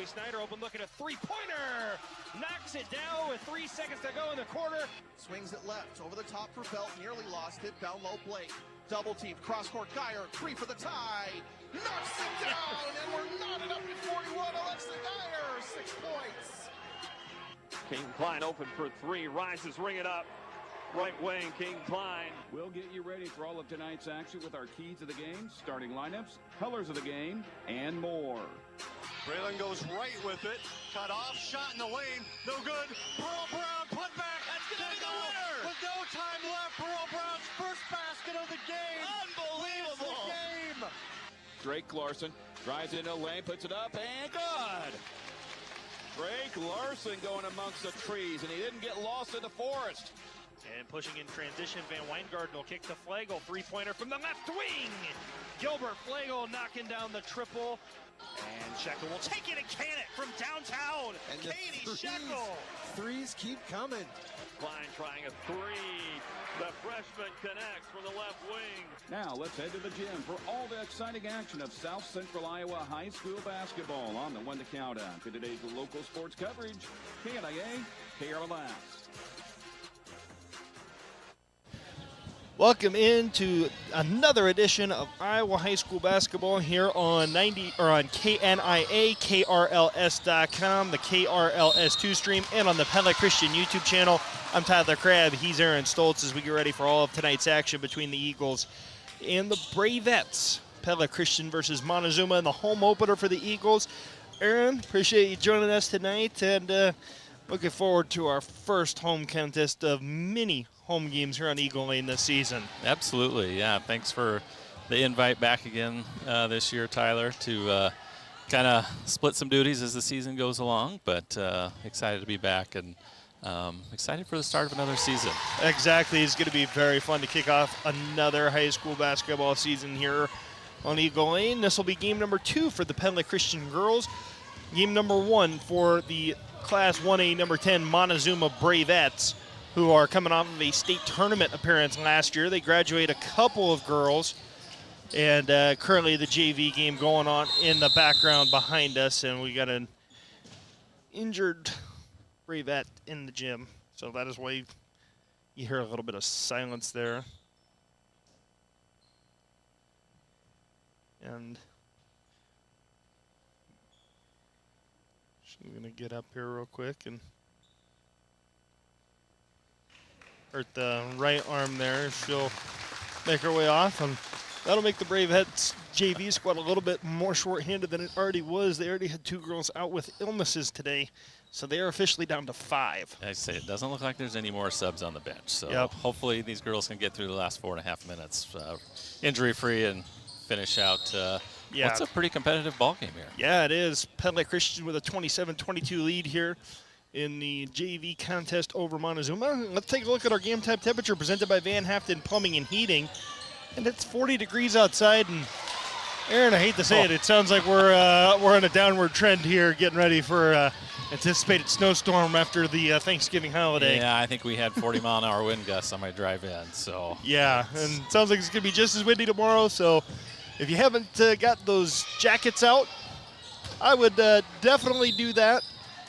Joey Snyder open look at a three-pointer. Knocks it down with 3 seconds to go in the quarter. Swings it left, over the top for Belt, nearly lost it, down low Blake. Double team, cross-court Geyer, 3 for the tie. Knocks it down, and we're knotted up at 41. Alexa Geyer, 6 points. King Klein open for 3, rises, ring it up. Right wing, King Klein. We'll get you ready for all of tonight's action with our keys to the game, starting lineups, colors of the game, and more. Braylon goes right with it. Cut off, shot in the lane. No good. Pearl Brown, put back. That's going to be the winner. With no time left, Pearl Brown's first basket of the game. Unbelievable. Game. Drake Larson drives into the lane, puts it up, and good. Drake Larson going amongst the trees, and he didn't get lost in the forest. And pushing in transition, Van Wijngaarden will kick to Flagel. Three-pointer from the left wing. Gilbert Flagel knocking down the triple. And Shekel will take it and can it from downtown. And Katie Shekel. Threes keep coming. Klein trying a 3. The freshman connects from the left wing. Now let's head to the gym for all the exciting action of South Central Iowa High School basketball on the 1 to countdown to today's local sports coverage. KNIA, KRLS. Welcome into another edition of Iowa High School basketball here on KNIA, KRLS.com, the KRLS2 stream, and on the Pella Christian YouTube channel. I'm Tyler Crabb. He's Aaron Stoltz as we get ready for all of tonight's action between the Eagles and the Bravettes. Pella Christian versus Montezuma in the home opener for the Eagles. Aaron, appreciate you joining us tonight, and looking forward to our first home contest of many home games here on Eagle Lane this season. Absolutely, yeah. Thanks for the invite back again this year, Tyler, to kind of split some duties as the season goes along, but excited to be back and excited for the start of another season. Exactly. It's going to be very fun to kick off another high school basketball season here on Eagle Lane. This will be game number 2 for the Pella Christian girls. Game number 1 for the Class 1A number 10 Montezuma Bravettes, who are coming off of a state tournament appearance last year. They graduate a couple of girls, and currently the JV game going on in the background behind us, and we got an injured Bravette in the gym, so that is why you hear a little bit of silence there. And she's going to get up here real quick and hurt the right arm there. She'll make her way off, and that'll make the Bravettes JV squad a little bit more short-handed than it already was. They already had 2 girls out with illnesses today, so they are officially down to 5. I say it doesn't look like there's any more subs on the bench, so Yep. hopefully these girls can get through the last 4.5 minutes injury-free and finish out what's a pretty competitive ball game here. Yeah, it is. Pella Christian with a 27-22 lead here in the JV contest over Montezuma. Let's take a look at our game time temperature presented by Van Haften Plumbing and Heating. And it's 40 degrees outside, and Aaron, I hate to say it, it sounds like we're on a downward trend here, getting ready for anticipated snowstorm after the Thanksgiving holiday. Yeah, I think we had 40-mile-an-hour wind gusts on my drive in, so. Yeah, and it sounds like it's going to be just as windy tomorrow, so if you haven't got those jackets out, I would definitely do that.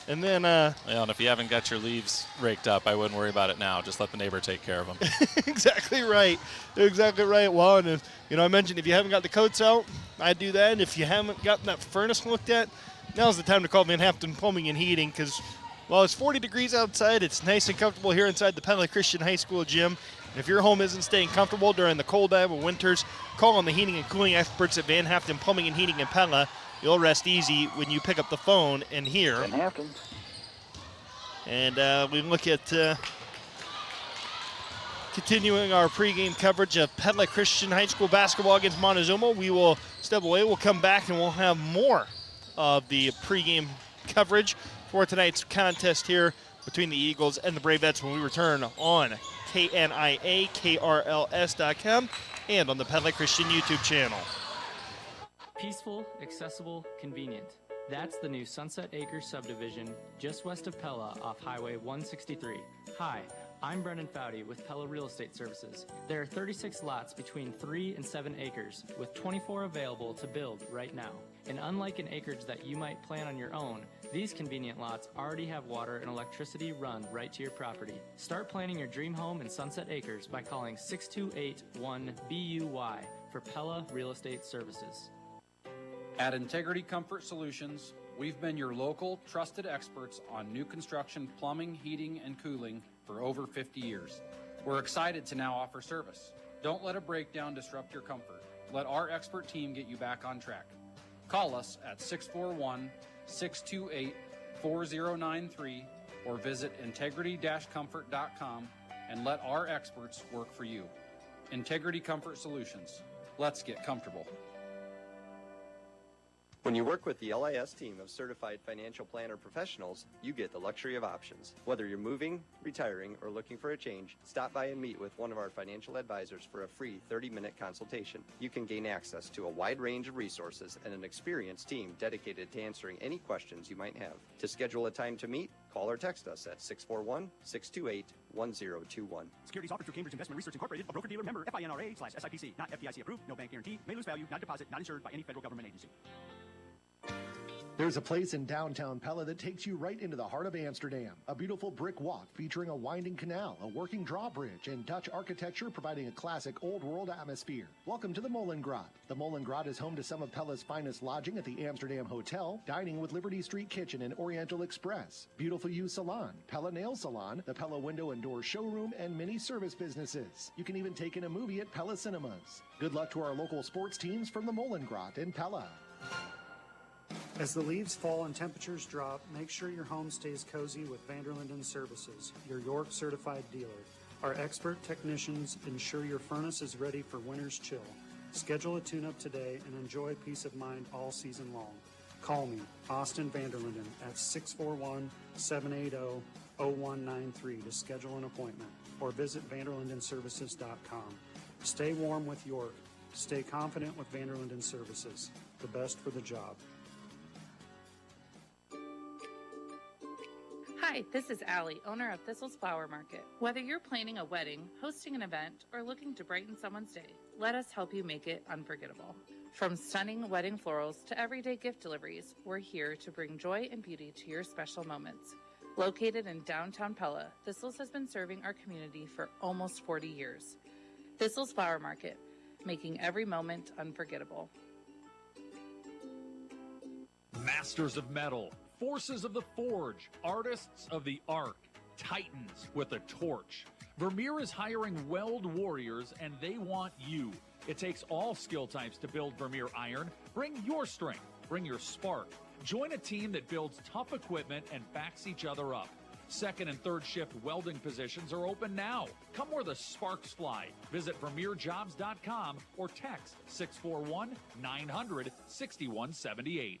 And then, and if you haven't got your leaves raked up, I wouldn't worry about it now. Just let the neighbor take care of them. Exactly right. Exactly right. Well, and I mentioned if you haven't got the coats out, I'd do that. And if you haven't gotten that furnace looked at, now's the time to call Van Haften Plumbing and Heating, because while it's 40 degrees outside, it's nice and comfortable here inside the Pella Christian High School gym. And if your home isn't staying comfortable during the cold Iowa winters, call on the heating and cooling experts at Van Haften Plumbing and Heating in Pella. You'll rest easy when you pick up the phone and hear. Van Haften. And we look at continuing our pregame coverage of Pella Christian High School basketball against Montezuma. We will step away. We'll come back and we'll have more of the pregame coverage for tonight's contest here between the Eagles and the Bravettes when we return on KNIA, KRLS.com, and on the Pella Christian YouTube channel. Peaceful, accessible, convenient. That's the new Sunset Acres subdivision just west of Pella off Highway 163. Hi, I'm Brendan Foudy with Pella Real Estate Services. There are 36 lots between 3 and 7 acres with 24 available to build right now. And unlike an acreage that you might plan on your own, these convenient lots already have water and electricity run right to your property. Start planning your dream home in Sunset Acres by calling 628-1BUY for Pella Real Estate Services. At Integrity Comfort Solutions, we've been your local, trusted experts on new construction, plumbing, heating, and cooling for over 50 years. We're excited to now offer service. Don't let a breakdown disrupt your comfort. Let our expert team get you back on track. Call us at 641-628-4093 or visit integrity-comfort.com and let our experts work for you. Integrity Comfort Solutions. Let's get comfortable. When you work with the LIS team of certified financial planner professionals, you get the luxury of options. Whether you're moving, retiring, or looking for a change, stop by and meet with one of our financial advisors for a free 30-minute consultation. You can gain access to a wide range of resources and an experienced team dedicated to answering any questions you might have. To schedule a time to meet, call or text us at 641-628-1021. Securities offered through Cambridge Investment Research Incorporated, a broker-dealer member, FINRA/SIPC, not FDIC approved, no bank guarantee, may lose value, not deposit, not insured by any federal government agency. There's a place in downtown Pella that takes you right into the heart of Amsterdam. A beautiful brick walk featuring a winding canal, a working drawbridge, and Dutch architecture providing a classic old world atmosphere. Welcome to the Molengraat. The Molengraat is home to some of Pella's finest lodging at the Amsterdam Hotel, dining with Liberty Street Kitchen and Oriental Express, Beautiful You Salon, Pella Nail Salon, the Pella Window and Door Showroom, and many service businesses. You can even take in a movie at Pella Cinemas. Good luck to our local sports teams from the Molengraat in Pella. As the leaves fall and temperatures drop, make sure your home stays cozy with Vanderlinden Services, your York certified dealer. Our expert technicians ensure your furnace is ready for winter's chill. Schedule a tune-up today and enjoy peace of mind all season long. Call me, Austin Vanderlinden, at 641-780-0193 to schedule an appointment, or visit vanderlindenservices.com. Stay warm with York. Stay confident with Vanderlinden Services, the best for the job. Hi, this is Allie, owner of Thistle's Flower Market. Whether you're planning a wedding, hosting an event, or looking to brighten someone's day, let us help you make it unforgettable. From stunning wedding florals to everyday gift deliveries, we're here to bring joy and beauty to your special moments. Located in downtown Pella, Thistle's has been serving our community for almost 40 years. Thistle's Flower Market, making every moment unforgettable. Masters of metal, forces of the forge, artists of the arc, titans with a torch. Vermeer is hiring weld warriors, and they want you. It takes all skill types to build Vermeer iron. Bring your strength, bring your spark. Join a team that builds tough equipment and backs each other up. Second and third shift welding positions are open now. Come where the sparks fly. Visit VermeerJobs.com or text 641-900-6178.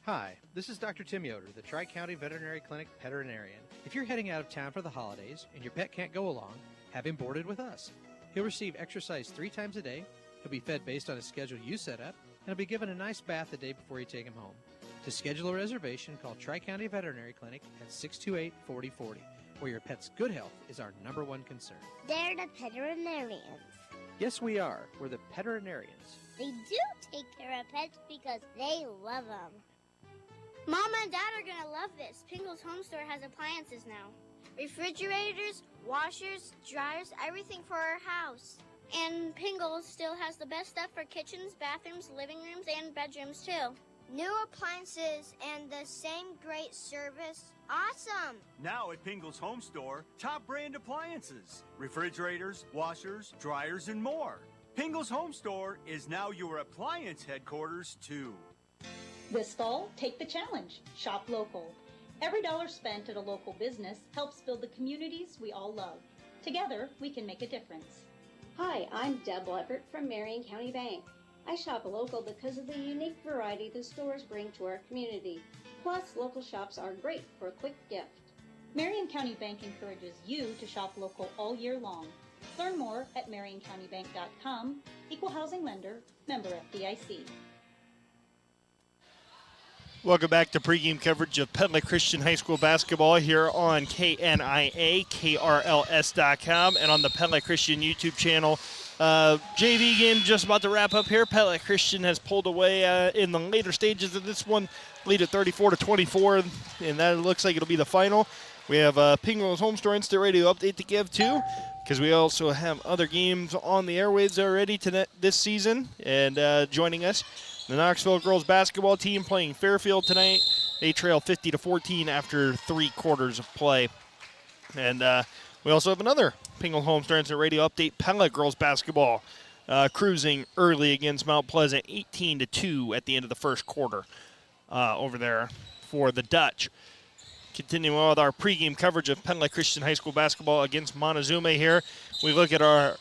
Hi, this is Dr. Tim Yoder, the Tri-County Veterinary Clinic veterinarian. If you're heading out of town for the holidays and your pet can't go along, have him boarded with us. He'll receive exercise 3 times a day, he'll be fed based on a schedule you set up, and he'll be given a nice bath the day before you take him home. To schedule a reservation, call Tri-County Veterinary Clinic at 628-4040, where your pet's good health is our #1 concern. They're the veterinarians. Yes, we are. We're the veterinarians. They do take care of pets because they love them. Mom and Dad are going to love this. Pingle's Home Store has appliances now. Refrigerators, washers, dryers, everything for our house. And Pingle's still has the best stuff for kitchens, bathrooms, living rooms, and bedrooms, too. New appliances and the same great service. Awesome! Now at Pingle's Home Store, top brand appliances, refrigerators, washers, dryers, and more. Pingle's Home Store is now your appliance headquarters, too. This fall, take the challenge. Shop local. Every dollar spent at a local business helps build the communities we all love. Together, we can make a difference. Hi, I'm Deb Leverett from Marion County Bank. I shop local because of the unique variety the stores bring to our community. Plus, local shops are great for a quick gift. Marion County Bank encourages you to shop local all year long. Learn more at marioncountybank.com. Equal housing lender, member FDIC. Welcome back to pregame coverage of Pella Christian High School basketball here on KNIA, KRLS.com, and on the Pella Christian YouTube channel. JV game just about to wrap up here. Pella Christian has pulled away in the later stages of this one, lead at 34-24, and that looks like it'll be the final. We have Pingle's Home Store Instant Radio update to give too, because we also have other games on the airwaves already this season. And joining us, the Knoxville girls basketball team playing Fairfield tonight. They trail 50-14 after 3 quarters of play. And we also have another Pingle Home Store Instant Radio update. Pella girls basketball cruising early against Mount Pleasant, 18-2 at the end of the first quarter over there for the Dutch. Continuing with our pregame coverage of Pella Christian High School basketball against Montezuma here. We look at our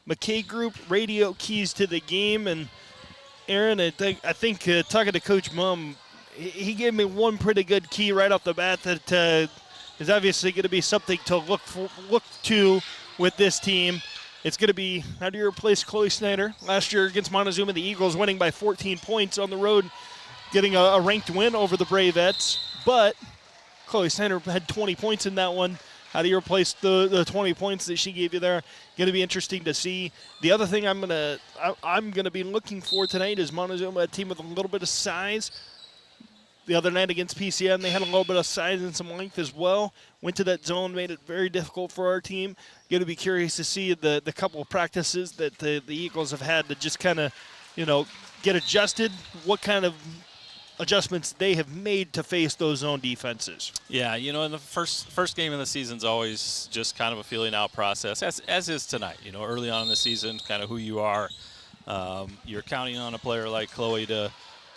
McKay Group radio keys to the game. And Aaron, I think talking to Coach Mum, he gave me one pretty good key right off the bat that is obviously going to be something to look to with this team. It's going to be, how do you replace Chloe Snyder? Last year against Montezuma, the Eagles winning by 14 points on the road, getting a ranked win over the Bravettes. But Chloe Snyder had 20 points in that one. How do you replace the 20 points that she gave you there? Going to be interesting to see. The other thing I'm gonna be looking for tonight is Montezuma, a team with a little bit of size. The other night against PCN, they had a little bit of size and some length as well. Went to that zone, made it very difficult for our team. Going to be curious to see the couple of practices that the Eagles have had to just kind of, get adjusted. What kind of adjustments they have made to face those zone defenses. Yeah, in the first game of the season is always just kind of a feeling out process, as is tonight. Early on in the season, kind of who you are. You're counting on a player like Chloe to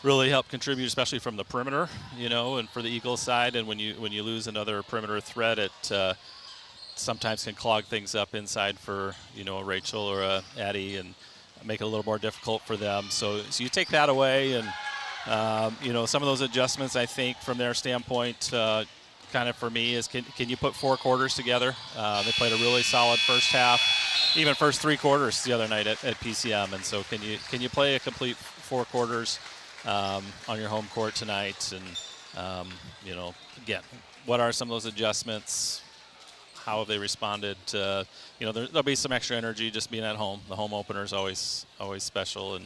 really help contribute, especially from the perimeter, and for the Eagles side. And when you lose another perimeter threat, it sometimes can clog things up inside for a Rachel or a Addie and make it a little more difficult for them. So you take that away, and some of those adjustments, I think, from their standpoint, kind of for me, is can you put 4 quarters together? They played a really solid first half, even first 3 quarters the other night at PCM, and so can you play a complete 4 quarters on your home court tonight? And again, what are some of those adjustments? How have they responded? There'll be some extra energy just being at home. The home opener is always special and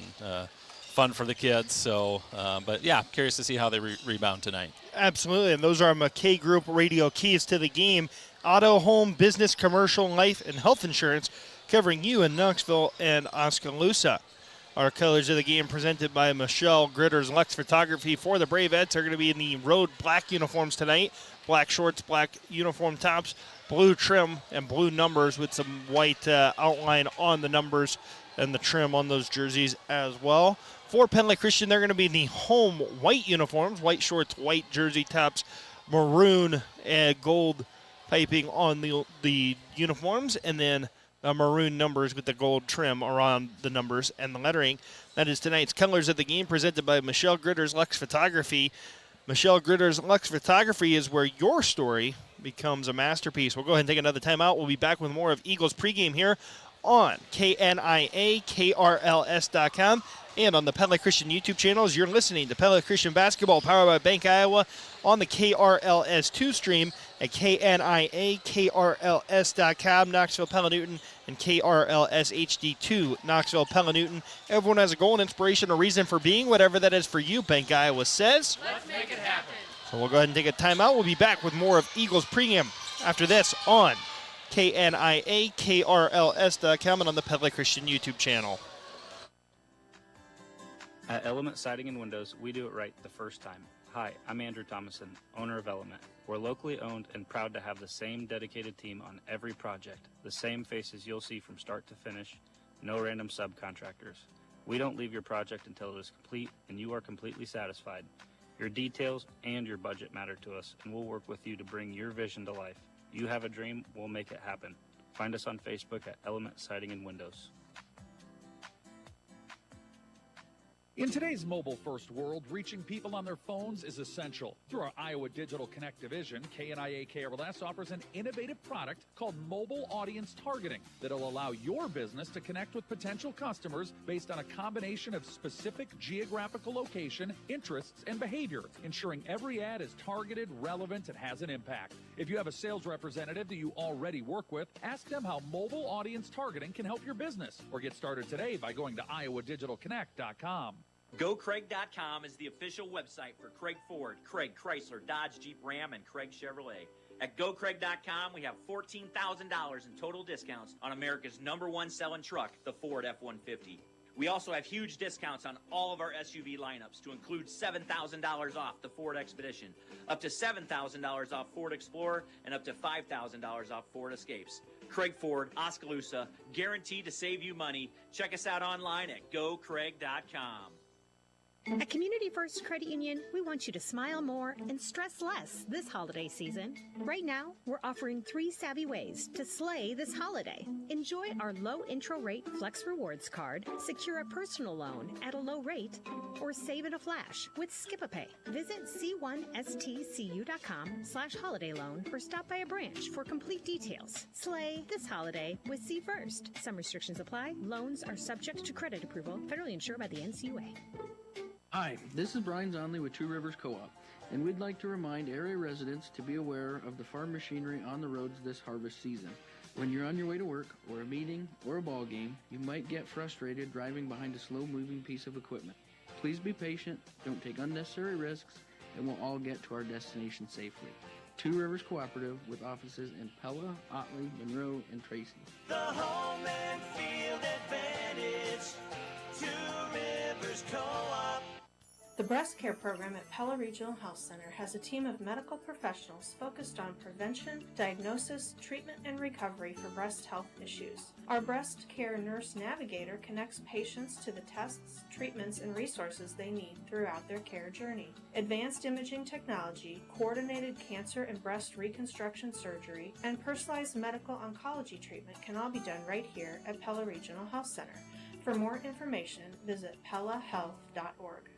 fun for the kids. So, but yeah, curious to see how they rebound tonight. Absolutely, and those are McKay Group radio keys to the game. Auto, home, business, commercial, life, and health insurance covering you in Knoxville and Oskaloosa. Our colors of the game presented by Michelle Gritter's Lux Photography for the Bravettes are going to be in the road black uniforms tonight. Black shorts, black uniform tops, blue trim, and blue numbers with some white outline on the numbers and the trim on those jerseys as well. For Pella Christian, they're going to be in the home white uniforms, white shorts, white jersey tops, maroon and gold piping on the uniforms, and then maroon numbers with the gold trim around the numbers and the lettering. That is tonight's colors of the game presented by Michelle Gritter's Lux Photography. Michelle Gritter's Lux Photography is where your story becomes a masterpiece. We'll go ahead and take another timeout. We'll be back with more of Eagles pregame here on KNIA, KRLS.com, and on the Pella Christian YouTube channels. You're listening to Pella Christian Basketball, powered by Bank Iowa, on the KRLS2 stream at KNIA, KRLS.com, Knoxville, Pella Newton, and KRLS HD2, Knoxville, Pella Newton. Everyone has a goal, an inspiration, a reason for being, whatever that is for you. Bank Iowa says, let's make it happen. So we'll go ahead and take a timeout. We'll be back with more of Eagles pregame after this on KNIA, KRLS.com, and on the Pella Christian YouTube channel. At Element Siding and Windows, we do it right the first time. Hi, I'm Andrew Thomason, owner of Element. We're locally owned and proud to have the same dedicated team on every project, the same faces you'll see from start to finish, no random subcontractors. We don't leave your project until it is complete and you are completely satisfied. Your details and your budget matter to us, and we'll work with you to bring your vision to life. You have a dream, we'll make it happen. Find us on Facebook at Element Siding and Windows. In today's mobile-first world, reaching people on their phones is essential. Through our Iowa Digital Connect division, KNIA KRLS offers an innovative product called Mobile Audience Targeting that'll allow your business to connect with potential customers based on a combination of specific geographical location, interests, and behavior, ensuring every ad is targeted, relevant, and has an impact. If you have a sales representative that you already work with, ask them how Mobile Audience Targeting can help your business, or get started today by going to iowadigitalconnect.com. GoCraig.com is the official website for Craig Ford, Craig Chrysler, Dodge, Jeep Ram, and Craig Chevrolet. At GoCraig.com, we have $14,000 in total discounts on America's #1 selling truck, the Ford F-150. We also have huge discounts on all of our SUV lineups to include $7,000 off the Ford Expedition, up to $7,000 off Ford Explorer, and up to $5,000 off Ford Escapes. Craig Ford, Oskaloosa, guaranteed to save you money. Check us out online at GoCraig.com. At Community First Credit Union, we want you to smile more and stress less this holiday season. Right now, we're offering 3 savvy ways to slay this holiday. Enjoy our low intro rate Flex Rewards card, secure a personal loan at a low rate, or save in a flash with Skip-a-Pay. Visit c1stcu.com/holiday loan or stop by a branch for complete details. Slay this holiday with C First. Some restrictions apply. Loans are subject to credit approval, federally insured by the NCUA. Hi, this is Brian Zonley with Two Rivers Co-op, and we'd like to remind area residents to be aware of the farm machinery on the roads this harvest season. When you're on your way to work, or a meeting, or a ball game, you might get frustrated driving behind a slow-moving piece of equipment. Please be patient, don't take unnecessary risks, and we'll all get to our destination safely. Two Rivers Cooperative with offices in Pella, Otley, Monroe, and Tracy. The home and field advantage. Two Rivers Co-op. The Breast Care Program at Pella Regional Health Center has a team of medical professionals focused on prevention, diagnosis, treatment, and recovery for breast health issues. Our Breast Care Nurse Navigator connects patients to the tests, treatments, and resources they need throughout their care journey. Advanced imaging technology, coordinated cancer and breast reconstruction surgery, and personalized medical oncology treatment can all be done right here at Pella Regional Health Center. For more information, visit pellahealth.org.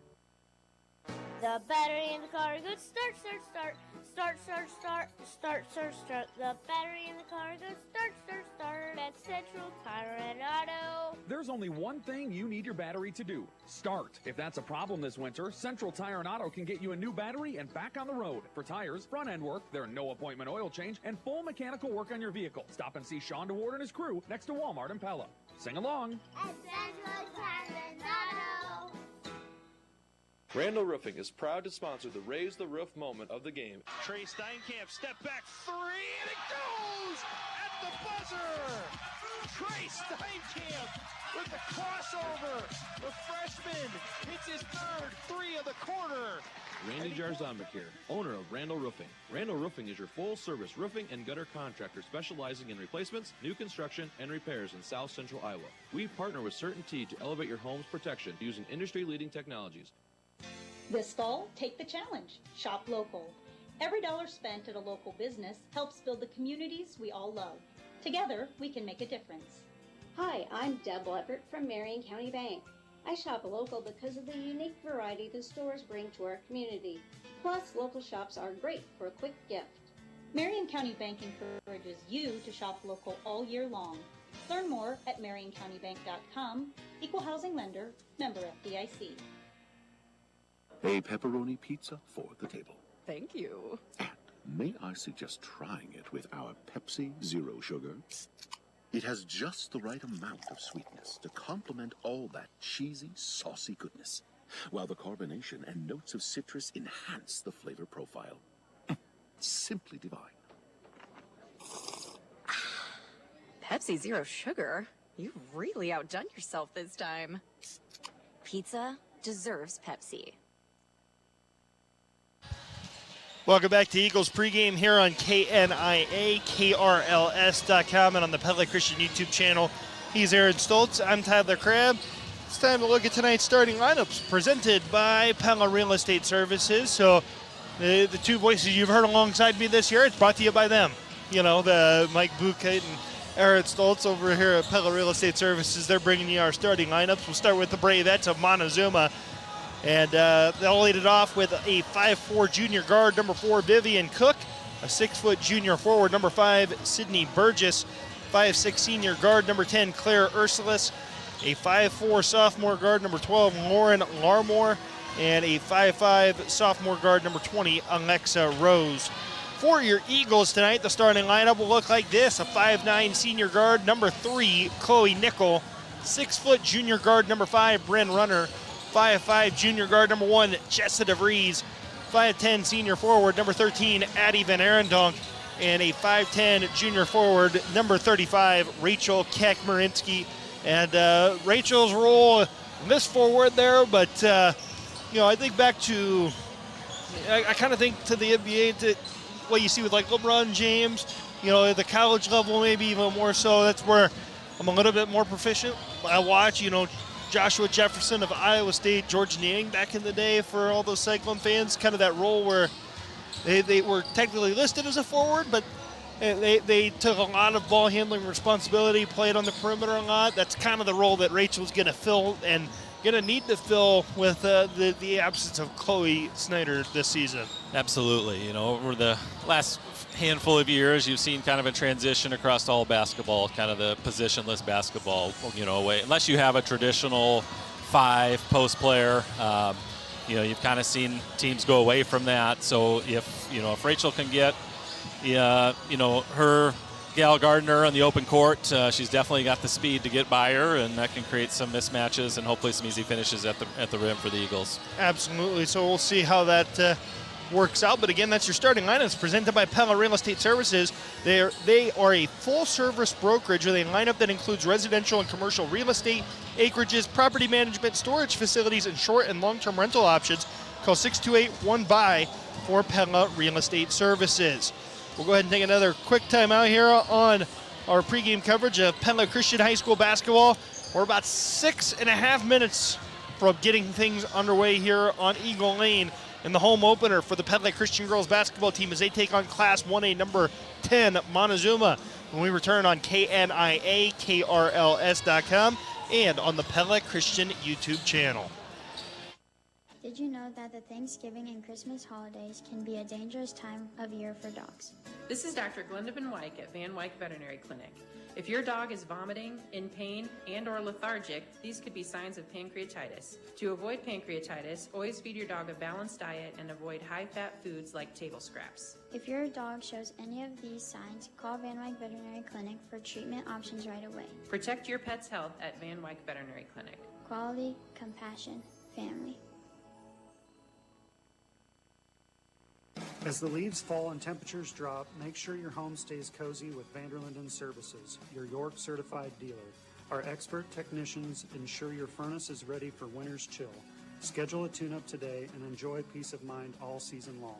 The battery in the car goes start, start, start, start, start, start, start, start, start. The battery in the car goes start, start, start at Central Tire and Auto. There's only one thing you need your battery to do: start. If that's a problem this winter, Central Tire and Auto can get you a new battery and back on the road. For tires, front-end work, their no-appointment oil change, and full mechanical work on your vehicle. Stop and see Sean DeWard and his crew next to Walmart in Pella. Sing along. At Central Tire and Auto. Randall Roofing is proud to sponsor the Raise the Roof moment of the game. Trey Steinkamp, step back 3, and it goes at the buzzer. Trey Steinkamp with the crossover. The freshman hits his third 3 of the quarter. Randy Jarzambek, owner of Randall Roofing. Randall Roofing is your full-service roofing and gutter contractor specializing in replacements, new construction, and repairs in South Central Iowa. We partner with CertainTeed to elevate your home's protection using industry-leading technologies. This fall, take the challenge. Shop local. Every dollar spent at a local business helps build the communities we all love. Together, we can make a difference. Hi, I'm Deb Leppert from Marion County Bank. I shop local because of the unique variety the stores bring to our community. Plus, local shops are great for a quick gift. Marion County Bank encourages you to shop local all year long. Learn more at marioncountybank.com. Equal housing lender, member FDIC. A pepperoni pizza for the table. Thank you. And may I suggest trying it with our Pepsi Zero Sugar? It has just the right amount of sweetness to complement all that cheesy, saucy goodness, while the carbonation and notes of citrus enhance the flavor profile. Simply divine. Pepsi Zero Sugar? You've really outdone yourself this time. Pizza deserves Pepsi. Welcome back to Eagles pregame here on KNIA, KRLS.com, and on the Pella Christian YouTube channel. He's Aaron Stoltz. I'm Tyler Crabb. It's time to look at tonight's starting lineups presented by Pella Real Estate Services. So the two voices you've heard alongside me this year, it's brought to you by them. You know, the Mike Bouquet and Aaron Stoltz over here at Pella Real Estate Services. They're bringing you our starting lineups. We'll start with the Bravettes of Montezuma. And they'll lead it off with a 5'4" junior guard, number 4, Vivian Cook, a 6-foot junior forward, number 5, Sydney Burgess, 5'6" senior guard, number 10, Claire Ursulis, a 5'4" sophomore guard, number 12, Lauren Larmore, and a 5'5" sophomore guard, number 20, Alexa Rose. For your Eagles tonight, the starting lineup will look like this: a 5'9" senior guard, number 3, Chloe Nickel, 6-foot junior guard, number 5, Bryn Runner, 5'5" junior guard, number 1, Jessa DeVries, 5'10" senior forward, number 13, Addie Van Arendonk, and a 5'10" junior forward, number 35, Rachel Kakmarinsky. And Rachel's role in this forward there, but, I think back to, I kind of think to the NBA, to what you see with like LeBron James, at the college level maybe even more so. That's where I'm a little bit more proficient. I watch, Joshua Jefferson of Iowa State, George Niang back in the day for all those Cyclone fans, kind of that role where they were technically listed as a forward, but they took a lot of ball handling responsibility, played on the perimeter a lot. That's kind of the role that Rachel's going to fill and going to need to fill with the absence of Chloe Snyder this season. Absolutely. Over the last handful of years, you've seen kind of a transition across all basketball, kind of the positionless basketball, way. Unless you have a traditional 5 post player, you've kind of seen teams go away from that. So if Rachel can get, her Gal Gardner on the open court, she's definitely got the speed to get by her, and that can create some mismatches and hopefully some easy finishes at the rim for the Eagles. Absolutely. So we'll see how that works out. But again, that's your starting lineups presented by Pella Real Estate Services. They are a full-service brokerage with a lineup that includes residential and commercial real estate, acreages, property management, storage facilities, and short and long-term rental options. Call 628-1BUY for Pella Real Estate Services. We'll go ahead and take another quick time out here on our pregame coverage of Pella Christian High School basketball. We're about 6.5 minutes from getting things underway here on Eagle Lane in the home opener for the Pella Christian girls basketball team as they take on Class 1A number 10 Montezuma. When we return on KNIAKRLS.com and on the Pella Christian YouTube channel. Did you know that the Thanksgiving and Christmas holidays can be a dangerous time of year for dogs? This is Dr. Glenda Van Wyk at Van Wyk Veterinary Clinic. If your dog is vomiting, in pain, and or lethargic, these could be signs of pancreatitis. To avoid pancreatitis, always feed your dog a balanced diet and avoid high-fat foods like table scraps. If your dog shows any of these signs, call Van Wyk Veterinary Clinic for treatment options right away. Protect your pet's health at Van Wyk Veterinary Clinic. Quality, compassion, family. As the leaves fall and temperatures drop, make sure your home stays cozy with Vanderlinden Services, your York certified dealer. Our expert technicians ensure your furnace is ready for winter's chill. Schedule a tune-up today and enjoy peace of mind all season long.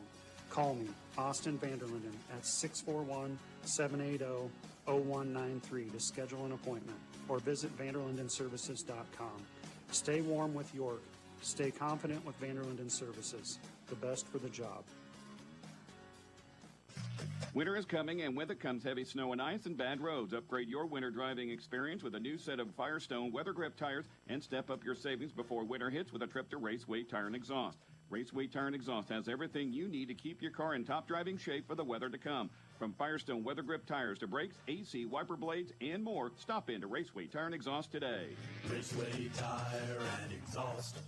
Call me, Austin Vanderlinden, at 641-780-0193 to schedule an appointment, or visit vanderlindenservices.com. Stay warm with York. Stay confident with Vanderlinden Services, the best for the job. Winter is coming, and with it comes heavy snow and ice and bad roads. Upgrade your winter driving experience with a new set of Firestone Weather Grip tires and step up your savings before winter hits with a trip to Raceway Tire and Exhaust. Raceway Tire and Exhaust has everything you need to keep your car in top driving shape for the weather to come. From Firestone Weather Grip tires to brakes, AC, wiper blades, and more, stop into Raceway Tire and Exhaust today. Raceway Tire and Exhaust.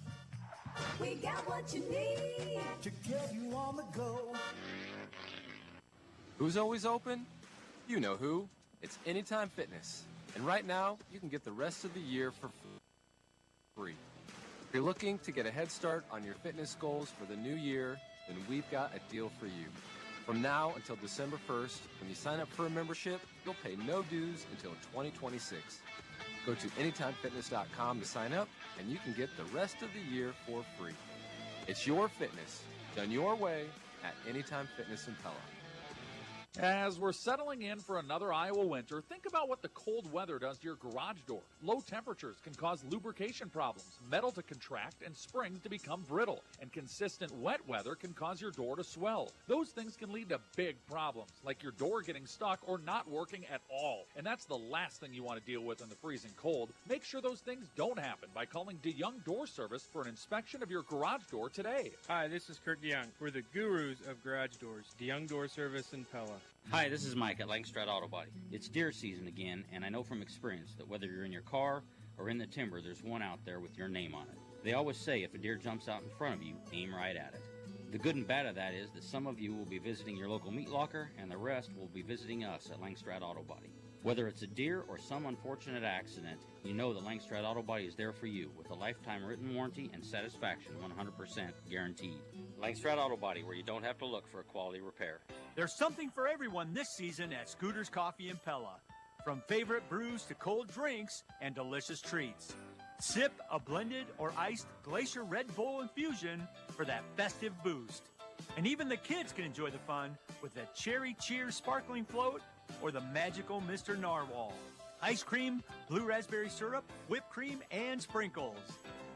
We got what you need to get you on the go. Who's always open? You know who. It's Anytime Fitness. And right now, you can get the rest of the year for free. If you're looking to get a head start on your fitness goals for the new year, then we've got a deal for you. From now until December 1st, when you sign up for a membership, you'll pay no dues until 2026. Go to AnytimeFitness.com to sign up, and you can get the rest of the year for free. It's your fitness, done your way, at Anytime Fitness in Pella. As we're settling in for another Iowa winter, think about what the cold weather does to your garage door. Low temperatures can cause lubrication problems, metal to contract, and springs to become brittle. And consistent wet weather can cause your door to swell. Those things can lead to big problems, like your door getting stuck or not working at all. And that's the last thing you want to deal with in the freezing cold. Make sure those things don't happen by calling DeYoung Door Service for an inspection of your garage door today. Hi, this is Kurt DeYoung. We're the gurus of garage doors. DeYoung Door Service in Pella. Hi, this is Mike at Langstrad Auto Body. It's deer season again, and I know from experience that whether you're in your car or in the timber, there's one out there with your name on it. They always say if a deer jumps out in front of you, aim right at it. The good and bad of that is that some of you will be visiting your local meat locker, and the rest will be visiting us at Langstrad Auto Body. Whether it's a deer or some unfortunate accident, you know that Langstrad Auto Body is there for you with a lifetime written warranty and satisfaction 100% guaranteed. Langstrad Auto Body, where you don't have to look for a quality repair. There's something for everyone this season at Scooter's Coffee in Pella. From favorite brews to cold drinks and delicious treats. Sip a blended or iced Glacier Red Bull infusion for that festive boost. And even the kids can enjoy the fun with the Cherry Cheers sparkling float or the magical Mr. Narwhal. Ice cream, blue raspberry syrup, whipped cream, and sprinkles.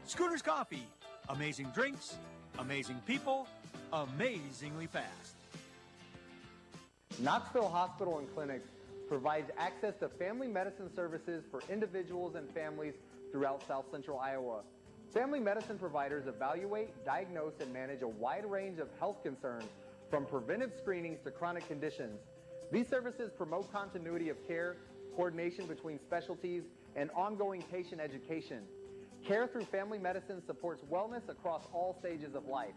Scooter's Coffee. Amazing drinks, amazing people, amazingly fast. Knoxville Hospital and Clinic provides access to family medicine services for individuals and families throughout South Central Iowa. Family medicine providers evaluate, diagnose, and manage a wide range of health concerns from preventive screenings to chronic conditions. These services promote continuity of care, coordination between specialties, and ongoing patient education. Care through family medicine supports wellness across all stages of life.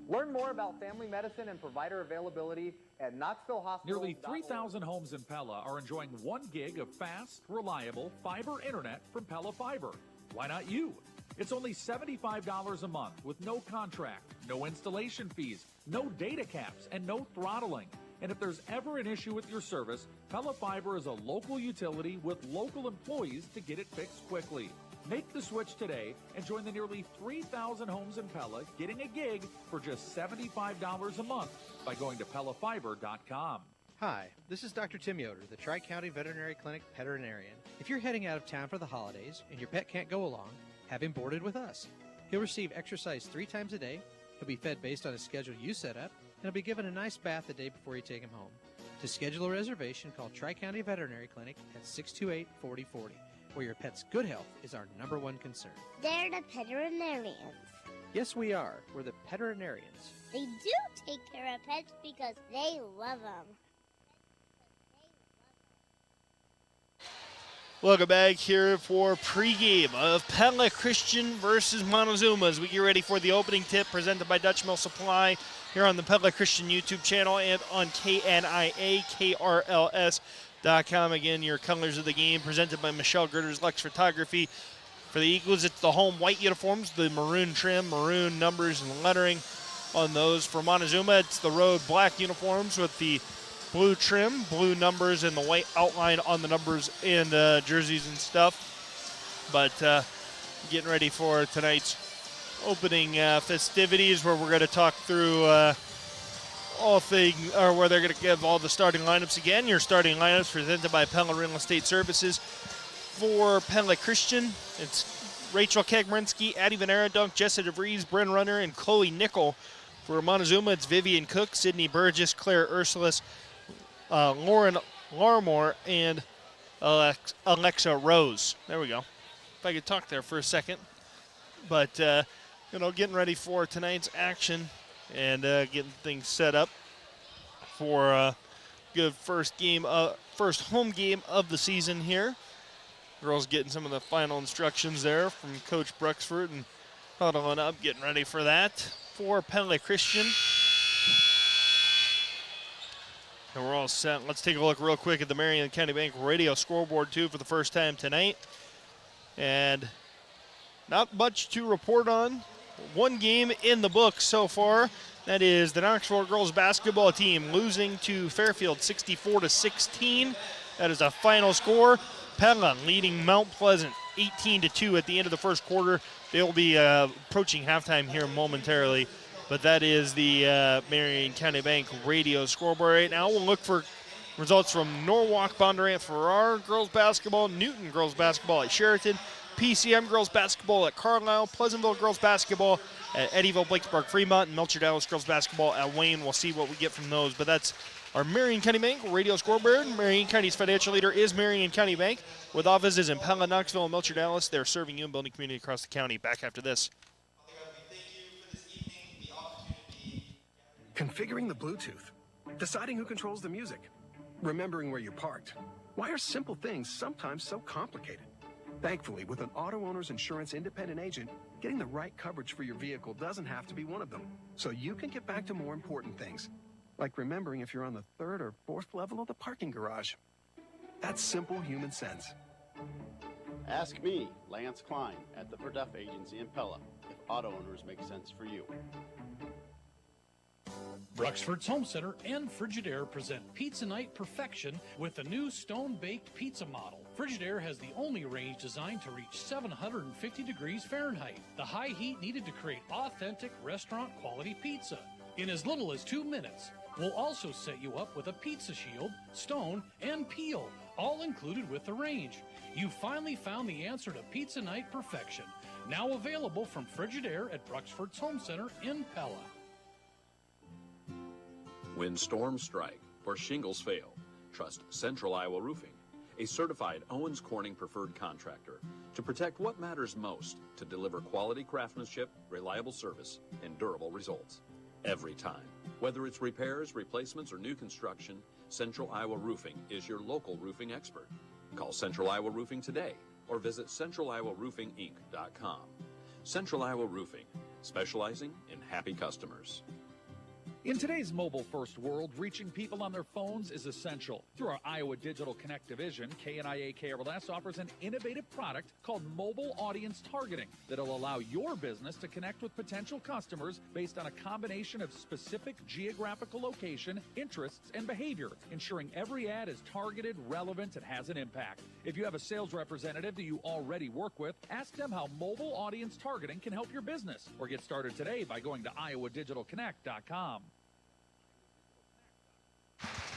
Learn more about family medicine and provider availability at Knoxville Hospital. Nearly 3,000 homes in Pella are enjoying 1 gig of fast, reliable fiber internet from Pella Fiber. Why not you? It's only $75 a month with no contract, no installation fees, no data caps, and no throttling. And if there's ever an issue with your service, Pella Fiber is a local utility with local employees to get it fixed quickly. Make the switch today and join the nearly 3,000 homes in Pella getting a gig for just $75 a month by going to PellaFiber.com. Hi, this is Dr. Tim Yoder, the Tri-County Veterinary Clinic veterinarian. If you're heading out of town for the holidays and your pet can't go along, have him boarded with us. He'll receive exercise 3 times a day, he'll be fed based on a schedule you set up, and he'll be given a nice bath the day before you take him home. To schedule a reservation, call Tri-County Veterinary Clinic at 628-4040, where your pet's good health is our #1 concern. They're the veterinarians. Yes, we are. We're the veterinarians. They do take care of pets because they love them. Welcome back here for pregame of Pella Christian versus Montezuma as we get ready for the opening tip presented by Dutch Mill Supply here on the Pella Christian YouTube channel and on KNIAKRLS.com. Again, your colors of the game presented by Michelle Gerder's Lux Photography. For the Eagles, it's the home white uniforms, the maroon trim, maroon numbers and lettering on those. For Montezuma, it's the road black uniforms with the blue trim, blue numbers, and the white outline on the numbers and jerseys and stuff. But getting ready for tonight's opening festivities where we're going to talk through where they're going to give all the starting lineups again. Your starting lineups presented by Pella Real Estate Services. For Pella Christian, it's Rachel Kagmerinsky, Addie Van Aradunk, Jessa DeVries, Bryn Runner, and Chloe Nickel. For Montezuma, it's Vivian Cook, Sydney Burgess, Claire Ursulis, Lauren Larmore, and Alexa Rose. There we go. If I could talk there for a second. But, getting ready for tonight's action and getting things set up for a good first home game of the season here. Girls getting some of the final instructions there from Coach Bruxford and huddling up, getting ready for that. For Pella Christian. And we're all set. Let's take a look real quick at the Marion County Bank radio scoreboard, too, for the first time tonight. And not much to report on. 1 game in the books so far. That is the Knoxville girls basketball team losing to Fairfield 64-16. That is a final score. Pella leading Mount Pleasant 18-2 at the end of the first quarter. They'll be approaching halftime here momentarily. But that is the Marion County Bank radio scoreboard right now. We'll look for Results from Norwalk, Bondurant, Farrar girls basketball, Newton girls basketball at Sheraton, PCM girls basketball at Carlisle, Pleasantville girls basketball at Eddyville, Blakersburg, Fremont, and Melcher Dallas girls basketball at Wayne. We'll see what we get from those, but that's our Marion County Bank radio scoreboard. Marion County's financial leader is Marion County Bank. With offices in Pella, Knoxville, and Melcher Dallas, they're serving you and building community across the county. Back after this. Configuring the Bluetooth, deciding who controls the music, remembering where you parked. Why are simple things sometimes so complicated? Thankfully, with an auto owner's insurance independent agent, getting the right coverage for your vehicle doesn't have to be one of them. So you can get back to more important things, like remembering if you're on the 3rd or 4th level of the parking garage. That's simple human sense. Ask me, Lance Klein, at the Verduff Agency in Pella, if auto owners make sense for you. Bruxford's Home Center and Frigidaire present Pizza Night Perfection with the new stone-baked pizza model. Frigidaire has the only range designed to reach 750 degrees Fahrenheit, the high heat needed to create authentic restaurant-quality pizza. In as little as 2 minutes, we'll also set you up with a pizza shield, stone, and peel, all included with the range. You finally found the answer to Pizza Night Perfection, now available from Frigidaire at Bruxford's Home Center in Pella. When storms strike or shingles fail, trust Central Iowa Roofing, a certified Owens Corning preferred contractor, to protect what matters most to deliver quality craftsmanship, reliable service, and durable results. Every time. Whether it's repairs, replacements, or new construction, Central Iowa Roofing is your local roofing expert. Call Central Iowa Roofing today or visit centraliowaroofinginc.com. Central Iowa Roofing, specializing in happy customers. In today's mobile-first world, reaching people on their phones is essential. Through our Iowa Digital Connect division, KNIA KRLS offers an innovative product called Mobile Audience Targeting that'll allow your business to connect with potential customers based on a combination of specific geographical location, interests, and behavior, ensuring every ad is targeted, relevant, and has an impact. If you have a sales representative that you already work with, ask them how Mobile Audience Targeting can help your business, or get started today by going to iowadigitalconnect.com.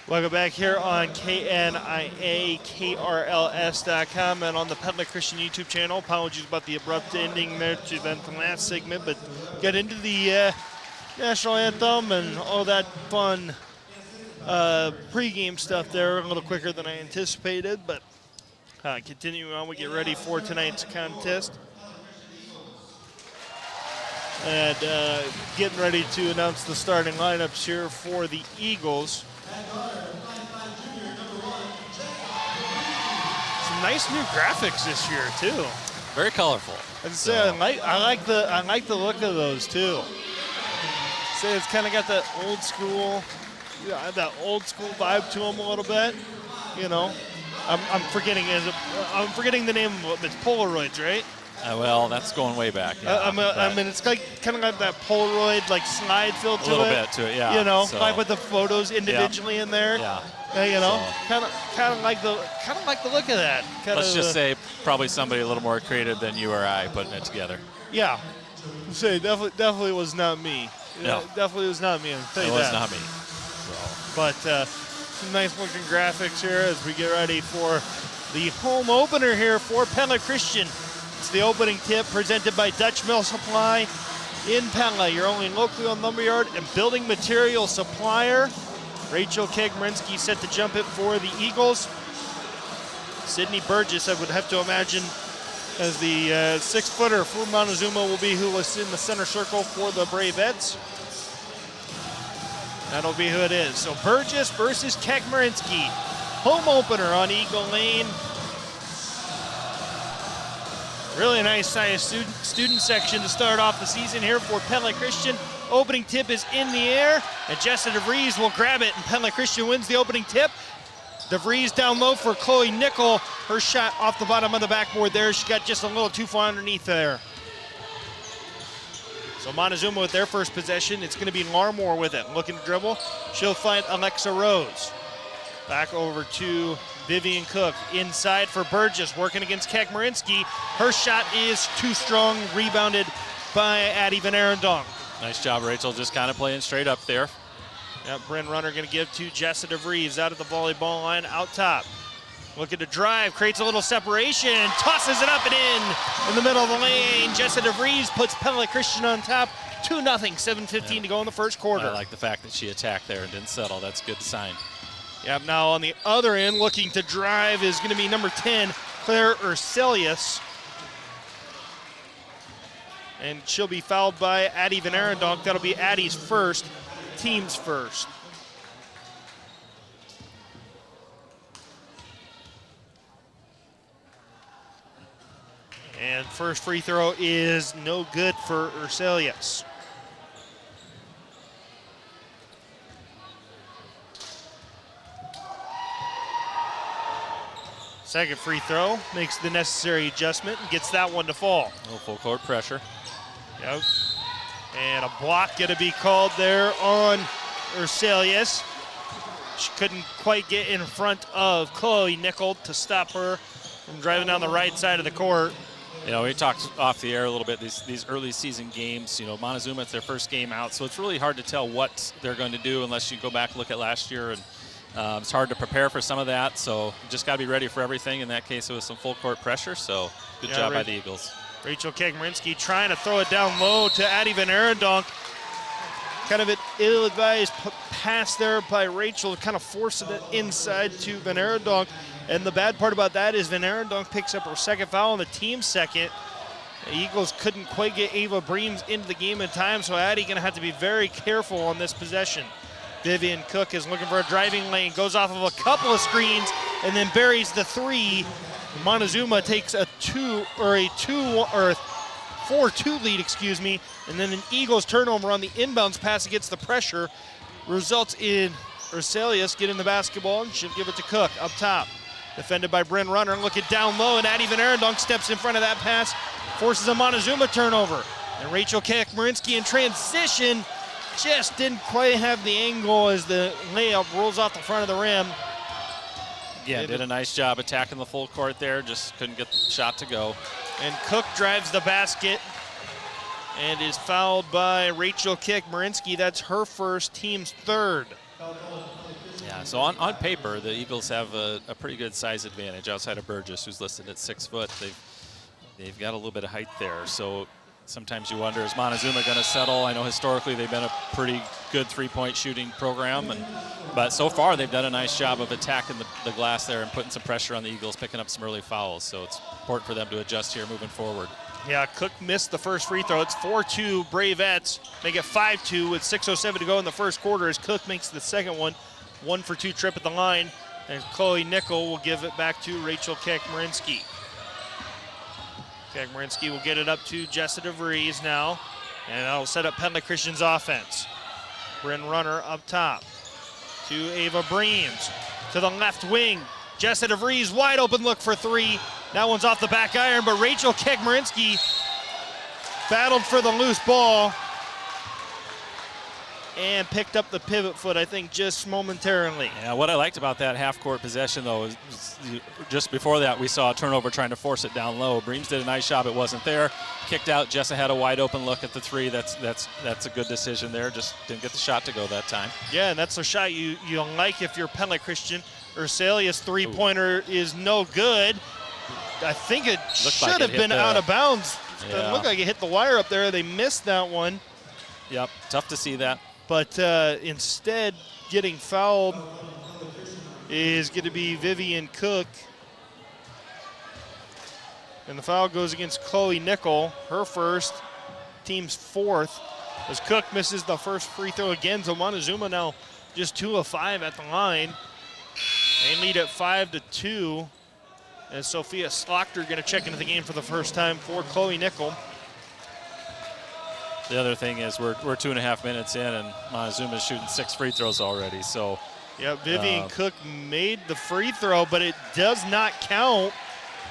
Welcome back here on KNIA KRLS.com and on the Pella Christian YouTube channel. Apologies about the abrupt ending there to the last segment, but get into the national anthem and all that fun pregame stuff there a little quicker than I anticipated, but continuing on, we get ready for tonight's contest. And getting ready to announce the starting lineups here for the Eagles. Some nice new graphics this year too. Very colorful. I'd say I like the look of those too. Say it's kind of got that old school, vibe to them a little bit. You know, I'm forgetting the name of it. It's Polaroids, right? Well, that's going way back. Yeah, I mean, it's like kind of like that Polaroid slide feel to it. A little bit to it, yeah. You know, so, like with the photos individually in there. Yeah. You know, kind of like the look of that. Let's just say probably somebody a little more creative than you or I putting it together. Yeah. Say definitely was not me. No. Definitely was not me. I'll tell you that. It was not me. So. But some nice looking graphics here as we get ready for the home opener here for Pella Christian. It's the opening tip presented by Dutch Mill Supply in Pella, your only locally owned lumberyard and building material supplier. Rachel Kegmerinsky set to jump it for the Eagles. Sydney Burgess, I would have to imagine, as the 6-footer for Montezuma will be who was in the center circle for the Bravettes. That'll be who it is. So Burgess versus Kegmerinsky. Home opener on Eagle Lane. Really nice sized student section to start off the season here for Pella Christian. Opening tip is in the air, and Jessa DeVries will grab it, and Pella Christian wins the opening tip. DeVries down low for Chloe Nickel. Her shot off the bottom of the backboard there. She got just a little too far underneath there. So Montezuma with their first possession. It's going to be Larmore with it. Looking to dribble. She'll find Alexa Rose. Back over to Vivian Cook. Inside for Burgess, working against Kegmerinsky. Her shot is too strong. Rebounded by Addie Van Arendonk. Nice job, Rachel, just kind of playing straight up there. Bryn Runner going to give to Jessa DeVries out at the volleyball line, out top. Looking to drive, creates a little separation, tosses it up and in the middle of the lane. Jessa DeVries puts Pella Christian on top, 2-0, 7:15 to go in the first quarter. I like the fact that she attacked there and didn't settle. That's a good sign. Yep, now on the other end, looking to drive is going to be number 10, Claire Urselius. And she'll be fouled by Addie Van Arendonk. That'll be Addie's first, team's first. And first free throw is no good for Urselius. Second free throw makes the necessary adjustment and gets that one to fall. No full court pressure. Yep. And a block going to be called there on Urselius. She couldn't quite get in front of Chloe Nickel to stop her from driving down the right side of the court. You know, we talked off the air a little bit, these early season games. You know, Montezuma, it's their first game out, so it's really hard to tell what they're going to do unless you go back and look at last year. And it's hard to prepare for some of that, so you just got to be ready for everything. In that case, it was some full court pressure, so good job by the Eagles. Rachel Kegmarinsky trying to throw it down low to Addie Van Arendonk. Kind of an ill-advised pass there by Rachel, kind of forcing it inside to Van Arendonk. And the bad part about that is Van Arendonk picks up her second foul on the team second. The Eagles couldn't quite get Ava Breams into the game in time, so Addie going to have to be very careful on this possession. Vivian Cook is looking for a driving lane, goes off of a couple of screens, and then buries the three. Montezuma takes a 4-2 lead, and then an Eagles turnover on the inbounds pass against the pressure results in Urselius getting the basketball, and she'll give it to Cook up top. Defended by Bryn Runner, looking down low, and Addie Van Arendonk steps in front of that pass, forces a Montezuma turnover. And Rachel Kekmarinsky in transition just didn't quite have the angle as the layup rolls off the front of the rim. Yeah, did a nice job attacking the full court there, just couldn't get the shot to go. And Cook drives the basket and is fouled by Rachel Kekmarinsky. That's her first, team's third. Yeah, so on paper, the Eagles have a pretty good size advantage outside of Burgess, who's listed at 6 foot. They've got a little bit of height there, so sometimes you wonder, is Montezuma going to settle? I know historically they've been a pretty good three-point shooting program, but so far they've done a nice job of attacking the glass there and putting some pressure on the Eagles, picking up some early fouls, so it's important for them to adjust here moving forward. Yeah, Cook missed the first free throw. It's 4-2 Bravettes. Make it 5-2 with 6:07 to go in the first quarter as Cook makes the second one. 1 for 2 trip at the line, and Chloe Nickel will give it back to Rachel Kekmarinsky. Kekmarinsky will get it up to Jessa DeVries now, and that'll set up Pella Christian's offense. Bryn Runner up top to Ava Breams. To the left wing, Jessa DeVries, wide open look for three. That one's off the back iron, but Rachel Kekmarinsky battled for the loose ball and picked up the pivot foot, I think, just momentarily. Yeah, what I liked about that half-court possession, though, is just before that we saw a turnover trying to force it down low. Breams did a nice job. It wasn't there. Kicked out. Jessa had a wide-open look at the three. That's a good decision there. Just didn't get the shot to go that time. Yeah, and that's a shot you like if you're Pella Christian. Urselius' three-pointer is no good. I think it should have been out of bounds. It looked like it hit the wire up there. They missed that one. Yep, tough to see that. But instead, getting fouled is going to be Vivian Cook. And the foul goes against Chloe Nickel, her first, team's fourth, as Cook misses the first free throw again. So Montezuma now just 2 of 5 at the line. They lead at 5-2. And Sophia Slaughter going to check into the game for the first time for Chloe Nickel. The other thing is we're 2.5 minutes in, and Montezuma's shooting 6 free throws already. So, yeah, Vivian Cook made the free throw, but it does not count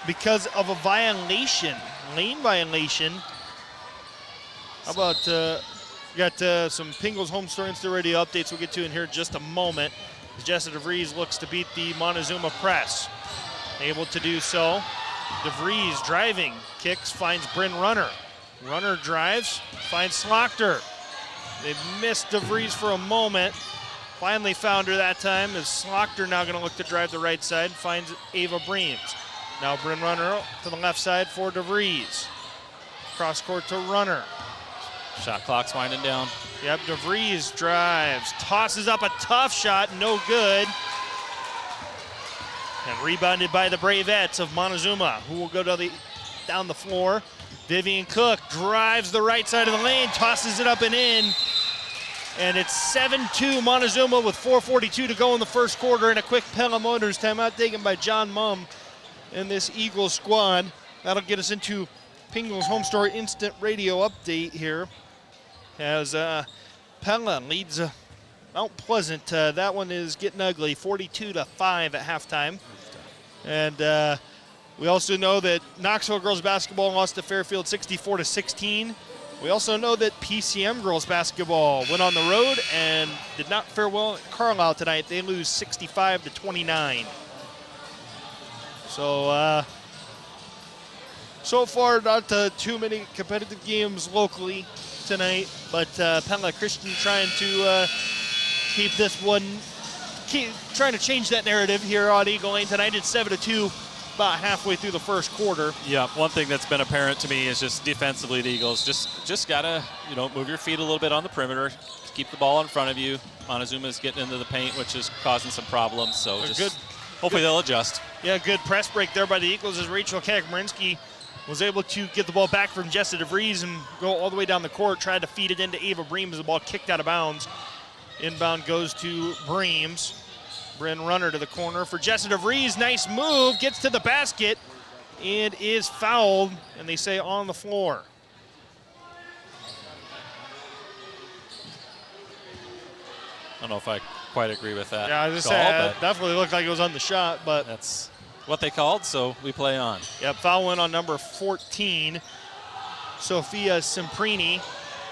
because of a violation, lane violation. How about got some Pingles Home Store Insta Radio updates we'll get to in here in just a moment. As Jessa DeVries looks to beat the Montezuma press. Able to do so. DeVries driving, kicks, finds Bryn Runner. Runner drives, finds Slaughter. They've missed DeVries for a moment. Finally found her that time as Slochter now going to look to drive the right side. Finds Ava Breams. Now Bryn Runner to the left side for DeVries. Cross court to Runner. Shot clock's winding down. Yep, DeVries drives, tosses up a tough shot, no good. And rebounded by the Bravettes of Montezuma, who will go down the floor. Vivian Cook drives the right side of the lane, tosses it up and in. And it's 7-2 Montezuma with 4:42 to go in the first quarter, and a quick Pella Motors timeout taken by John Mumm and this Eagles squad. That'll get us into Pingle's Home Store Instant Radio update here. As Pella leads Mount Pleasant. That one is getting ugly, 42-5 at halftime. And we also know that Knoxville girls basketball lost to Fairfield 64-16. We also know that PCM girls basketball went on the road and did not fare well at Carlisle tonight. They lose 65-29. So far, not too many competitive games locally tonight, but Pella Christian trying to keep this one, trying to change that narrative here on Eagle Lane tonight. It's 7-2, about halfway through the first quarter. Yeah, one thing that's been apparent to me is just defensively, the Eagles just gotta move your feet a little bit on the perimeter, keep the ball in front of you. Montezuma's getting into the paint, which is causing some problems. So hopefully they'll adjust. Yeah, good press break there by the Eagles as Rachel Kagmarinsky was able to get the ball back from Jessa DeVries and go all the way down the court, tried to feed it into Ava Breams. The ball kicked out of bounds. Inbound goes to Breams. Bryn Runner to the corner for Jessa DeVries. Nice move, gets to the basket and is fouled, and they say on the floor. I don't know if I quite agree with that. Yeah, I was call, just saying, but definitely looked like it was on the shot, but that's what they called, so we play on. Yep, foul went on number 14, Sophia Semprini.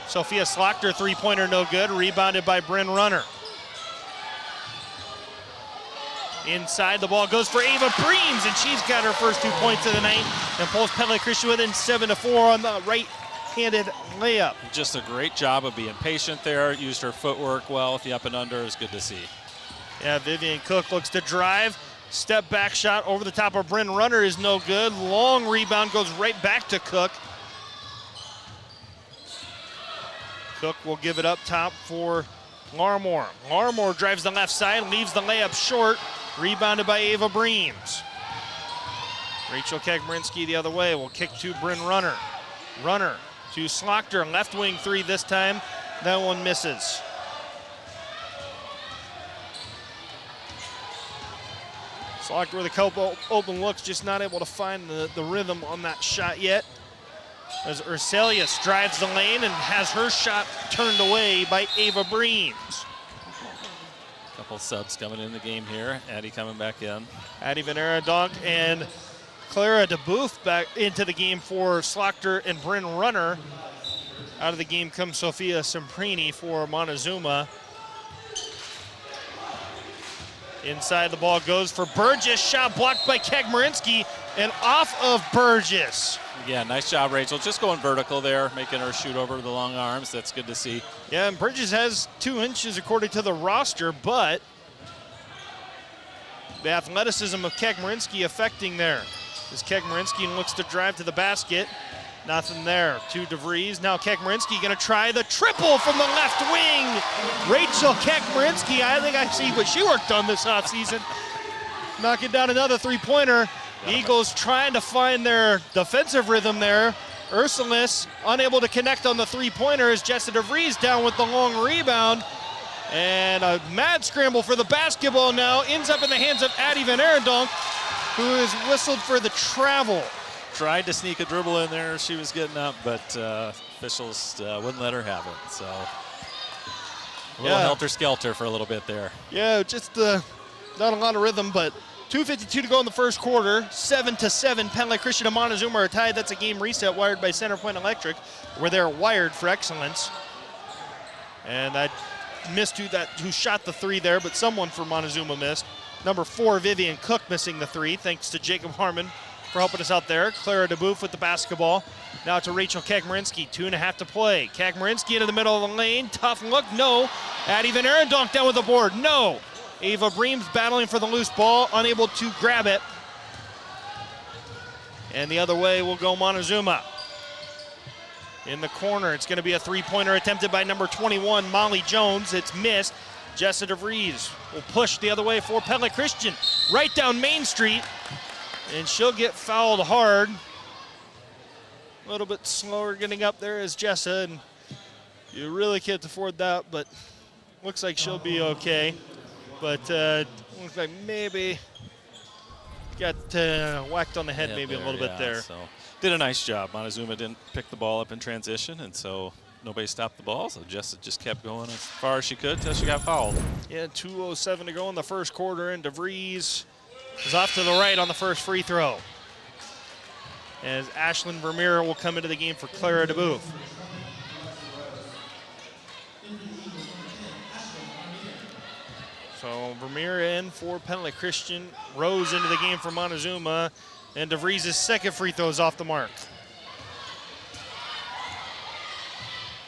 Sophia Slochter, three-pointer, no good. Rebounded by Bryn Runner. Inside, the ball goes for Ava Breams, and she's got her first 2 points of the night and pulls Pella Christian within 7-4 on the right-handed layup. Just a great job of being patient there. Used her footwork well with the up and under. It was good to see. Yeah, Vivian Cook looks to drive. Step back shot over the top of Bryn Runner is no good. Long rebound goes right back to Cook. Cook will give it up top for Larmore. Larmore drives the left side, leaves the layup short. Rebounded by Ava Breams. Rachel Kagmarinsky the other way will kick to Bryn Runner. Runner to Slochter, left wing three this time. That one misses. Slochter with a couple open looks, just not able to find the rhythm on that shot yet. As Urselius drives the lane and has her shot turned away by Ava Breams. Couple subs coming in the game here. Addie coming back in. Addie Venera Donk and Clara DeBoof back into the game for Slochter and Bryn Runner. Out of the game comes Sophia Semprini for Montezuma. Inside, the ball goes for Burgess. Shot blocked by Kagmarinsky and off of Burgess. Yeah, nice job, Rachel. Just going vertical there, making her shoot over the long arms. That's good to see. Yeah, and Burgess has 2 inches according to the roster, but the athleticism of Kagmarinsky affecting there. As Kagmarinsky looks to drive to the basket. Nothing there. To DeVries. Now Kagmarinsky going to try the triple from the left wing. Rachel Kagmarinsky, I think I see what she worked on this offseason. Knocking down another three-pointer. Eagles trying to find their defensive rhythm there. Ursulis unable to connect on the three-pointer as Jessa DeVries down with the long rebound. And a mad scramble for the basketball now. Ends up in the hands of Addie Van Arendonk, who is whistled for the travel. Tried to sneak a dribble in there. She was getting up, but officials wouldn't let her have it. So a little helter-skelter for a little bit there. Yeah, just not a lot of rhythm, but 2:52 to go in the first quarter. 7-7. Pella Christian and Montezuma are tied. That's a game reset wired by Centerpoint Electric, where they're wired for excellence. And I missed who shot the three there, but someone for Montezuma missed. Number 4, Vivian Cook, missing the three, thanks to Jacob Harmon for helping us out there. Clara DeBoeuf with the basketball. Now to Rachel Kagmarinsky, 2.5 to play. Kagmarinsky into the middle of the lane, tough look, no. Addie Van Arendonk down with the board, no. Ava Breams battling for the loose ball, unable to grab it. And the other way will go Montezuma. In the corner, it's going to be a three-pointer attempted by number 21, Molly Jones. It's missed. Jessa DeVries will push the other way for Pella Christian, right down Main Street, and she'll get fouled hard. A little bit slower getting up there as Jessa, and you really can't afford that, but looks like she'll be okay. But looks like maybe got whacked on the head maybe a little bit there. So did a nice job. Montezuma didn't pick the ball up in transition, and so nobody stopped the ball, so Jessa just kept going as far as she could until she got fouled. Yeah, 2:07 to go in the first quarter, and DeVries is off to the right on the first free throw. As Ashlyn Vermeer will come into the game for Clara DeBoeuf. So Vermeer in for Pella Christian. Rose into the game for Montezuma. And DeVries' second free throw is off the mark.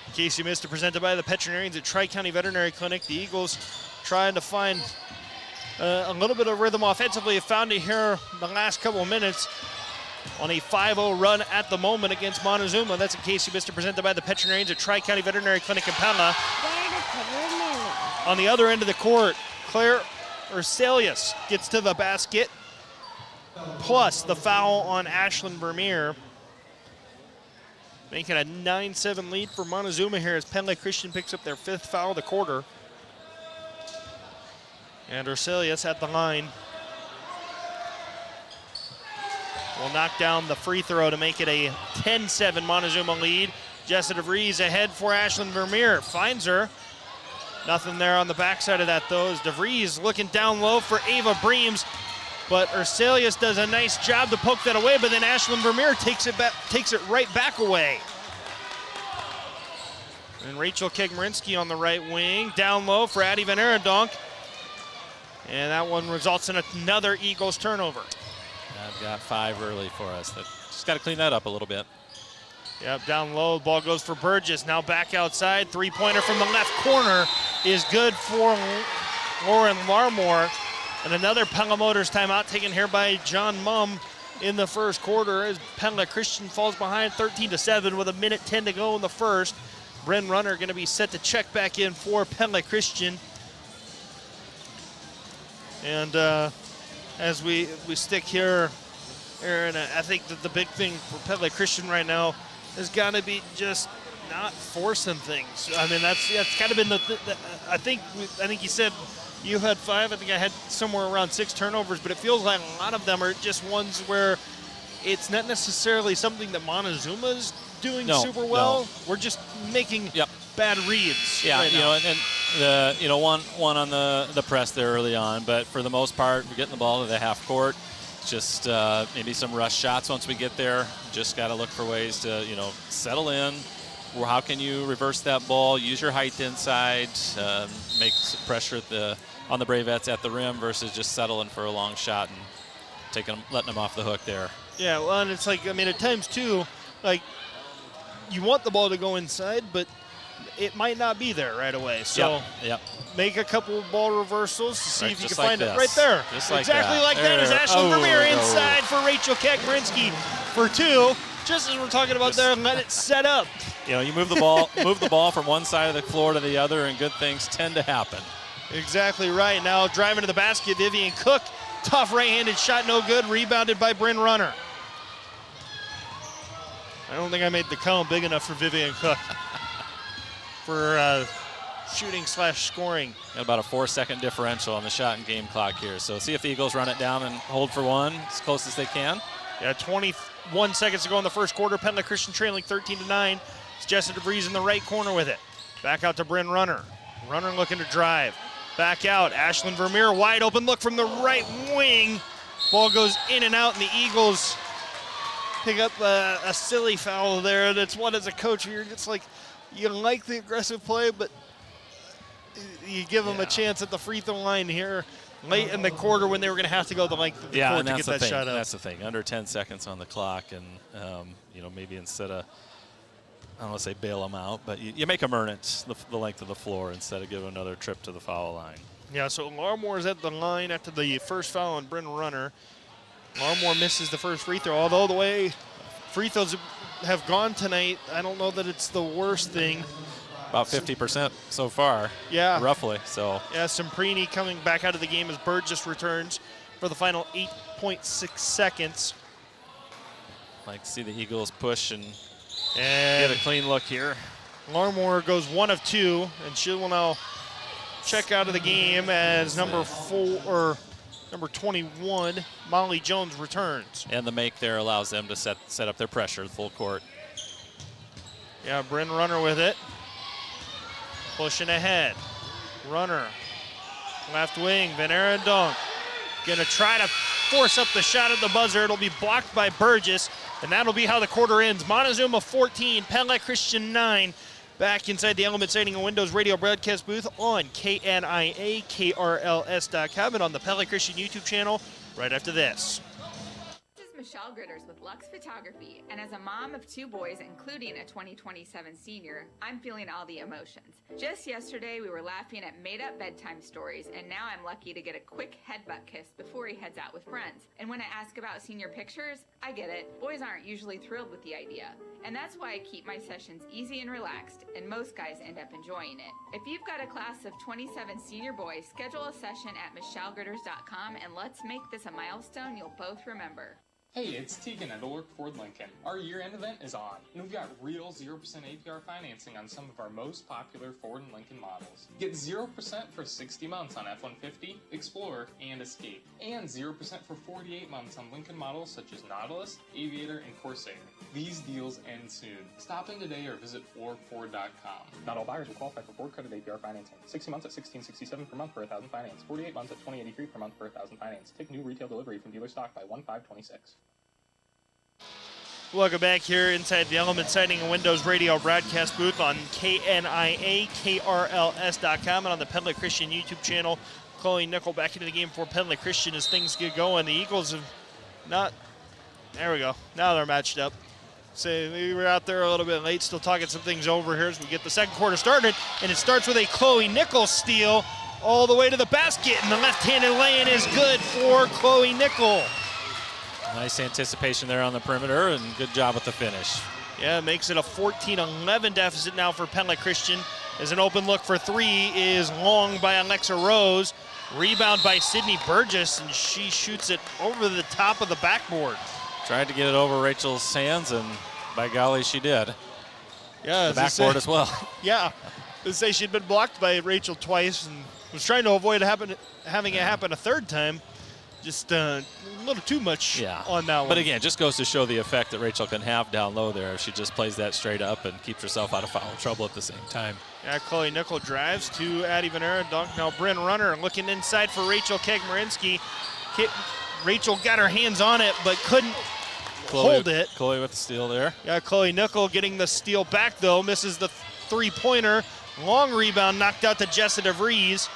In case you missed it, presented by the veterinarians at Tri-County Veterinary Clinic. The Eagles trying to find a little bit of rhythm offensively. Have found it here the last couple of minutes on a 5-0 run at the moment against Montezuma. That's in case you missed it, presented by the veterinarians at Tri-County Veterinary Clinic in Pella. On the other end of the court, Claire Urselius gets to the basket, plus the foul on Ashlyn Vermeer, making a 9-7 lead for Montezuma here as Pella Christian picks up their 5th foul of the quarter. And Urselius at the line will knock down the free throw to make it a 10-7 Montezuma lead. Jessa DeVries ahead for Ashlyn Vermeer. Finds her. Nothing there on the backside of that, though, as DeVries looking down low for Ava Breams. But Urselius does a nice job to poke that away, but then Ashlyn Vermeer takes it right back away. And Rachel Kagmarinsky on the right wing. Down low for Addie Van Arendonk. And that one results in another Eagles turnover. I've got 5 early for us. Just got to clean that up a little bit. Yep, down low, ball goes for Burgess. Now back outside, three-pointer from the left corner is good for Lauren Larmore. And another Pella Motors timeout taken here by John Mumm in the first quarter as Pella Christian falls behind 13-7 with 1:10 to go in the first. Bryn Runner going to be set to check back in for Pella Christian. And as we stick here, Aaron, I think that the big thing for Pella Christian right now has got to be just not forcing things. I mean, that's kind of been I think you said you had 5. I think I had somewhere around 6 turnovers, but it feels like a lot of them are just ones where it's not necessarily something that Montezuma's doing super well. No. We're just making bad reads. Yeah, right you now. know, and the one on the press there early on, but for the most part, we're getting the ball to the half court. Just maybe some rush shots once we get there. Just got to look for ways to, settle in. How can you reverse that ball? Use your height inside, make pressure on the Bravettes at the rim versus just settling for a long shot and letting them off the hook there. Yeah, well, and it's like, I mean, at times too, like you want the ball to go inside, but it might not be there right away. So make a couple of ball reversals to see if you can find it right there. Just like exactly that. Like that is Ashlyn Vermeer inside for Rachel Kagmarinsky for 2. Just as we're talking about there, and let it set up. You move the ball from one side of the floor to the other, and good things tend to happen. Exactly right. Now driving to the basket, Vivian Cook. Tough right-handed shot, no good. Rebounded by Bryn Runner. I don't think I made the count big enough for Vivian Cook for shooting/scoring. Got about a 4-second differential on the shot and game clock here. So see if the Eagles run it down and hold for one as close as they can. Yeah, 21 seconds to go in the first quarter. Pella Christian trailing 13-9. It's Jessa DeVries in the right corner with it. Back out to Bryn Runner. Runner looking to drive. Back out. Ashlyn Vermeer, wide open look from the right wing. Ball goes in and out, and the Eagles pick up a silly foul there. That's one as a coach, you're just like, you like the aggressive play, but you give them a chance at the free throw line here. late in the quarter when they were going to have to go the length of the court to get that shot up. That's the thing. Under 10 seconds on the clock, and maybe instead of, I don't want to say bail them out, but you make them earn it the length of the floor instead of giving another trip to the foul line. Yeah, so Larmore is at the line after the first foul on Bryn Runner. Larmore misses the first free throw, although the way free throws have gone tonight, I don't know that it's the worst thing. About 50% so far. Yeah. Roughly. So. Yeah, Semprini coming back out of the game as Burgess returns for the final 8.6 seconds. Like to see the Eagles push and get a clean look here. Larmore goes 1 of 2, and she will now check out of the game as number 21, Molly Jones, returns. And the make there allows them to set up their pressure, full court. Yeah, Bryn Runner with it. Pushing ahead. Runner, left wing, Van Arendonk. Gonna try to force up the shot at the buzzer. It'll be blocked by Burgess, and that'll be how the quarter ends. Montezuma 14, Pella Christian 9. Back inside the Element Sighting and Windows radio broadcast booth on KNIA, KRLS.com, and on the Pella Christian YouTube channel right after this. Michelle Gritters with Lux Photography, and as a mom of 2 boys, including a 2027 senior, I'm feeling all the emotions. Just yesterday, we were laughing at made-up bedtime stories, and now I'm lucky to get a quick headbutt kiss before he heads out with friends. And when I ask about senior pictures, I get it. Boys aren't usually thrilled with the idea, and that's why I keep my sessions easy and relaxed, and most guys end up enjoying it. If you've got a class of 27 senior boys, schedule a session at michellegritters.com, and let's make this a milestone you'll both remember. Hey, it's Tegan at Olork Ford Lincoln. Our year-end event is on, and we've got real 0% APR financing on some of our most popular Ford and Lincoln models. Get 0% for 60 months on F-150, Explorer, and Escape, and 0% for 48 months on Lincoln models such as Nautilus, Aviator, and Corsair. These deals end soon. Stop in today or visit OlorkFord.com. Not all buyers will qualify for Ford Credit APR financing. 60 months at $1667 per month for $1,000 finance. 48 months at $2083 per month for $1,000 finance. Take new retail delivery from dealer stock by 1/5/26. Welcome back here inside the Element Sighting and Windows radio broadcast booth on KNIA, KRLS.com, and on the Pella Christian YouTube channel. Chloe Nickel back into the game for Pella Christian as things get going. The Eagles have not, there we go, now they're matched up. So we were out there a little bit late, still talking some things over here as we get the second quarter started, and it starts with a Chloe Nickel steal all the way to the basket, and the left-handed lay-in is good for Chloe Nickel. Nice anticipation there on the perimeter, and good job with the finish. Yeah, makes it a 14-11 deficit now for Pella Christian, as an open look for 3 is long by Alexa Rose. Rebound by Sydney Burgess, and she shoots it over the top of the backboard. Tried to get it over Rachel's hands, and by golly, she did. Yeah, the backboard as well. Yeah, to say she'd been blocked by Rachel twice and was trying to avoid having it happen a third time. Just a little too much on that one. But again, just goes to show the effect that Rachel can have down low there if she just plays that straight up and keeps herself out of foul trouble at the same time. Yeah, Chloe Nickel drives to Addie Van Arendonk. Now Bryn Runner looking inside for Rachel Kegmarinsky. Rachel got her hands on it but couldn't hold it. Chloe with the steal there. Yeah, Chloe Nickel getting the steal back though. Misses the three-pointer. Long rebound knocked out to Jessa DeVries.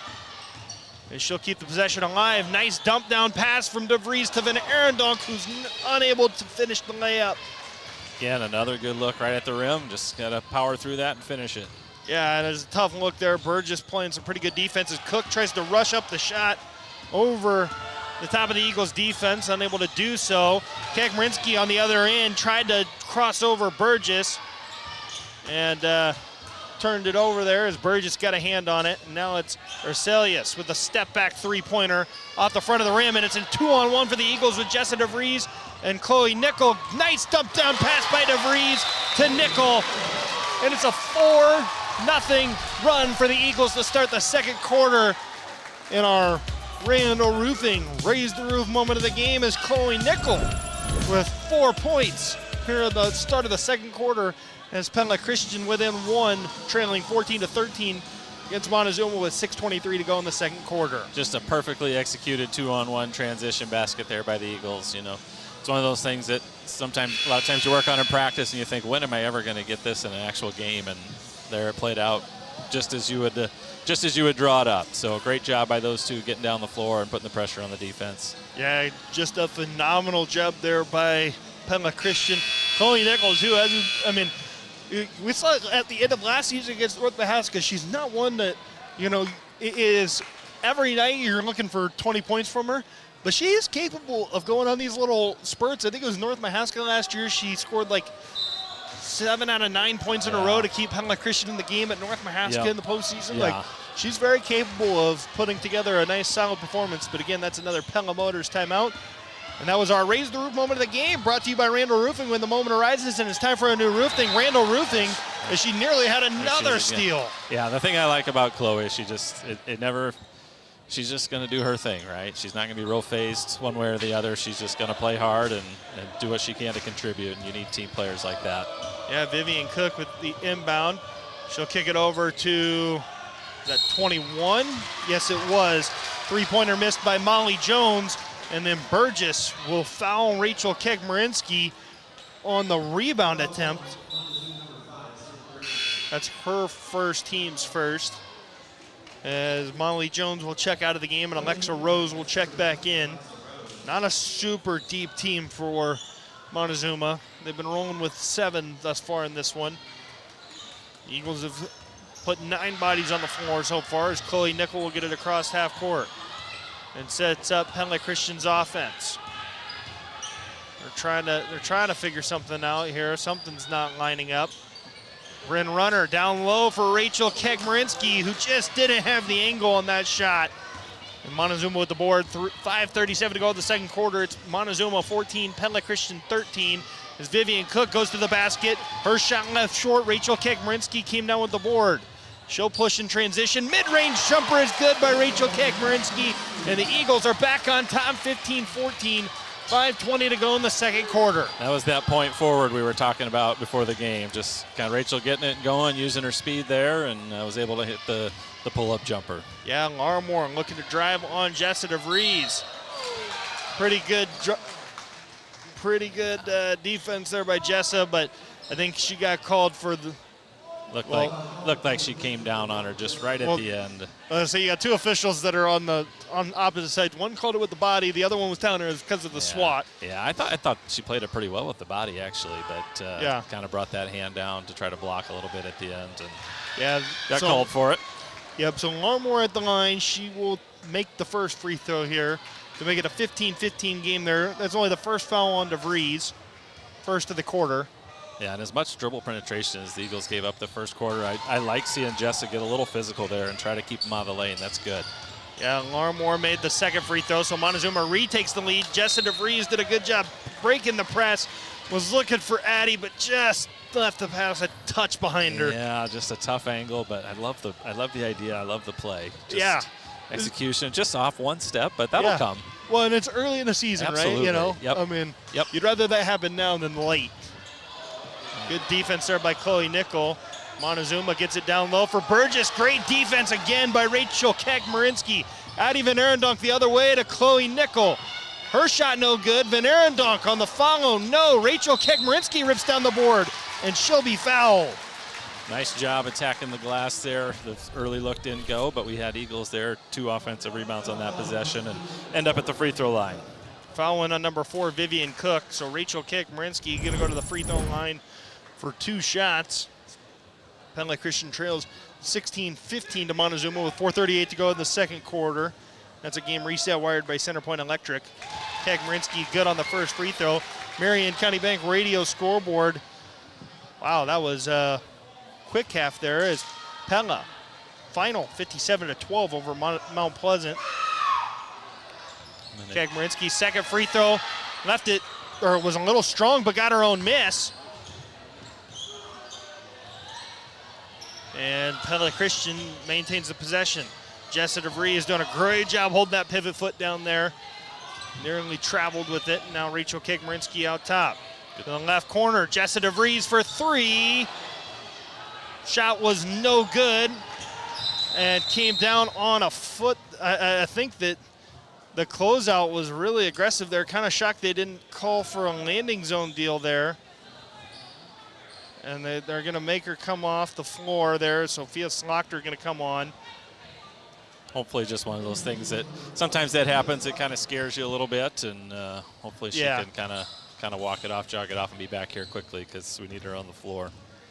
And she'll keep the possession alive. Nice dump down pass from DeVries to Van Arendonk, who's unable to finish the layup. Again, another good look right at the rim. Just got to power through that and finish it. Yeah, and there's a tough look there. Burgess playing some pretty good defense as Cook tries to rush up the shot over the top of the Eagles defense, unable to do so. Kegmarinsky on the other end tried to cross over Burgess and turned it over there as Burgess got a hand on it. And now it's Arcelius with a step-back three-pointer off the front of the rim, and it's a 2-on-1 for the Eagles with Jessa DeVries and Chloe Nickel. Nice dump-down pass by DeVries to Nickel, and it's a 4-0 run for the Eagles to start the second quarter. In our Randall Roofing Raise the Roof moment of the game is Chloe Nickel with 4 points here at the start of the second quarter, as Pella Christian within 1, trailing 14-13 against Montezuma with 6:23 to go in the second quarter. Just a perfectly executed 2-on-1 transition basket there by the Eagles. You know, it's one of those things that a lot of times you work on in practice and you think, when am I ever going to get this in an actual game? And there it played out just as you would draw it up. So great job by those two getting down the floor and putting the pressure on the defense. Yeah, just a phenomenal job there by Pella Christian. Chloe Nichols, who hasn't, I mean, we saw at the end of last season against North Mahaska, she's not one that, you know, is every night you're looking for 20 points from her, but she is capable of going on these little spurts. I think it was North Mahaska last year. She scored like 7 out of 9 points in a row to keep Pella Christian in the game at North Mahaska in the postseason. Yeah. Like, she's very capable of putting together a nice, solid performance. But again, that's another Pella Motors timeout. And that was our Raise the Roof moment of the game, brought to you by Randall Roofing. When the moment arises and it's time for a new roof thing, Randall Roofing, as she nearly had another steal. Yeah, the thing I like about Chloe is she's just going to do her thing, right? She's not going to be real phased one way or the other. She's just going to play hard and do what she can to contribute, and you need team players like that. Yeah, Vivian Cook with the inbound. She'll kick it over to, is that 21? Yes, it was. Three-pointer missed by Molly Jones, and then Burgess will foul Rachel Kegmarinsky on the rebound attempt. That's her first, team's first. As Molly Jones will check out of the game and Alexa Rose will check back in. Not a super deep team for Montezuma. They've been rolling with 7 thus far in this one. The Eagles have put 9 bodies on the floor so far as Chloe Nickel will get it across half court and sets up Pella Christian's offense. They're trying to figure something out here. Something's not lining up. Bryn Runner down low for Rachel Kegmarinsky, who just didn't have the angle on that shot. And Montezuma with the board, 5:37 to go in the second quarter. It's Montezuma 14, Pella Christian 13. As Vivian Cook goes to the basket, her shot left short. Rachel Kegmarinsky came down with the board. She'll push in transition. Mid-range jumper is good by Rachel Kegmarinsky. And the Eagles are back on top, 15-14. 5:20 to go in the second quarter. That was that point forward we were talking about before the game. Just kind of Rachel getting it going, using her speed there, and was able to hit the pull-up jumper. Yeah, Laura Moore looking to drive on Jessa DeVries. Pretty good defense there by Jessa, but I think she got called for the... Looked like she came down on her just right at the end. So you got 2 officials that are on opposite sides. One called it with the body. The other one was telling her it was because of the SWAT. Yeah, I thought she played it pretty well with the body actually, but kind of brought that hand down to try to block a little bit at the end, and got called for it. Yep. So Larmore at the line. She will make the first free throw here to make it a 15-15 game. There. That's only the first foul on DeVries, first of the quarter. Yeah, and as much dribble penetration as the Eagles gave up the first quarter, I like seeing Jessa get a little physical there and try to keep them out of the lane. That's good. Yeah, Larmore made the second free throw, so Montezuma retakes the lead. Jessa DeVries did a good job breaking the press, was looking for Addie, but just left the pass a touch behind her. Yeah, just a tough angle, but I love the idea. I love the play. Execution, just off one step, but that'll come. Well, and it's early in the season, Absolutely. right? You know, Yep. I mean, you'd rather that happen now than late. Good defense there by Chloe Nickel. Montezuma gets it down low for Burgess. Great defense again by Rachel Kegmarinsky. Addie Van Arendonk the other way to Chloe Nickel. Her shot no good. Van Arendonk on the follow. No. Rachel Kegmarinsky rips down the board, and she'll be fouled. Nice job attacking the glass there. The early look didn't go, but we had Eagles there. 2 offensive rebounds on that possession and end up at the free throw line. Fouling on number 4, Vivian Cook. So Rachel Kegmarinsky going to go to the free throw line for 2 shots. Pella Christian trails 16-15 to Montezuma with 4:38 to go in the second quarter. That's a game reset wired by Centerpoint Electric. Kegmarinsky good on the first free throw. Marion County Bank radio scoreboard. Wow, that was a quick half there as Pella final 57-12 over Mount Pleasant. Kegmarinsky's second free throw left it, or was a little strong, but got her own miss. And Pella Christian maintains the possession. Jessa DeVries is doing a great job holding that pivot foot down there. Nearly traveled with it. Now Rachel Kegmarinsky out top. To the left corner, Jessa DeVries for 3. Shot was no good and came down on a foot. I think that the closeout was really aggressive there. Kind of shocked they didn't call for a landing zone deal there. And they're going to make her come off the floor there. Sophia Slochter going to come on. Hopefully just one of those things that sometimes that happens. It kind of scares you a little bit, and hopefully she can kind of walk it off, jog it off, and be back here quickly because we need her on the floor.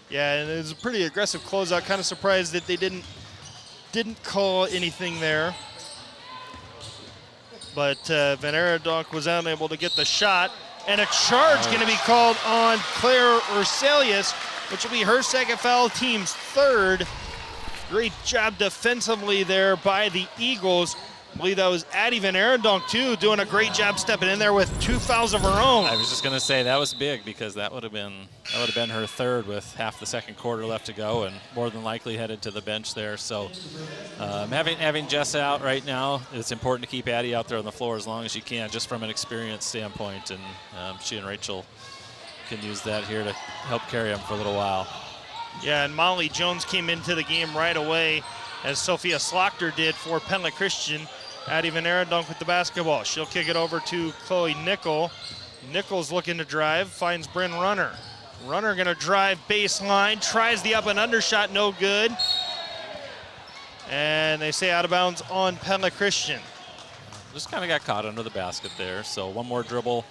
Yeah, and it was a pretty aggressive closeout. Kind of surprised that they didn't call anything there. But Van Arendonk was unable to get the shot. And a charge going to be called on Claire Urselius, which will be her second foul, team's third. Great job defensively there by the Eagles. I believe that was Addie Van Arendonk, too, doing a great job stepping in there with 2 fouls of her own. I was just going to say that was big because that would have been her third with half the second quarter left to go, and more than likely headed to the bench there. So having Jess out right now, it's important to keep Addie out there on the floor as long as you can, just from an experience standpoint. And she and Rachel can use that here to help carry them for a little while. Yeah, and Molly Jones came into the game right away, as Sophia Slochter did for Pella Christian. Addie Van Arendonk with the basketball. She'll kick it over to Chloe Nickel. Nickel's looking to drive, finds Bryn Runner. Runner gonna drive baseline, tries the up and under shot, no good. And they say out of bounds on Pella Christian. Just kind of got caught under the basket there. So one more dribble,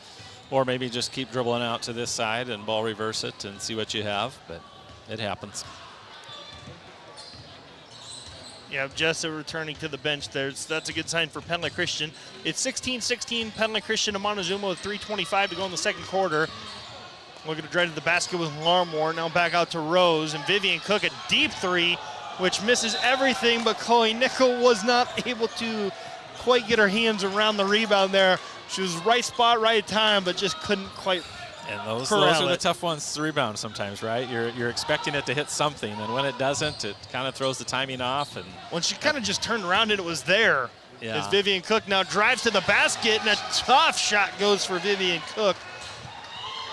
or maybe just keep dribbling out to this side and ball reverse it and see what you have, but it happens. Yeah, Jessa returning to the bench there. So that's a good sign for Pella Christian. It's 16-16, Pella Christian to Montezuma with 3:25 to go in the second quarter. Looking to drive to the basket with Larmore. Now back out to Rose, and Vivian Cook, a deep three, which misses everything, but Chloe Nickel was not able to quite get her hands around the rebound there. She was right spot, right time, but just couldn't quite. And those are the tough ones to rebound sometimes, right? You're expecting it to hit something, and when it doesn't, it kind of throws the timing off. And when she kind of just turned around and it was there. Yeah. As Vivian Cook now drives to the basket, and a tough shot goes for Vivian Cook,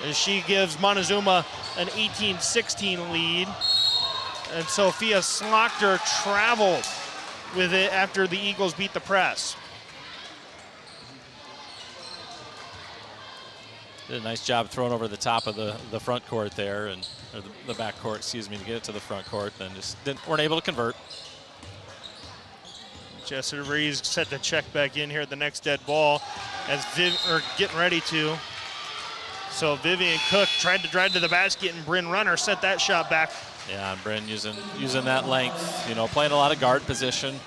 as she gives Montezuma an 18-16 lead. And Sophia Slochter traveled with it after the Eagles beat the press. Did a nice job throwing over the top of the front court there, or the back court, excuse me, to get it to the front court. Then just weren't able to convert. Jessica Rees set the check back in here at the next dead ball as getting ready to. So Vivian Cook tried to drive to the basket, and Bryn Runner set that shot back. Yeah, and Bryn using that length, playing a lot of guard position.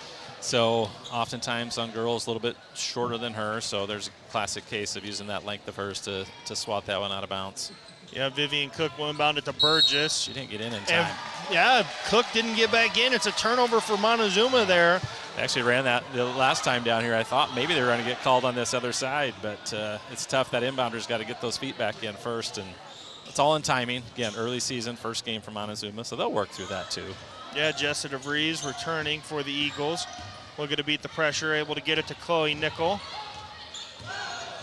So oftentimes on girls a little bit shorter than her, so there's a classic case of using that length of hers to swat that one out of bounds. Yeah, Vivian Cook will inbound it to Burgess. She didn't get in time. Yeah, Cook didn't get back in. It's a turnover for Montezuma there. I actually ran that the last time down here. I thought maybe they were going to get called on this other side, but it's tough. That inbounder's got to get those feet back in first, and it's all in timing. Again, early season, first game for Montezuma, so they'll work through that too. Yeah, Jessa DeVries returning for the Eagles. Looking to beat the pressure, able to get it to Chloe Nickel.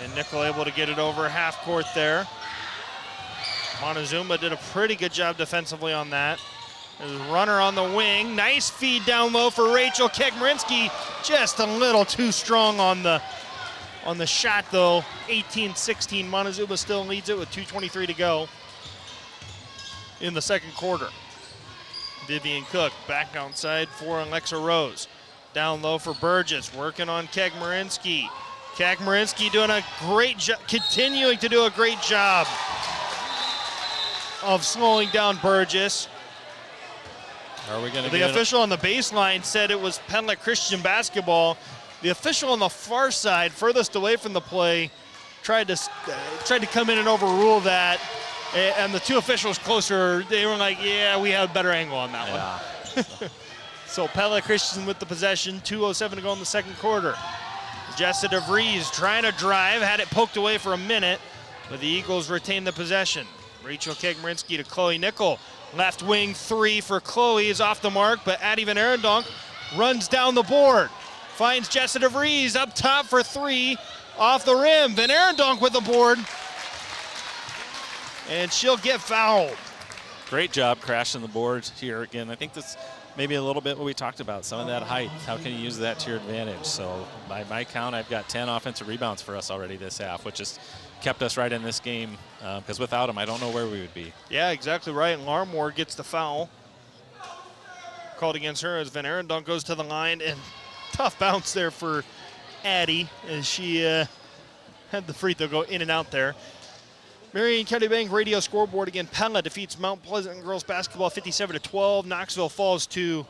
And Nickel able to get it over half court there. Montezuma did a pretty good job defensively on that. There's a runner on the wing. Nice feed down low for Rachel Kegmarinsky. Just a little too strong on the shot, though. 18-16. Montezuma still leads it with 2:23 to go in the second quarter. Vivian Cook back outside for Alexa Rose. Down low for Burgess, working on Kegmarinsky. Kegmarinsky doing a great job, continuing to do a great job of slowing down Burgess. Are we going to? The official on the baseline said it was Pella Christian basketball. The official on the far side, furthest away from the play, tried to come in and overrule that. And the two officials closer, they were like, "Yeah, we have a better angle on that one." So Pella Christian with the possession, 2:07 to go in the second quarter. Jessa DeVries trying to drive, had it poked away for a minute, but the Eagles retain the possession. Rachel Kegmarinsky to Chloe Nickel. Left wing three for Chloe is off the mark, but Addie Van Arendonk runs down the board. Finds Jessa DeVries up top for three, off the rim. Van Arendonk with the board, and she'll get fouled. Great job crashing the board here again. I think maybe a little bit what we talked about, some of that height. How can you use that to your advantage? So by my count, I've got 10 offensive rebounds for us already this half, which has kept us right in this game, because without him, I don't know where we would be. Yeah, exactly right. Larmore gets the foul called against her as Van Arendonk goes to the line, and tough bounce there for Addie as she had the free throw go in and out there. Marion County Bank radio scoreboard again. Pella defeats Mount Pleasant girls basketball 57-12. Knoxville falls to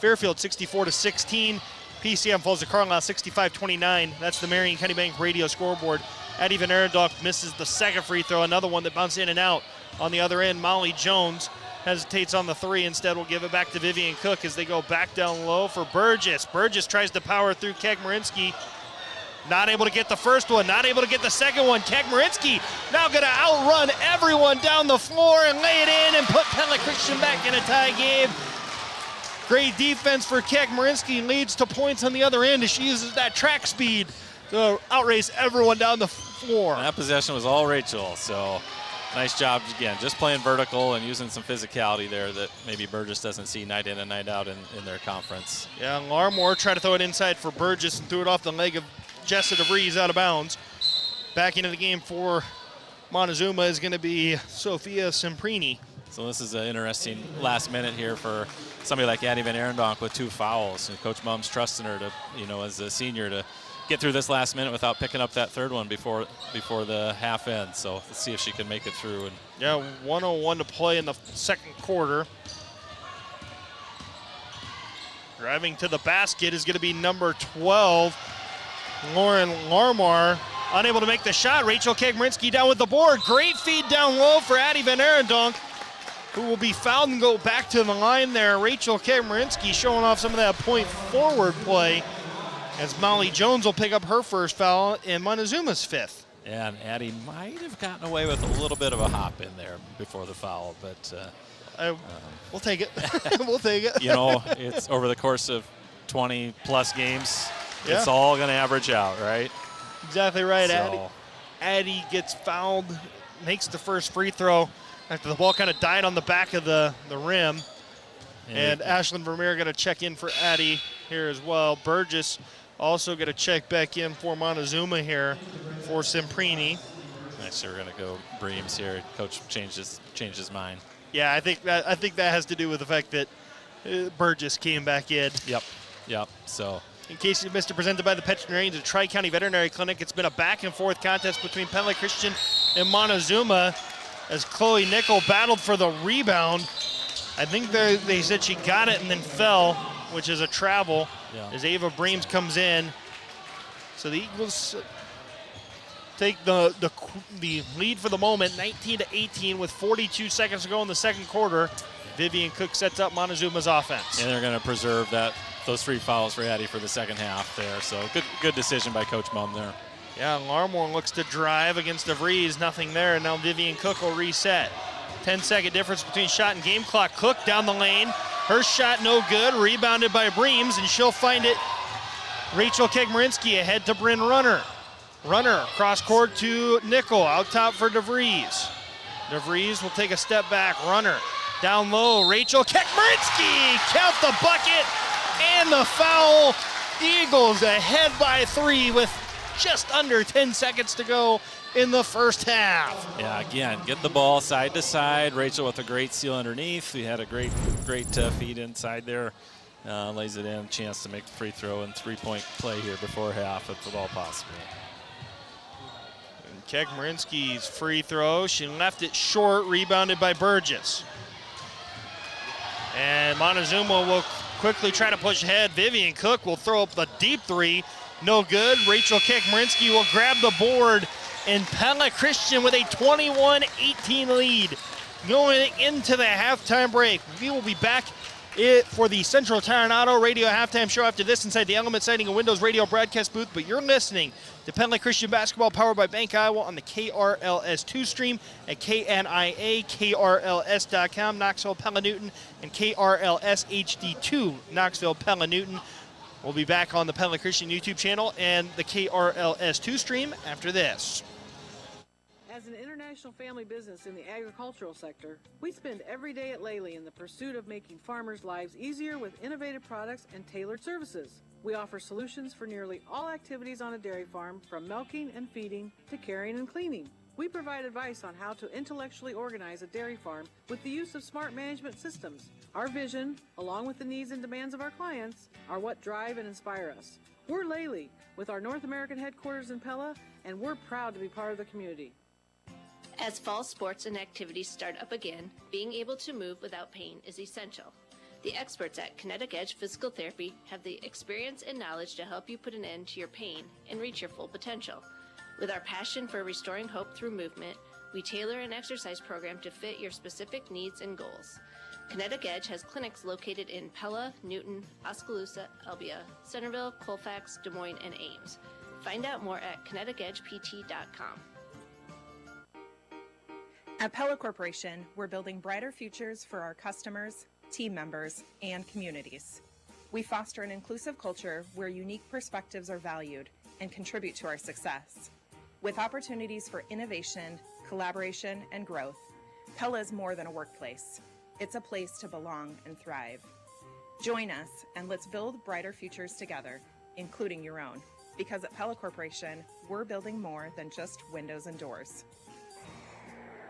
Fairfield 64-16. PCM falls to Carlisle 65-29. That's the Marion County Bank radio scoreboard. Addie Van Arendonk misses the second free throw, another one that bounced in and out. On the other end, Molly Jones hesitates on the three. Instead, will give it back to Vivian Cook as they go back down low for Burgess. Burgess tries to power through Kegmarinsky. Not able to get the first one, not able to get the second one. Kegmarinsky now going to outrun everyone down the floor and lay it in and put Pella Christian back in a tie game. Great defense for Kegmarinsky, leads to points on the other end as she uses that track speed to outrace everyone down the floor. That possession was all Rachel, so nice job again, just playing vertical and using some physicality there that maybe Burgess doesn't see night in and night out in their conference. Yeah, Larmore tried to throw it inside for Burgess and threw it off the leg of Jessa DeVries out of bounds. Back into the game for Montezuma is going to be Sophia Semprini. So this is an interesting last minute here for somebody like Addie Van Arendonk with 2 fouls. And Coach Mum's trusting her to, as a senior, to get through this last minute without picking up that third one before the half ends. So let's see if she can make it through. And yeah, 1:01 to play in the second quarter. Driving to the basket is going to be number 12, Lauren Larmar. Unable to make the shot. Rachel Kegmarinsky down with the board. Great feed down low for Addie Van Arendonk, who will be fouled and go back to the line there. Rachel Kegmarinsky showing off some of that point forward play as Molly Jones will pick up her first foul and Montezuma's 5th. Yeah, and Addie might have gotten away with a little bit of a hop in there before the foul, but we'll take it. We'll take it. It's over the course of 20-plus games. Yeah. It's all going to average out, right? Exactly right. So. Addie gets fouled, makes the first free throw after the ball kind of died on the back of the rim. And Ashlyn Vermeer going to check in for Addie here as well. Burgess also going to check back in for Montezuma here for Semprini. Next, we're going to go Breams here. Coach changed his mind. Yeah, I think that has to do with the fact that Burgess came back in. Yep. So, in case you missed it, presented by the Veterinarians at Tri-County Veterinary Clinic. It's been a back-and-forth contest between Pella Christian and Montezuma as Chloe Nickel battled for the rebound. I think they said she got it and then fell, which is a travel, as Ava Breams comes in. So the Eagles take the lead for the moment, 19-18 with 42 seconds to go in the second quarter. Vivian Cook sets up Montezuma's offense. And they're going to preserve those 3 fouls for Addie for the second half there. So good decision by Coach Mum there. Yeah, Larmore looks to drive against DeVries, nothing there. Now Vivian Cook will reset. 10-second difference between shot and game clock. Cook down the lane. Her shot no good, rebounded by Breams, and she'll find it. Rachel Kegmarinsky ahead to Bryn Runner. Runner cross court to Nickel, out top for DeVries. DeVries will take a step back. Runner down low. Rachel Kegmarinsky, count the bucket and the foul. Eagles ahead by 3 with just under 10 seconds to go in the first half. Yeah, again, get the ball side to side. Rachel with a great steal underneath. We had a great feed inside there. Lays it in, chance to make the free throw and 3-point play here before half if at all possible. And Kegmarinsky's free throw, she left it short, rebounded by Burgess. And Montezuma will quickly try to push ahead. Vivian Cook will throw up the deep 3. No good. Rachel Kegmarinsky will grab the board, and Pella Christian with a 21-18 lead going into the halftime break. We will be back for the Central Tire and Auto Radio halftime show after this inside the Element Siding and Windows radio broadcast booth. But you're listening to Pella Christian Basketball powered by Bank Iowa on the KRLS2 stream at KNIA-KRLS.com, Knoxville, Pella Newton, and KRLS HD2, Knoxville, Pella Newton. We'll be back on the Pella Christian YouTube channel and the KRLS2 stream after this. As an international family business in the agricultural sector, we spend every day at Lely in the pursuit of making farmers' lives easier with innovative products and tailored services. We offer solutions for nearly all activities on a dairy farm, from milking and feeding to caring and cleaning. We provide advice on how to intellectually organize a dairy farm with the use of smart management systems. Our vision, along with the needs and demands of our clients, are what drive and inspire us. We're Lely, with our North American headquarters in Pella, and we're proud to be part of the community. As fall sports and activities start up again, being able to move without pain is essential. The experts at Kinetic Edge Physical Therapy have the experience and knowledge to help you put an end to your pain and reach your full potential. With our passion for restoring hope through movement, we tailor an exercise program to fit your specific needs and goals. Kinetic Edge has clinics located in Pella, Newton, Oskaloosa, Elbia, Centerville, Colfax, Des Moines, and Ames. Find out more at kineticedgept.com. At Pella Corporation, we're building brighter futures for our customers, team members, and communities. We foster an inclusive culture where unique perspectives are valued and contribute to our success. With opportunities for innovation, collaboration, and growth, Pella is more than a workplace. It's a place to belong and thrive. Join us and let's build brighter futures together, including your own. Because at Pella Corporation, we're building more than just windows and doors.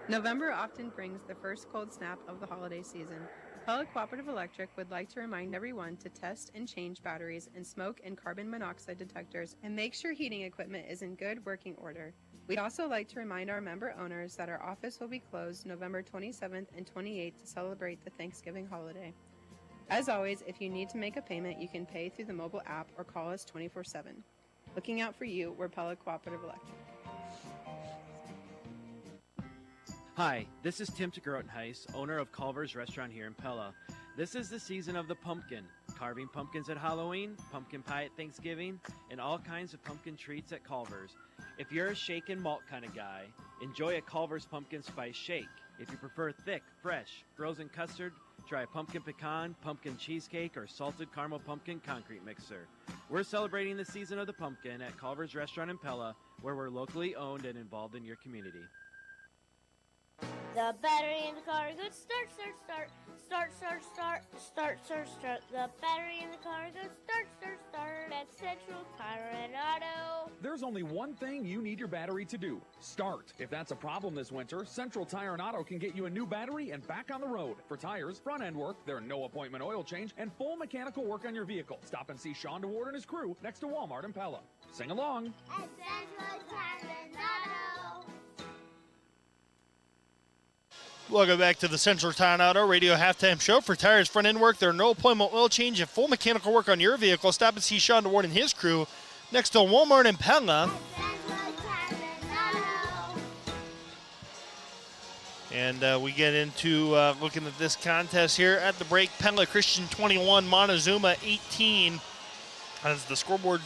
November often brings the first cold snap of the holiday season. Pella Cooperative Electric would like to remind everyone to test and change batteries and smoke and carbon monoxide detectors and make sure heating equipment is in good working order. We'd also like to remind our member owners that our office will be closed November 27th and 28th to celebrate the Thanksgiving holiday. As always, if you need to make a payment, you can pay through the mobile app or call us 24/7. Looking out for you, we're Pella Cooperative Electric. Hi, this is Tim Grotenhuis, owner of Culver's Restaurant here in Pella. This is the season of the pumpkin. Carving pumpkins at Halloween, pumpkin pie at Thanksgiving, and all kinds of pumpkin treats at Culver's. If you're a shake and malt kind of guy, enjoy a Culver's Pumpkin Spice Shake. If you prefer thick, fresh, frozen custard, try a pumpkin pecan, pumpkin cheesecake, or salted caramel pumpkin concrete mixer. We're celebrating the season of the pumpkin at Culver's Restaurant in Pella, where we're locally owned and involved in your community. The battery in the car goes start, start, start, start, start, start, start, start, start. The battery in the car goes start, start, start at Central Tire and Auto. There's only one thing you need your battery to do: start. If that's a problem this winter, Central Tire and Auto can get you a new battery and back on the road. For tires, front end work, their no appointment oil change, and full mechanical work on your vehicle. Stop and see Sean DeWard and his crew next to Walmart in Pella. Sing along. At Central Tire and Auto. Welcome back to the Central Town Auto Radio Halftime Show. For tires, front end work, there are no appointment oil change, and full mechanical work on your vehicle. Stop and see Sean DeWard and his crew next to Walmart in Pella. And we get into looking at this contest here at the break. Pella Christian 21, Montezuma 18. As the scoreboard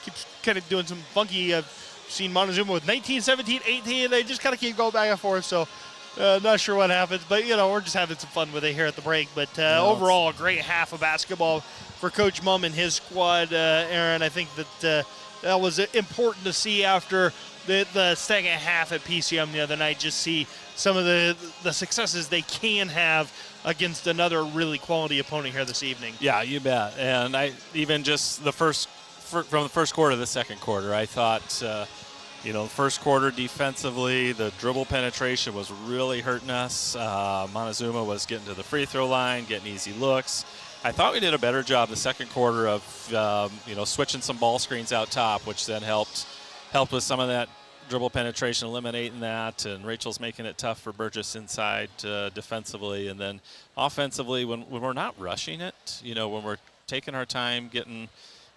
keeps kind of doing some funky. I've seen Montezuma with 19, 17, 18. They just kind of keep going back and forth. So not sure what happens, but, you know, we're just having some fun with it here at the break. But overall, a great half of basketball for Coach Mumm and his squad, Aaron. I think that that was important to see after the second half at PCM the other night. Just see some of the successes they can have against another really quality opponent here this evening. Yeah, you bet. And I even just from the first quarter to the second quarter, I thought, first quarter defensively, the dribble penetration was really hurting us. Montezuma was getting to the free throw line, getting easy looks. I thought we did a better job the second quarter of, switching some ball screens out top, which then helped with some of that dribble penetration, eliminating that, and Rachel's making it tough for Burgess inside defensively. And then offensively, when we're not rushing it, when we're taking our time, getting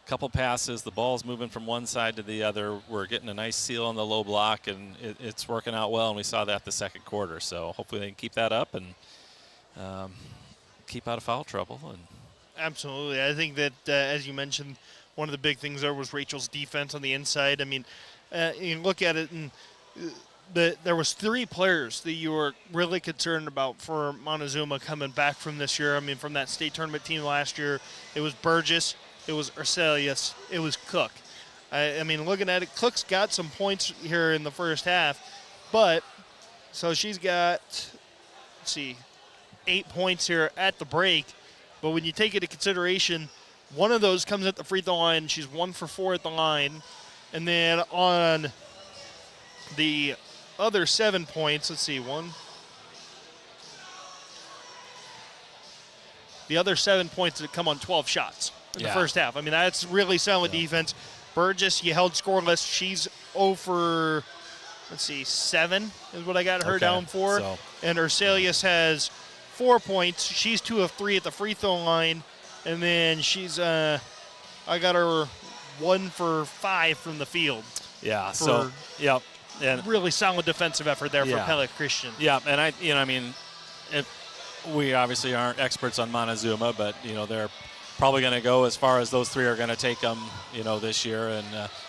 a couple passes, the ball's moving from one side to the other, we're getting a nice seal on the low block, and it's working out well, and we saw that the second quarter. So hopefully they can keep that up and keep out of foul trouble. And absolutely. I think that, as you mentioned, one of the big things there was Rachel's defense on the inside. I mean, you look at it, and there was 3 players that you were really concerned about for Montezuma coming back from this year. I mean, from that state tournament team last year, it was Burgess, it was Arcelius, it was Cook. I mean, looking at it, Cook's got some points here in the first half, But, so she's got, 8 points here at the break. But when you take into consideration, one of those comes at the free throw line. She's 1 for 4 at the line. And then on the other 7 points, the other 7 points that come on 12 shots in the first half. I mean, that's really solid defense. Burgess, you held scoreless. She's 0 for, 7 is what I got her down for. So. And Urselius has 4 points. She's 2 of 3 at the free throw line. And then she's, I got her 1 for 5 from the field. Yeah, so, yep. And really solid defensive effort there for Pella Christian. Yeah, and we obviously aren't experts on Montezuma, but, they're probably going to go as far as those 3 are going to take them, this year. And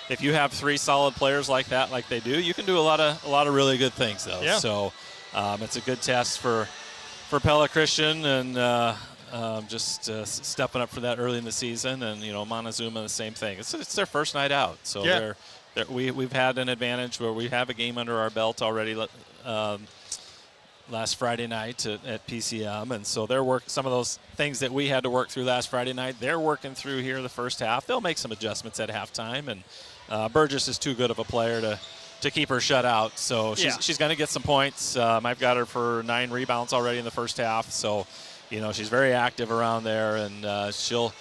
if you have 3 solid players like that, like they do, you can do a lot of really good things, though. Yeah. So it's a good test for Pella Christian, and just stepping up for that early in the season. And Montezuma, the same thing. It's their first night out, so we've had an advantage where we have a game under our belt already. Last Friday night at PCM, and so they're some of those things that we had to work through last Friday night, they're working through here the first half. They'll make some adjustments at halftime, and Burgess is too good of a player to keep her shut out, so she's going to get some points. I've got her for 9 rebounds already in the first half, so she's very active around there, and she'll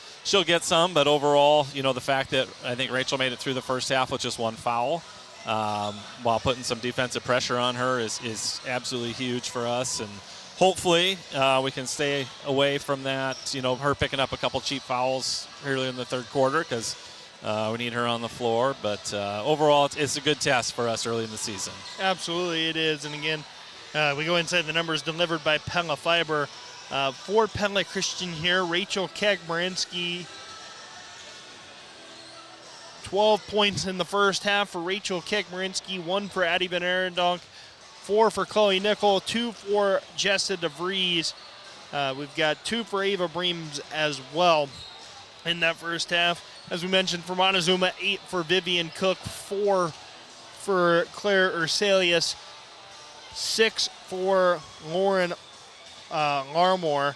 get some, but overall, the fact that I think Rachel made it through the first half with just 1 foul, while putting some defensive pressure on her is absolutely huge for us. And hopefully we can stay away from that, her picking up a couple cheap fouls early in the third quarter, because we need her on the floor. But overall, it's a good test for us early in the season. Absolutely it is. And again, we go inside the numbers delivered by Pella Fiber. For Pella Christian here, Rachel Kagmarinsky, 12 points in the first half for Rachel Kekmarinsky, 1 for Addie Van Arendonk, 4 for Chloe Nickel, 2 for Jessa DeVries. We've got 2 for Ava Breams as well in that first half. As we mentioned, for Montezuma, 8 for Vivian Cook, 4 for Claire Urselius, 6 for Lauren Larmore.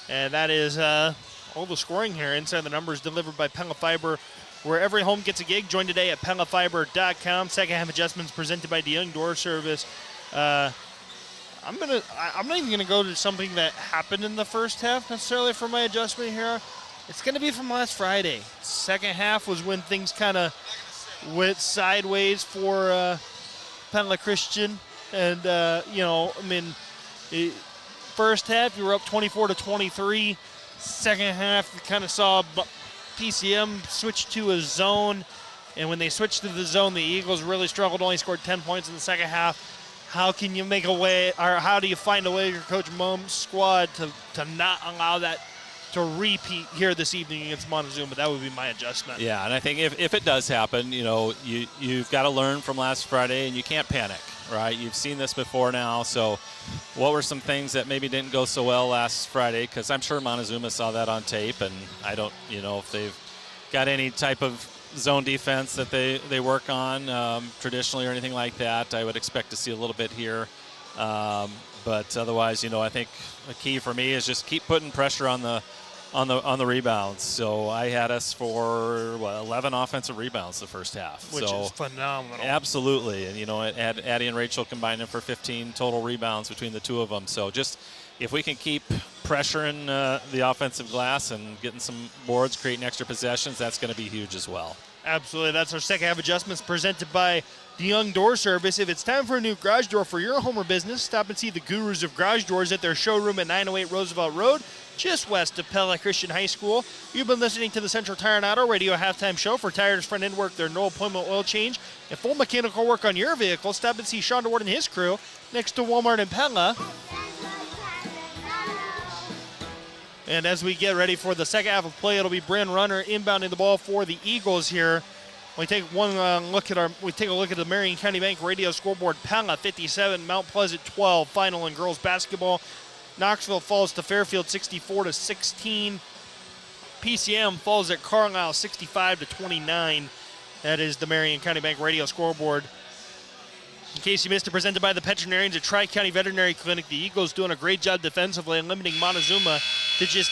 And that is all the scoring here inside the numbers delivered by Pella Fiber, where every home gets a gig. Join today at PellaFiber.com. Second half adjustments presented by DeYoung Door Service. I'm not even gonna go to something that happened in the first half necessarily for my adjustment here. It's gonna be from last Friday. Second half was when things kind of went sideways for Pella Christian, and first half you were up 24-23. Second half you kind of saw PCM switched to a zone, and when they switched to the zone, the Eagles really struggled, only scored 10 points in the second half. How can you make a way, or how do you find a way your Coach Mum's squad to not allow that to repeat here this evening against Montezuma? That would be my adjustment. Yeah, and I think if it does happen, you've got to learn from last Friday, and you can't panic, right? You've seen this before now, so what were some things that maybe didn't go so well last Friday? Because I'm sure Montezuma saw that on tape, and I don't, if they've got any type of zone defense that they work on traditionally or anything like that. I would expect to see a little bit here. But otherwise, I think the key for me is just keep putting pressure on the rebounds. So I had us for 11 offensive rebounds the first half, which is phenomenal. Absolutely, and Addie and Rachel combined for 15 total rebounds between the two of them. So just if we can keep pressuring the offensive glass and getting some boards, creating extra possessions, that's going to be huge as well. Absolutely. That's our second half adjustments presented by DeYoung Door Service. If it's time for a new garage door for your home or business, stop and see the gurus of garage doors at their showroom at 908 Roosevelt Road, just west of Pella Christian High School. You've been listening to the Central Tire and Auto Radio halftime show. For tires, front end work, their no appointment oil change, and full mechanical work on your vehicle, stop and see Sean DeWard and his crew next to Walmart in Pella. And as we get ready for the second half of play, it'll be Bryn Runner inbounding the ball for the Eagles here. We take a look at the Marion County Bank radio scoreboard. Pella 57, Mount Pleasant 12. Final in girls basketball. Knoxville falls to Fairfield 64-16. PCM falls at Carlisle 65-29. That is the Marion County Bank radio scoreboard. In case you missed it, presented by the veterinarians at Tri-County Veterinary Clinic. The Eagles doing a great job defensively and limiting Montezuma to just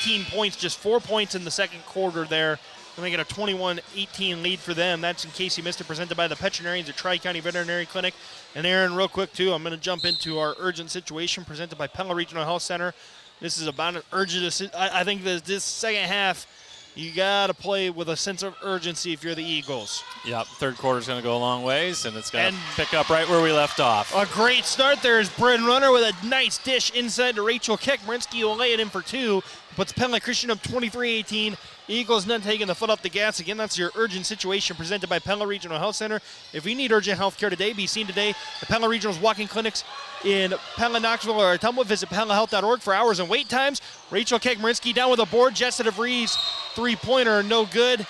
18 points, just 4 points in the second quarter there. And they get a 21-18 lead for them. That's in case you missed it, presented by the veterinarians at Tri-County Veterinary Clinic. And Aaron, real quick too, I'm going to jump into our urgent situation presented by Pella Regional Health Center. This is about an urgent, I think that this second half, you got to play with a sense of urgency if you're the Eagles. Yep, third quarter's going to go a long ways, and it's going to pick up right where we left off. A great start there is Bryn Runner with a nice dish inside to Rachel Kekmerinsky, will lay it in for two. Puts Pella Christian up 23-18. Eagles not taking the foot off the gas. Again, that's your urgent situation presented by Pella Regional Health Center. If you need urgent health care today, be seen today at Pella Regional's walk-in clinics in Pella, Knoxville, or Ottumwa. Visit PellaHealth.org for hours and wait times. Rachel Kekmerinsky down with a board. Jessica DeVries, three-pointer, no good.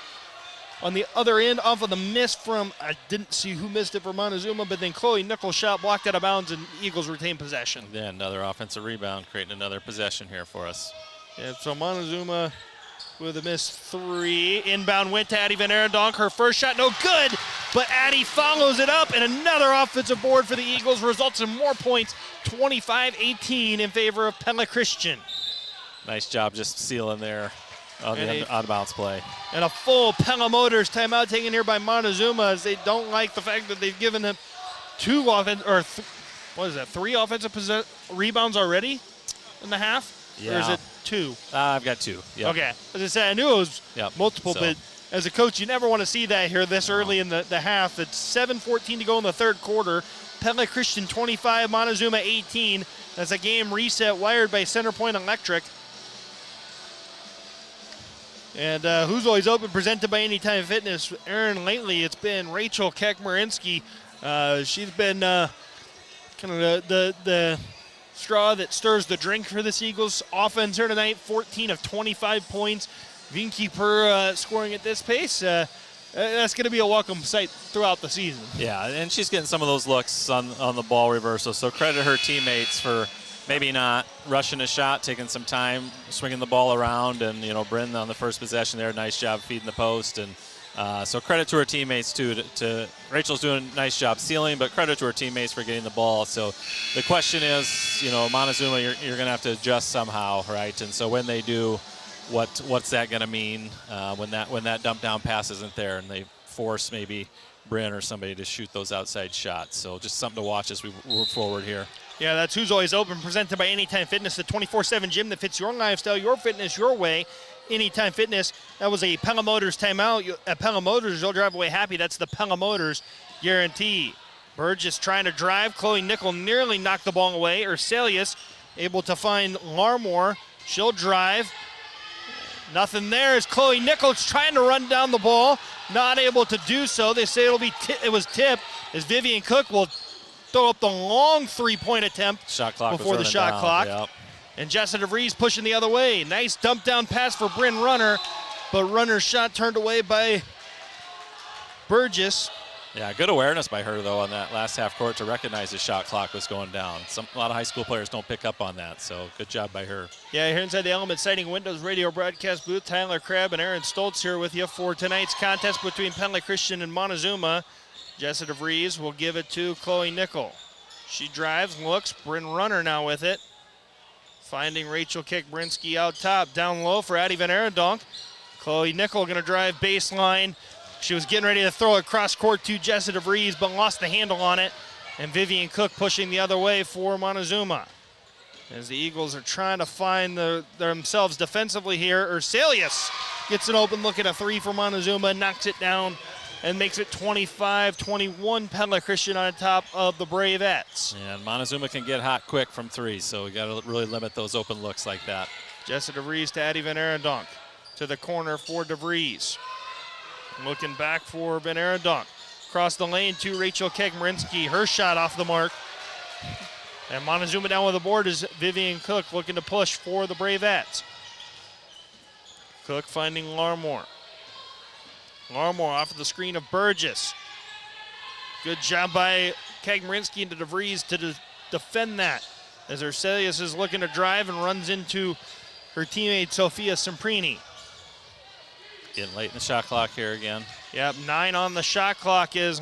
On the other end, off of the miss from, I didn't see who missed it for Montezuma, but then Chloe Nichols' shot blocked out of bounds, and Eagles retain possession. Then another offensive rebound, creating another possession here for us. Yeah, so Montezuma with a missed three. Inbound went to Addie Van Arendonk. Her first shot, no good, but Addie follows it up, and another offensive board for the Eagles results in more points, 25-18 in favor of Pella Christian. Nice job just sealing there on the out-of-bounds play. And a full Pella Motors timeout taken here by Montezuma, as they don't like the fact that they've given them three offensive rebounds already in the half? Yeah. Or is it two? I've got two. Yep. Okay. As I said, I knew it was multiple, but as a coach, you never want to see that here this early in the half. It's 7:14 to go in the third quarter. Pella Christian 25, Montezuma 18. That's a game reset wired by Centerpoint Electric. And Who's Always Open, presented by Anytime Fitness. Aaron, lately it's been Rachel Kekmerinsky. She's been kind of the straw that stirs the drink for this Eagles offense here tonight. 14 of 25 points. If you can keep her scoring at this pace, that's going to be a welcome sight throughout the season. Yeah, and she's getting some of those looks on the ball reversal. So credit her teammates for maybe not rushing a shot, taking some time, swinging the ball around, and Bryn on the first possession there, nice job feeding the post. And so credit to her teammates too. Rachel's doing a nice job sealing, but credit to her teammates for getting the ball. So the question is, Montezuma, you're going to have to adjust somehow, right? And so when they do, what's that going to mean when that dump down pass isn't there and they force maybe Bryn or somebody to shoot those outside shots? So just something to watch as we move forward here. Yeah, that's Who's Always Open, presented by Anytime Fitness, the 24/7 gym that fits your lifestyle, your fitness, your way. Anytime Fitness. That was a Pella Motors timeout. At Pella Motors, you'll drive away happy. That's the Pella Motors guarantee. Burgess trying to drive. Chloe Nickel nearly knocked the ball away. Urselius able to find Larmore. She'll drive. Nothing there as Chloe Nichols trying to run down the ball. Not able to do so. They say it was tipped as Vivian Cook will throw up the long three-point attempt before the shot clock. Yep. And Jessica DeVries pushing the other way. Nice dump down pass for Bryn Runner, but Runner's shot turned away by Burgess. Yeah, good awareness by her, though, on that last half court to recognize the shot clock was going down. A lot of high school players don't pick up on that, so good job by her. Yeah, here inside the Element Sighting Windows radio broadcast booth, Tyler Crabb and Aaron Stoltz here with you for tonight's contest between Pella Christian and Montezuma. Jessica DeVries will give it to Chloe Nickel. She drives, looks, Bryn Runner now with it. Finding Rachel Kekmerinsky out top. Down low for Addie Van Arendonk. Chloe Nickel going to drive baseline. She was getting ready to throw it cross court to Jessica DeVries, but lost the handle on it. And Vivian Cook pushing the other way for Montezuma. As the Eagles are trying to find themselves defensively here. Urselius gets an open look at a three for Montezuma, knocks it down, and makes it 25-21. Pella Christian on top of the Bravettes. And Montezuma can get hot quick from three, so we got to really limit those open looks like that. Jessica DeVries to Addie Van Arendonk. To the corner for DeVries. Looking back for Van Arendonk. Across the lane to Rachel Kekmerinsky. Her shot off the mark. And Montezuma down with the board is Vivian Cook looking to push for the Bravettes. Cook finding Larmore. Larmore off of the screen of Burgess. Good job by Kekmerinsky and DeVries to defend that. As Urselius is looking to drive and runs into her teammate Sophia Semprini. Getting late in the shot clock here again. Yep, 9 on the shot clock is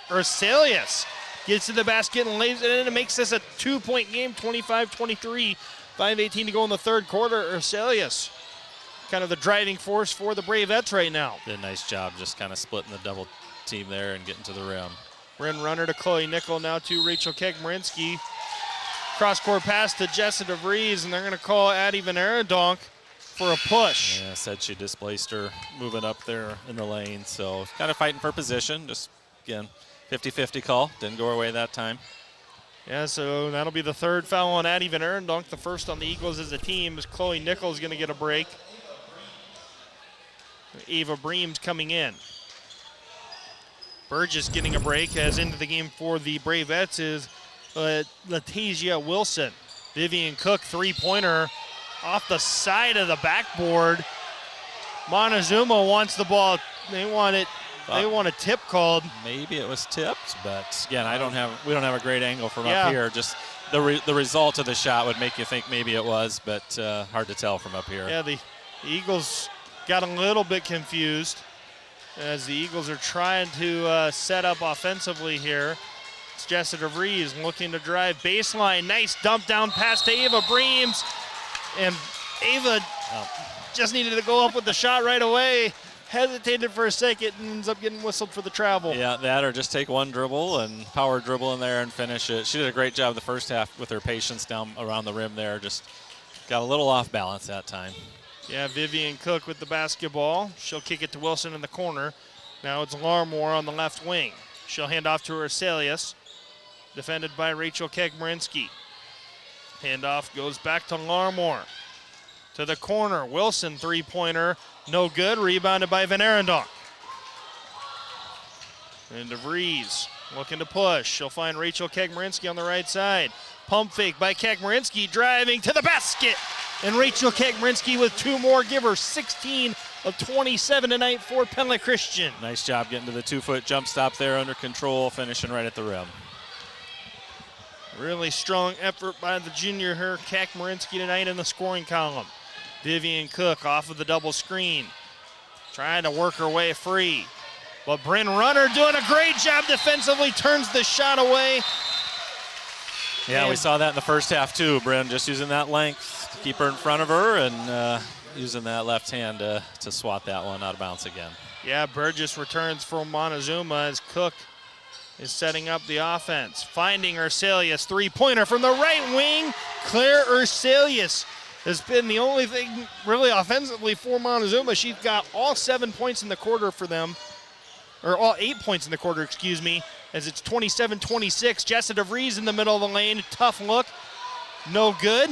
Urselius. gets to the basket and lays it in and makes this a 2-point game, 25-23. 5:18 to go in the third quarter. Urselius, kind of the driving force for the Bravettes right now. Did a nice job just kind of splitting the double team there and getting to the rim. Bryn Runner to Chloe Nickel, now to Rachel Kegmarinsky. Cross-court pass to Jessa DeVries, and they're going to call Addie Van Arendonk for a push. Yeah, said she displaced her moving up there in the lane, so kind of fighting for position. Just, again, 50-50 call. Didn't go her way that time. Yeah, so that'll be the third foul on Addie Van Arendonk, the first on the Eagles as a team, as Chloe Nichols going to get a break. Ava Breams coming in. Burgess getting a break, as into the game for the Bravettes is Latasia Wilson. Vivian Cook, three-pointer off the side of the backboard. Montezuma wants the ball. They want a tip called. Maybe it was tipped, but again, we don't have a great angle from up here. Just the result of the shot would make you think maybe it was, but hard to tell from up here. Yeah, the Eagles got a little bit confused as the Eagles are trying to set up offensively here. It's Jessa DeVries looking to drive baseline. Nice dump down pass to Ava Breams. And Ava just needed to go up with the shot right away. Hesitated for a second and ends up getting whistled for the travel. Yeah, that or just take one dribble and power dribble in there and finish it. She did a great job the first half with her patience down around the rim there. Just got a little off balance that time. Yeah, Vivian Cook with the basketball. She'll kick it to Wilson in the corner. Now it's Larmore on the left wing. She'll hand off to Urselius, defended by Rachel Kegmarinsky. Handoff goes back to Larmore. To the corner, Wilson three-pointer, no good, rebounded by Van Arendonk. And DeVries looking to push. She'll find Rachel Kegmarinsky on the right side. Pump fake by Kegmarinsky, driving to the basket. And Rachel Kegmarinsky with two more, give her 16 of 27 tonight for Pella Christian. Nice job getting to the 2-foot jump stop there under control, finishing right at the rim. Really strong effort by the junior here, Kegmarinsky tonight in the scoring column. Vivian Cook off of the double screen, trying to work her way free. But Bryn Runner doing a great job defensively, turns the shot away. Yeah, we saw that in the first half too. Bryn just using that length to keep her in front of her and using that left hand to swat that one out of bounds again. Yeah, Burgess returns from Montezuma as Cook is setting up the offense. Finding Urselius, three-pointer from the right wing. Claire Urselius has been the only thing really offensively for Montezuma. She's got all 7 points in the quarter for them, or all 8 points in the quarter, excuse me, as it's 27-26. Jessa DeVries in the middle of the lane, tough look, no good.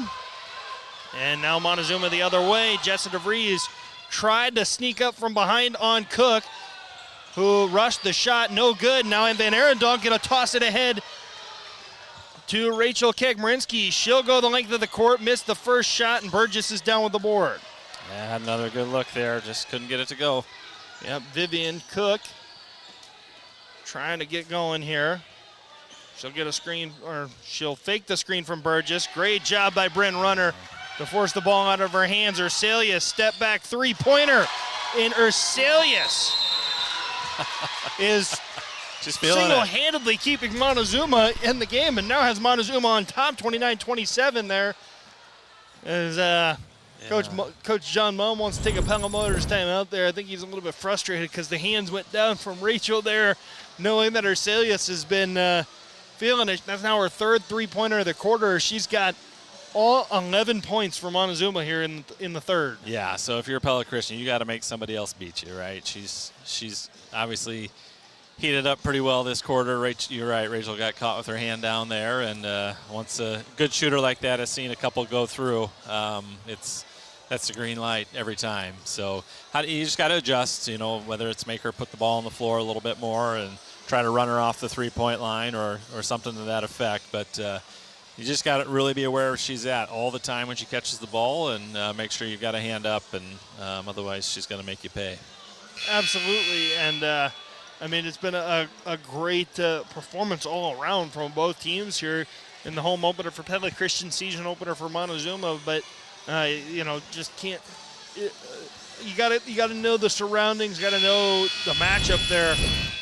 And now Montezuma the other way. Jessa DeVries tried to sneak up from behind on Cook, who rushed the shot, no good. Now Van Arendonk gonna toss it ahead to Rachel Kegmarinsky. She'll go the length of the court, missed the first shot, and Burgess is down with the board. Yeah, had another good look there, just couldn't get it to go. Yep, Vivian Cook trying to get going here. She'll get a screen, or she'll fake the screen from Burgess. Great job by Bryn Runner to force the ball out of her hands. Urselius, step back three-pointer. And Urselius is single-handedly keeping Montezuma in the game, and now has Montezuma on top, 29-27 there. As Coach John Mumm wants to take a Pella Motors time out there. I think he's a little bit frustrated because the hands went down from Rachel there, knowing that Urselius has been feeling it. That's now her third three-pointer of the quarter. She's got all 11 points for Montezuma here in the third. Yeah, so if you're a Pella Christian, you got to make somebody else beat you, right? She's obviously heated up pretty well this quarter. You're right, Rachel got caught with her hand down there, and once a good shooter like that has seen a couple go through, that's the green light every time. So you just got to adjust, whether it's make her put the ball on the floor a little bit more and try to run her off the three-point line or something to that effect. But you just got to really be aware where she's at all the time when she catches the ball, and make sure you've got a hand up, and otherwise she's going to make you pay. Absolutely, and it's been a great performance all around from both teams here in the home opener for Pella Christian, season opener for Montezuma, but just can't you got to know the surroundings, got to know the matchup there.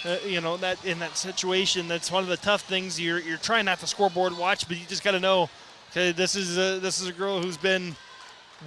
That in that situation, that's one of the tough things. You're trying not to scoreboard watch, but you just got to know. Okay, this is a girl who's been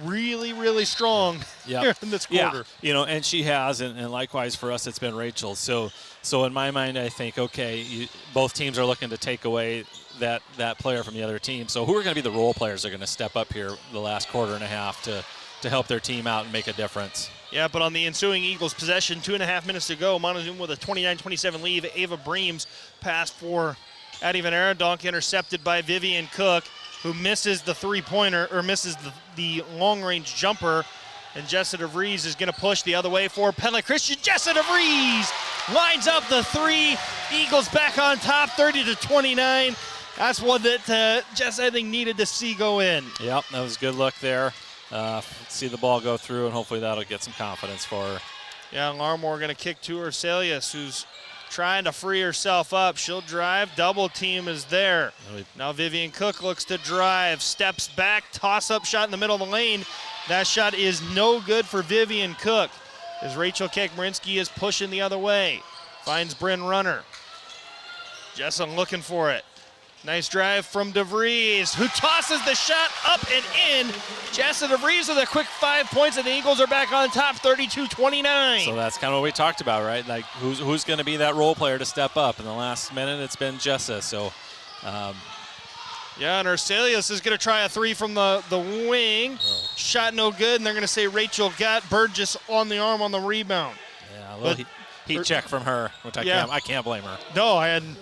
really, really strong here in this quarter. Yeah, and she has, and likewise for us, it's been Rachel. So in my mind, I think, okay, both teams are looking to take away that player from the other team. So who are going to be the role players that are going to step up here the last quarter and a half to help their team out and make a difference? Yeah, but on the ensuing Eagles possession, 2.5 minutes to go, Montezuma with a 29-27 lead. Ava Breams passed for Addie Van Arendonk, intercepted by Vivian Cook, who misses the three-pointer, or misses the long-range jumper. And Jessa DeVries is going to push the other way for Pella Christian. Jessa DeVries lines up the three. Eagles back on top, 30-29. That's one that Jess, I think, needed to see go in. Yep, that was a good look there. See the ball go through, and hopefully that'll get some confidence for her. Yeah, Larmore going to kick to Arcelius, who's trying to free herself up. She'll drive. Double team is there. Now Vivian Cook looks to drive. Steps back. Toss-up shot in the middle of the lane. That shot is no good for Vivian Cook as Rachel Kekmarinsky is pushing the other way. Finds Bryn Runner. Jessup looking for it. Nice drive from DeVries, who tosses the shot up and in. Jessa DeVries with a quick 5 points, and the Eagles are back on top, 32-29. So that's kind of what we talked about, right? Like, who's going to be that role player to step up? In the last minute, it's been Jessa. So, yeah, and Arcelius is going to try a three from the wing. Shot no good, and they're going to say Rachel got Burgess on the arm on the rebound. Yeah, a little heat check from her, which I can't blame her. No, I hadn't.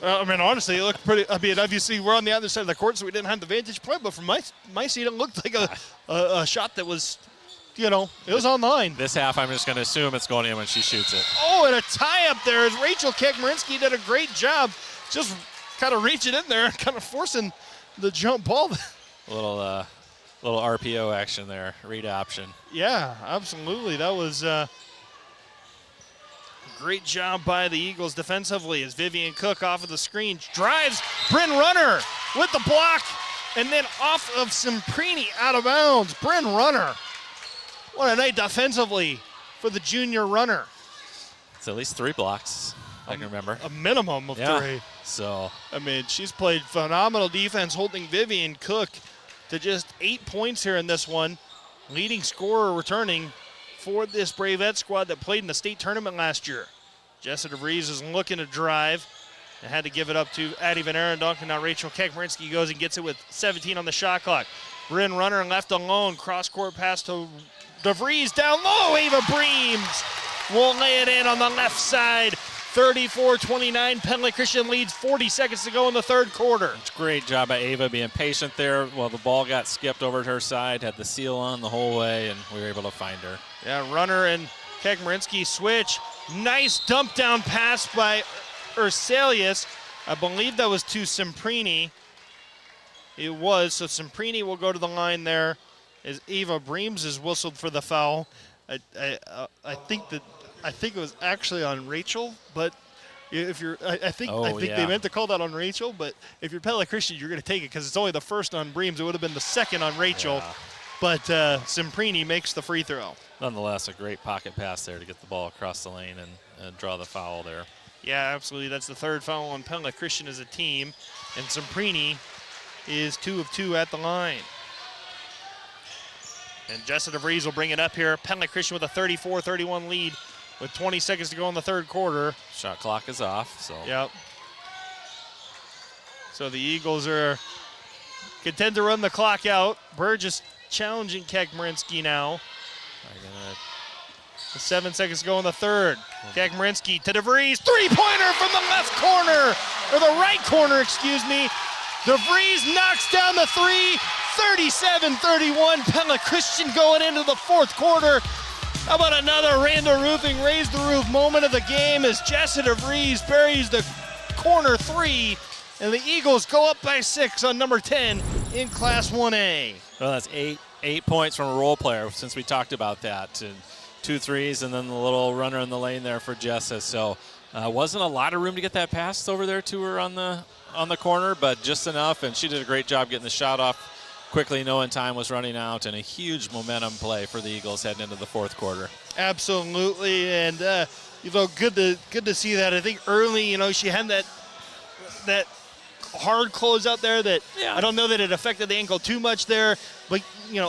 Honestly, it looked pretty. Obviously, we're on the other side of the court, so we didn't have the vantage point. But from my seat, it looked like a shot that was, it was on the line. This half, I'm just going to assume it's going in when she shoots it. Oh, and a tie-up there as Rachel Kekmarinsky did a great job just kind of reaching in there and kind of forcing the jump ball. A little RPO action there, read option. Yeah, absolutely. That was great job by the Eagles defensively as Vivian Cook off of the screen drives. Bryn Runner with the block, and then off of Semprini out of bounds. Bryn Runner. What a night defensively for the junior runner. It's at least 3 blocks, I can remember. A minimum of 3. So, she's played phenomenal defense, holding Vivian Cook to just 8 points here in this one. Leading scorer returning for this Bravette squad that played in the state tournament last year. Jessa DeVries is looking to drive and had to give it up to Addie Van Arendonk, and now Rachel Kekmarinsky goes and gets it with 17 on the shot clock. Bryn Runner left alone. Cross-court pass to DeVries down low. Ava Breams will lay it in on the left side. 34-29. Pella Christian leads 40 seconds to go in the third quarter. It's a great job by Ava being patient there while the ball got skipped over to her side, had the seal on the whole way, and we were able to find her. Yeah, Runner and Kekmarinsky switch. Nice dump down pass by Arcelius. I believe that was to Semprini. It was, so Semprini will go to the line there as Ava Breams is whistled for the foul. I think it was actually on Rachel, but if you're, I think they meant to call that on Rachel, but if you're Pella Christian, you're going to take it because it's only the first on Breams. It would have been the second on Rachel, but Semprini makes the free throw. Nonetheless, a great pocket pass there to get the ball across the lane and draw the foul there. Yeah, absolutely. That's the third foul on Pella Christian as a team, and Semprini is 2 of 2 at the line. And Jessa DeVries will bring it up here. Pella Christian with a 34-31 lead with 20 seconds to go in the third quarter. Shot clock is off. So. Yep. So the Eagles are content to run the clock out. Burgess challenging Kekmarinsky now. 7 seconds to go in the third. Kekmarinsky to DeVries. Three-pointer from the left corner, or the right corner, excuse me. DeVries knocks down the three. 37-31. Pella Christian going into the fourth quarter. How about another Randall Roofing raise the roof moment of the game as Jessa DeVries buries the corner three, and the Eagles go up by 6 on number 10 in Class 1A. Well, that's eight points from a role player since we talked about that. And 2 threes and then the little runner in the lane there for Jessa. So wasn't a lot of room to get that pass over there to her on the corner, but just enough, and she did a great job getting the shot off quickly knowing time was running out, and a huge momentum play for the Eagles heading into the fourth quarter. Absolutely, and good to see that. I think early, she had that hard close out there that I don't know that it affected the ankle too much there, but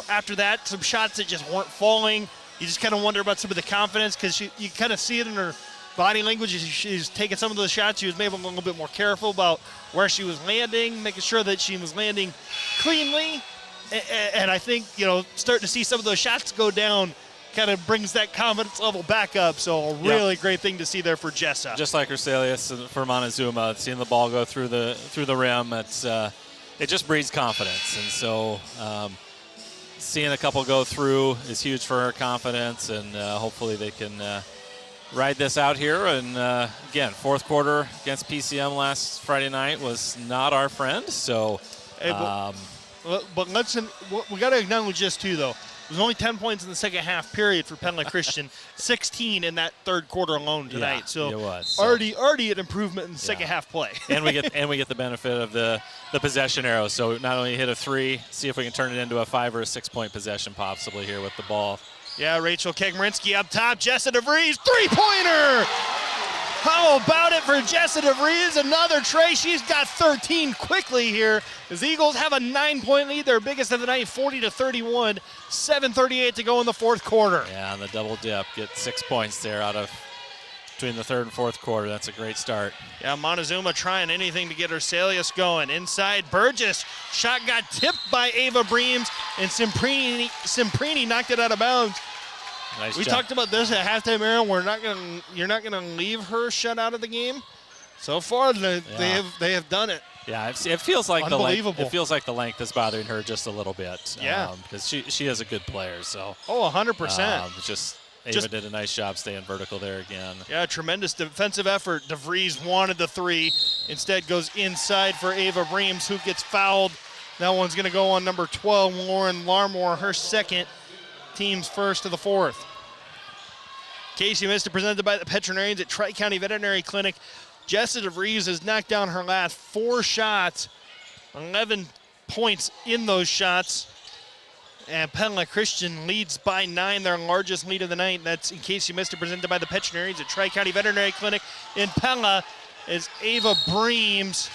after that, some shots that just weren't falling. You just kind of wonder about some of the confidence because you kind of see it in her body language. She's taking some of those shots. She was maybe a little bit more careful about where she was landing, making sure that she was landing cleanly. And I think, starting to see some of those shots go down kind of brings that confidence level back up. So a really great thing to see there for Jessa. Just like Urselius for Montezuma, seeing the ball go through the rim, it just breeds confidence. And so seeing a couple go through is huge for her confidence, and hopefully they can ride this out here. And again, fourth quarter against PCM last Friday night was not our friend. So, but we got to acknowledge this too, though. There's only 10 points in the second half period for Pella Christian, 16 in that third quarter alone tonight. Yeah, so it was. Already an improvement in the second half play. and we get the benefit of the possession arrow. So not only hit a 3, see if we can turn it into a 5 or a 6-point possession possibly here with the ball. Yeah, Rachel Kegmarinsky up top. Jessa DeVries, three-pointer! How about it for Jessa DeVries? Another tray. She's got 13 quickly here. As the Eagles have a 9-point lead, their biggest of the night, 40-31. 7:38 to go in the fourth quarter. Yeah, the double dip. Get 6 points there out of between the third and fourth quarter. That's a great start. Yeah, Montezuma trying anything to get Urselius going. Inside, Burgess. Shot got tipped by Ava Breams, and Cimprini knocked it out of bounds. Nice we job. Talked about this at halftime, Aaron. You're not gonna leave her shut out of the game. So far, they have done it. Yeah, it feels like unbelievable. It feels like the length is bothering her just a little bit. Yeah, because she is a good player. So 100%. Ava did a nice job staying vertical there again. Yeah, tremendous defensive effort. DeVries wanted the 3. Instead goes inside for Ava Breams, who gets fouled. That one's going to go on number 12, Lauren Larmore, her second, team's first of the fourth. Casey Mister presented by the veterinarians at Tri-County Veterinary Clinic. Jessa DeVries has knocked down her last 4 shots, 11 points in those shots. And Pella Christian leads by 9, their largest lead of the night. That's in case you missed it, presented by the veterinarians at Tri-County Veterinary Clinic in Pella. As Ava Breams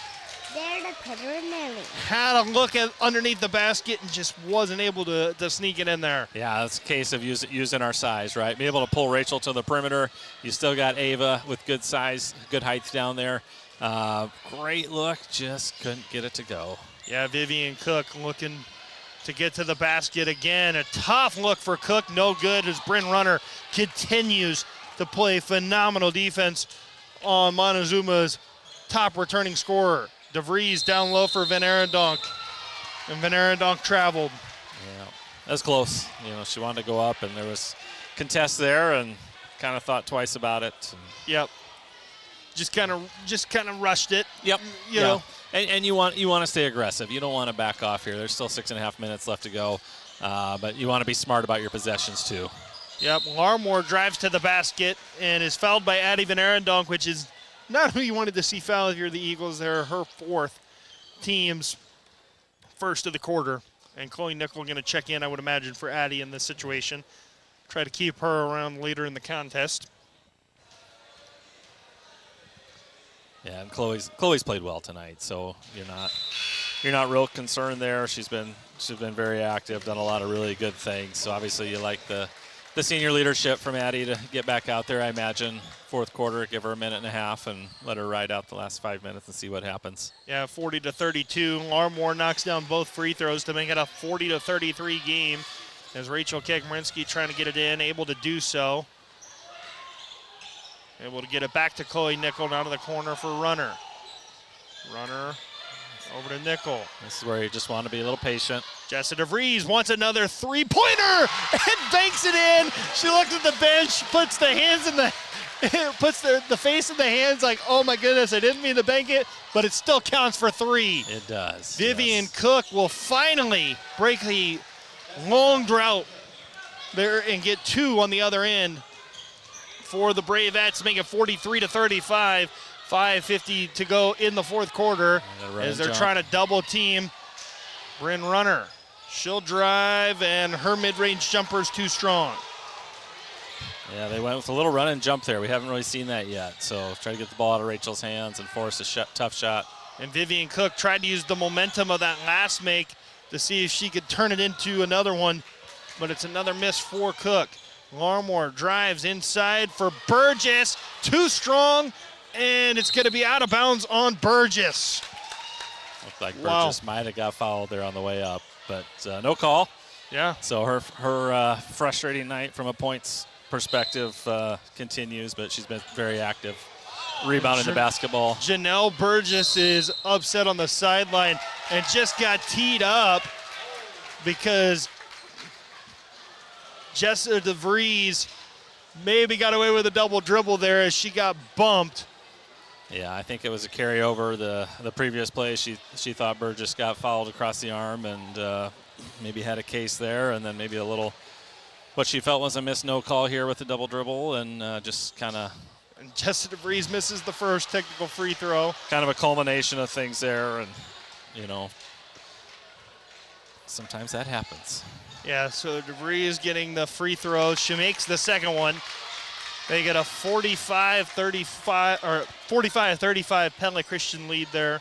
had a look at underneath the basket and just wasn't able to sneak it in there. Yeah, it's a case of using our size, right? Be able to pull Rachel to the perimeter. You still got Ava with good size, good height down there. Great look, just couldn't get it to go. Yeah, Vivian Cook looking to get to the basket again. A tough look for Cook, no good as Bryn Runner continues to play phenomenal defense on Montezuma's top returning scorer. DeVries down low for Van Arendonk, and Van Arendonk traveled. Yeah, that was close. She wanted to go up, and there was contest there, and kind of thought twice about it. Yep. Just kind of rushed it. Yep. You know. And you want to stay aggressive. You don't want to back off here. There's still 6.5 minutes left to go, but you want to be smart about your possessions too. Yep. Larmore drives to the basket and is fouled by Addie Van Arendonk, which is not who you wanted to see foul here. The Eagles, they're her 4th, team's first of the quarter. And Chloe Nickel going to check in, I would imagine, for Addie in this situation. Try to keep her around later in the contest. Yeah, and Chloe's played well tonight, so you're not real concerned there. She's been very active, done a lot of really good things. So obviously you like the senior leadership from Addie to get back out there. I imagine fourth quarter, give her a minute and a half and let her ride out the last 5 minutes and see what happens. Yeah, 40-32. Larmore knocks down both free throws to make it a 40-33 game. As Rachel Kegmarinsky trying to get it in, able to do so. Able to get it back to Chloe Nickel, down to the corner for Runner. Runner over to Nickel. This is where you just want to be a little patient. Jessa DeVries wants another three-pointer and banks it in. She looks at the bench, puts the hands in the puts the face in the hands like, oh my goodness, I didn't mean to bank it, but it still counts for 3. It does. Vivian Cook will finally break the long drought there and get 2 on the other end for the Bravettes, make it 43-35. 5:50 to go in the fourth quarter as they're trying to double team Bryn Runner. She'll drive, and her mid-range jumper is too strong. Yeah, they went with a little run and jump there. We haven't really seen that yet. So try to get the ball out of Rachel's hands and force a tough shot. And Vivian Cook tried to use the momentum of that last make to see if she could turn it into another one, but it's another miss for Cook. Larmore drives inside for Burgess. Too strong, and it's going to be out of bounds on Burgess. Looked like Burgess might have got fouled there on the way up, but no call. Yeah. So her frustrating night from a points perspective continues, but she's been very active. Rebounding the basketball. Janelle Burgess is upset on the sideline and just got teed up because Jessica DeVries maybe got away with a double dribble there as she got bumped. Yeah, I think it was a carryover. The previous play, she thought Burgess got fouled across the arm and maybe had a case there, and then maybe a little what she felt was a missed no call here with the double dribble, and just kind of. And Jessica DeVries misses the first technical free throw. Kind of a culmination of things there, and sometimes that happens. Yeah, so DeVries getting the free throw. She makes the second one. They get a 45-35 Pella Christian lead there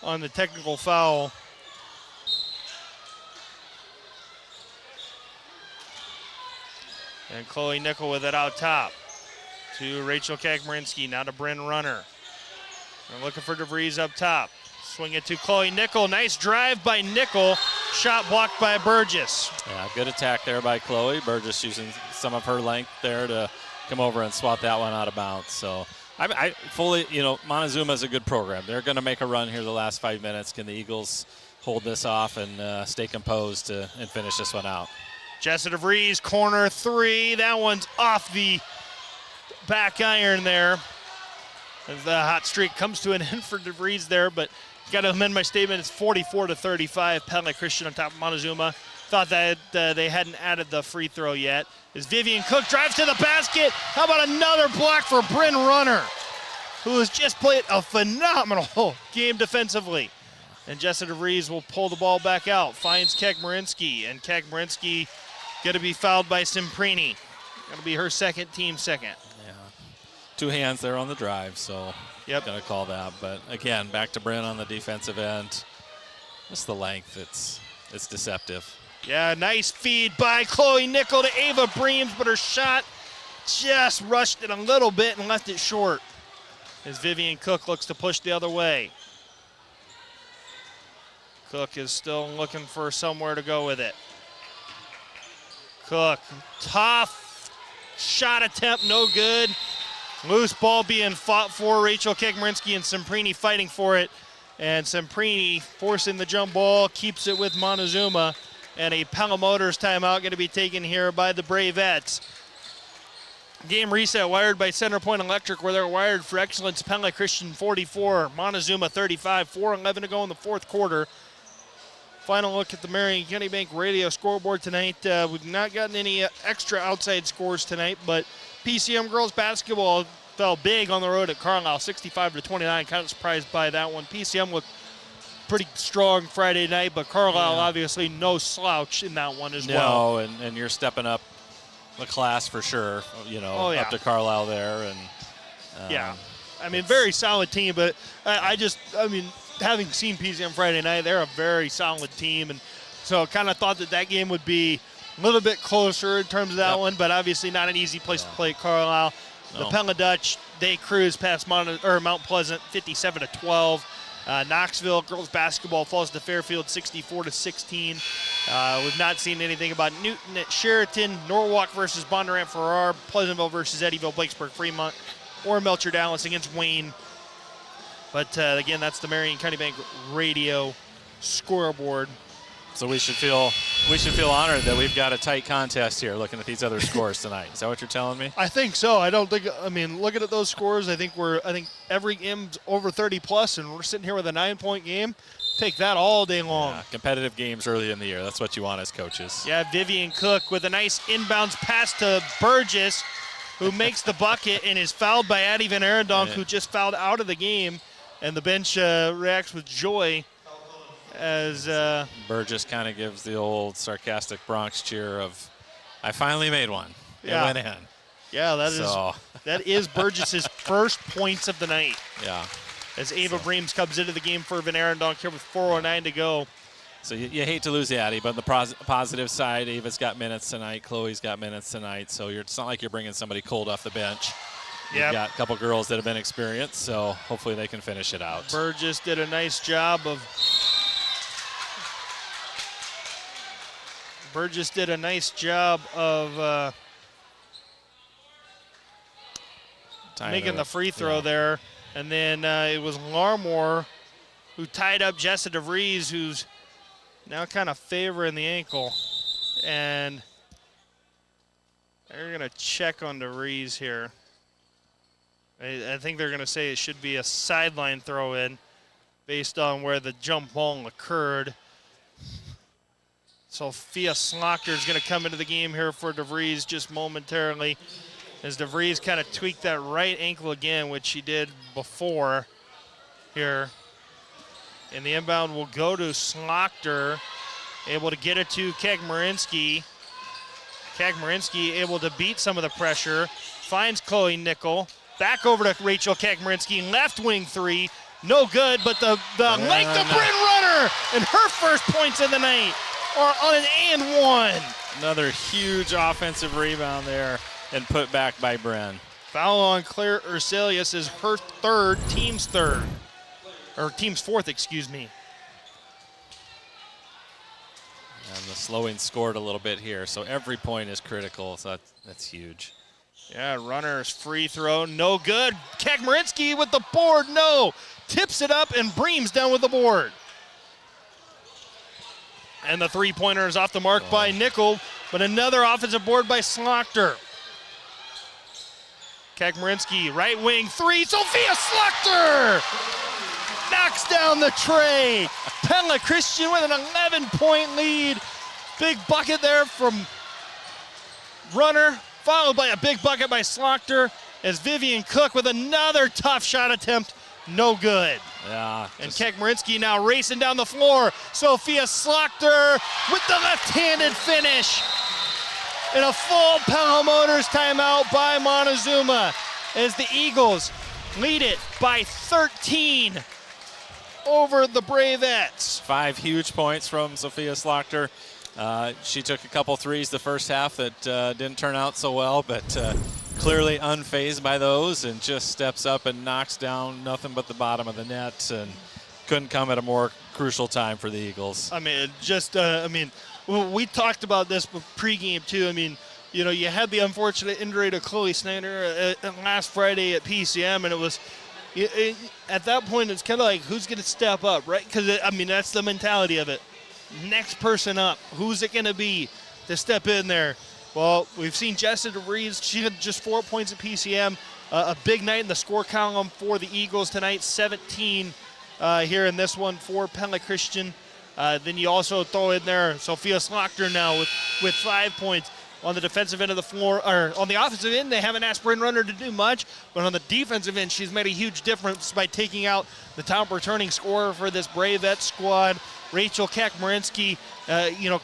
on the technical foul. And Chloe Nickel with it out top to Rachel Kagmarinsky, now to Bryn Runner. They're looking for DeVries up top. Swing it to Chloe Nickel. Nice drive by Nickel. Shot blocked by Burgess. Yeah, good attack there by Chloe. Burgess using some of her length there to come over and swat that one out of bounds. So I fully, Montezuma is a good program. They're going to make a run here the last 5 minutes. Can the Eagles hold this off and stay composed and finish this one out? Jessica DeVries, corner three. That one's off the back iron there. As the hot streak comes to an end for DeVries there, but got to amend my statement. It's 44-35. Pella Christian on top of Montezuma. Thought that they hadn't added the free throw yet. As Vivian Cook drives to the basket. How about another block for Bryn Runner, who has just played a phenomenal game defensively. And Jessica DeVries will pull the ball back out. Finds Kagmarinsky, and Kagmarinsky going to be fouled by Simprini. That'll be her second, team second. Yeah, 2 hands there on the drive, so going to call that. But again, back to Bryn on the defensive end. Just the length, it's deceptive. Yeah, nice feed by Chloe Nickel to Ava Breams, but her shot just rushed it a little bit and left it short as Vivian Cook looks to push the other way. Cook is still looking for somewhere to go with it. Cook, tough shot attempt, no good. Loose ball being fought for. Rachel Kagmarinsky and Simprini fighting for it. And Simprini forcing the jump ball, keeps it with Montezuma. And a Pella Motors timeout going to be taken here by the Bravettes. Game reset wired by Centerpoint Electric, where they're wired for excellence. Pella Christian 44, Montezuma 35, 4:11 to go in the fourth quarter. Final look at the Marion County Bank radio scoreboard tonight. We've not gotten any extra outside scores tonight, but PCM girls basketball fell big on the road at Carlisle, 65-29. Kind of surprised by that one. PCM looked pretty strong Friday night, but Carlisle obviously no slouch in that one as well. No, and you're stepping up the class for sure, up to Carlisle there. And I mean, very solid team, but having seen PCM Friday night, they're a very solid team, and so kind of thought that game would be a little bit closer in terms of that one, but obviously not an easy place to play at Carlisle. No. The Pella Dutch, they cruise past Mount Pleasant 57-12. Knoxville girls basketball falls to Fairfield 64-16. We've not seen anything about Newton at Sheraton, Norwalk versus Bondurant Farrar, Pleasantville versus Eddyville, Blakesburg, Fremont, or Melcher Dallas against Wayne. But again, that's the Marion County Bank radio scoreboard. So we should feel honored that we've got a tight contest here looking at these other scores tonight. Is that what you're telling me? I think so. Looking at those scores, I think every game's over 30 plus, and we're sitting here with a 9-point game. Take that all day long. Yeah, competitive games early in the year. That's what you want as coaches. Yeah, Vivian Cook with a nice inbounds pass to Burgess, who makes the bucket and is fouled by Addie Van Arendonk, who just fouled out of the game. And the bench reacts with joy as Burgess kind of gives the old sarcastic Bronx cheer of, I finally made one. It went in. Yeah, that is Burgess's first points of the night. Yeah. As Ava Breams comes into the game for Van Arendonk here with 4:09 to go. So you hate to lose Addie, but on the positive side, Ava's got minutes tonight, Chloe's got minutes tonight, so it's not like you're bringing somebody cold off the bench. You've got a couple girls that have been experienced, so hopefully they can finish it out. Burgess did a nice job of making the free throw there. And then it was Larmore who tied up Jessa DeVries, who's now kind of favoring the ankle. And they're going to check on DeVries here. I think they're going to say it should be a sideline throw-in based on where the jump ball occurred. Sophia Slocker is going to come into the game here for DeVries just momentarily, as DeVries kind of tweaked that right ankle again, which she did before here. And the inbound will go to Slocker, able to get it to Kagmarinsky. Kagmarinsky able to beat some of the pressure, finds Chloe Nickel. Back over to Rachel Kagmarinsky, left wing three, no good, but the length of Bryn Runner and her first points of the night are on an and one. Another huge offensive rebound there and put back by Bryn. Foul on Claire Urselius is her third, team's fourth, excuse me. And the slowing scored a little bit here, so every point is critical, so that's huge. Yeah, Runner's free throw, no good. Kagmarinsky with the board, no. Tips it up, and Breams down with the board. And the three-pointer is off the mark by Nickel, but another offensive board by Slocker. Kagmarinsky, right wing three, Sophia Slocker knocks down the tray. Pella Christian with an 11-point lead. Big bucket there from Runner, followed by a big bucket by Slocker, as Vivian Cook with another tough shot attempt, no good. Yeah. And Kagmarinsky now racing down the floor. Sophia Slocker with the left-handed finish. And a full Pella Motors timeout by Montezuma, as the Eagles lead it by 13 over the Bravettes. 5 huge points from Sophia Slocker. She took a couple threes the first half that didn't turn out so well, but clearly unfazed by those, and just steps up and knocks down nothing but the bottom of the net, and couldn't come at a more crucial time for the Eagles. I mean, we talked about this pregame too. I mean, you had the unfortunate injury to Chloe Snyder last Friday at PCM, and it was at that point it's kind of like, who's going to step up, right? Because that's the mentality of it. Next person up, who's it going to be to step in there? Well, we've seen Jessa DeVries. She had just 4 points at PCM. A big night in the score column for the Eagles tonight, 17 here in this one for Pella Christian. Then you also throw in there Sophia Slocker now with 5 points. On the defensive end of the floor, or on the offensive end, they haven't asked Bryn Runner to do much, but on the defensive end, she's made a huge difference by taking out the top returning scorer for this Bravette squad. Rachel Kagmarinsky,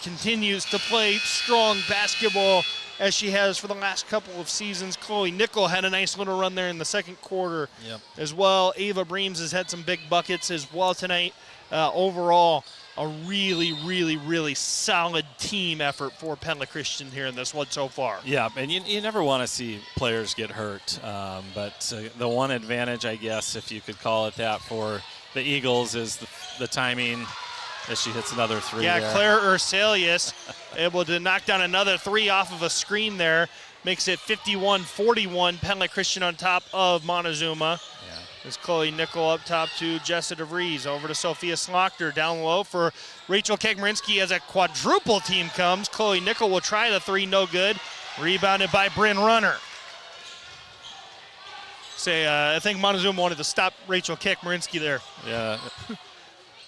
continues to play strong basketball as she has for the last couple of seasons. Chloe Nickel had a nice little run there in the second quarter as well. Ava Breams has had some big buckets as well tonight. Overall, a really, really, really solid team effort for Pella Christian here in this one so far. Yeah, and you never want to see players get hurt, but the one advantage, I guess, if you could call it that, for the Eagles is the timing as she hits another three. Yeah, there. Claire Urselius able to knock down another three off of a screen there. Makes it 51-41, Pella Christian on top of Montezuma. There's Chloe Nickel up top to Jessa DeVries. Over to Sophia Slocker down low for Rachel Kagmarinsky as a quadruple team comes. Chloe Nickel will try the three, no good. Rebounded by Bryn Runner. I think Montezuma wanted to stop Rachel Kagmarinsky there. Yeah.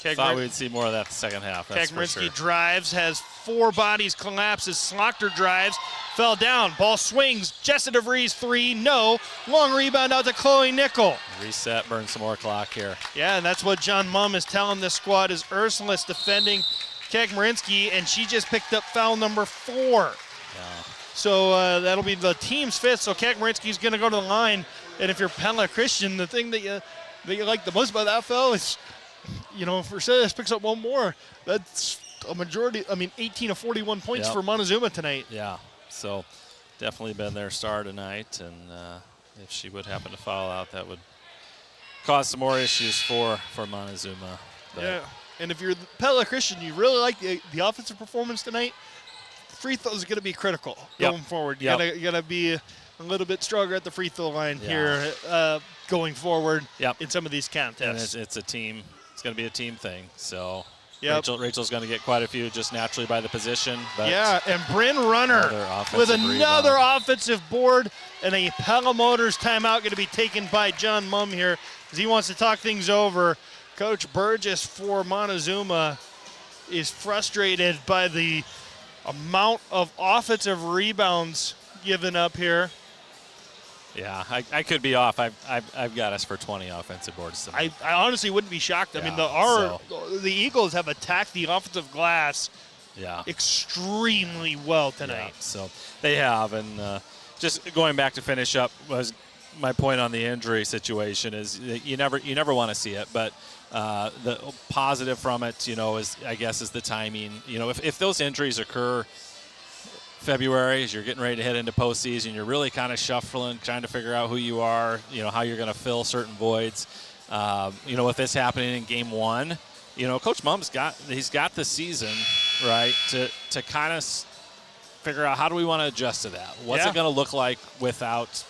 Thought we'd see more of that the second half. That's for sure. Kagmerinsky drives, has 4 bodies collapse as Slaughter drives, fell down, ball swings, Jessa DeVries 3, no, long rebound out to Chloe Nickel. Reset, burn some more clock here. Yeah, and that's what John Mumm is telling this squad is Ursula's defending Kagmerinsky, and she just picked up foul number 4. Yeah. So that'll be the team's 5th, so Kagmerinsky's going to go to the line, and if you're Pella Christian, the thing that you like the most about that foul is, if Versailles picks up one more, that's a majority. 18 of 41 points for Montezuma tonight. Yeah, so definitely been their star tonight, and if she would happen to foul out, that would cause some more issues for Montezuma. But yeah, and if you're Pella Christian, you really like the offensive performance tonight, free throws are going to be critical going forward. You gotta be a little bit stronger at the free throw line here going forward in some of these contests. And it's a team. It's going to be a team thing. So Rachel's going to get quite a few just naturally by the position. But and Bryn Runner with another offensive board, and a Pella Motors timeout going to be taken by John Mumm here as he wants to talk things over. Coach Burgess for Montezuma is frustrated by the amount of offensive rebounds given up here. Yeah, I could be off. I've got us for 20 offensive boards tonight. I honestly wouldn't be shocked. I mean, the Eagles have attacked the offensive glass extremely well tonight. Yeah, so they have, and just going back to finish up was my point on the injury situation is you never want to see it, but the positive from it, is the timing. If those injuries occur February, as you're getting ready to head into postseason, you're really kind of shuffling, trying to figure out who you are, how you're going to fill certain voids. With this happening in game 1, Coach Mumm's got the season right to kind of figure out how do we want to adjust to that. What's it going to look like without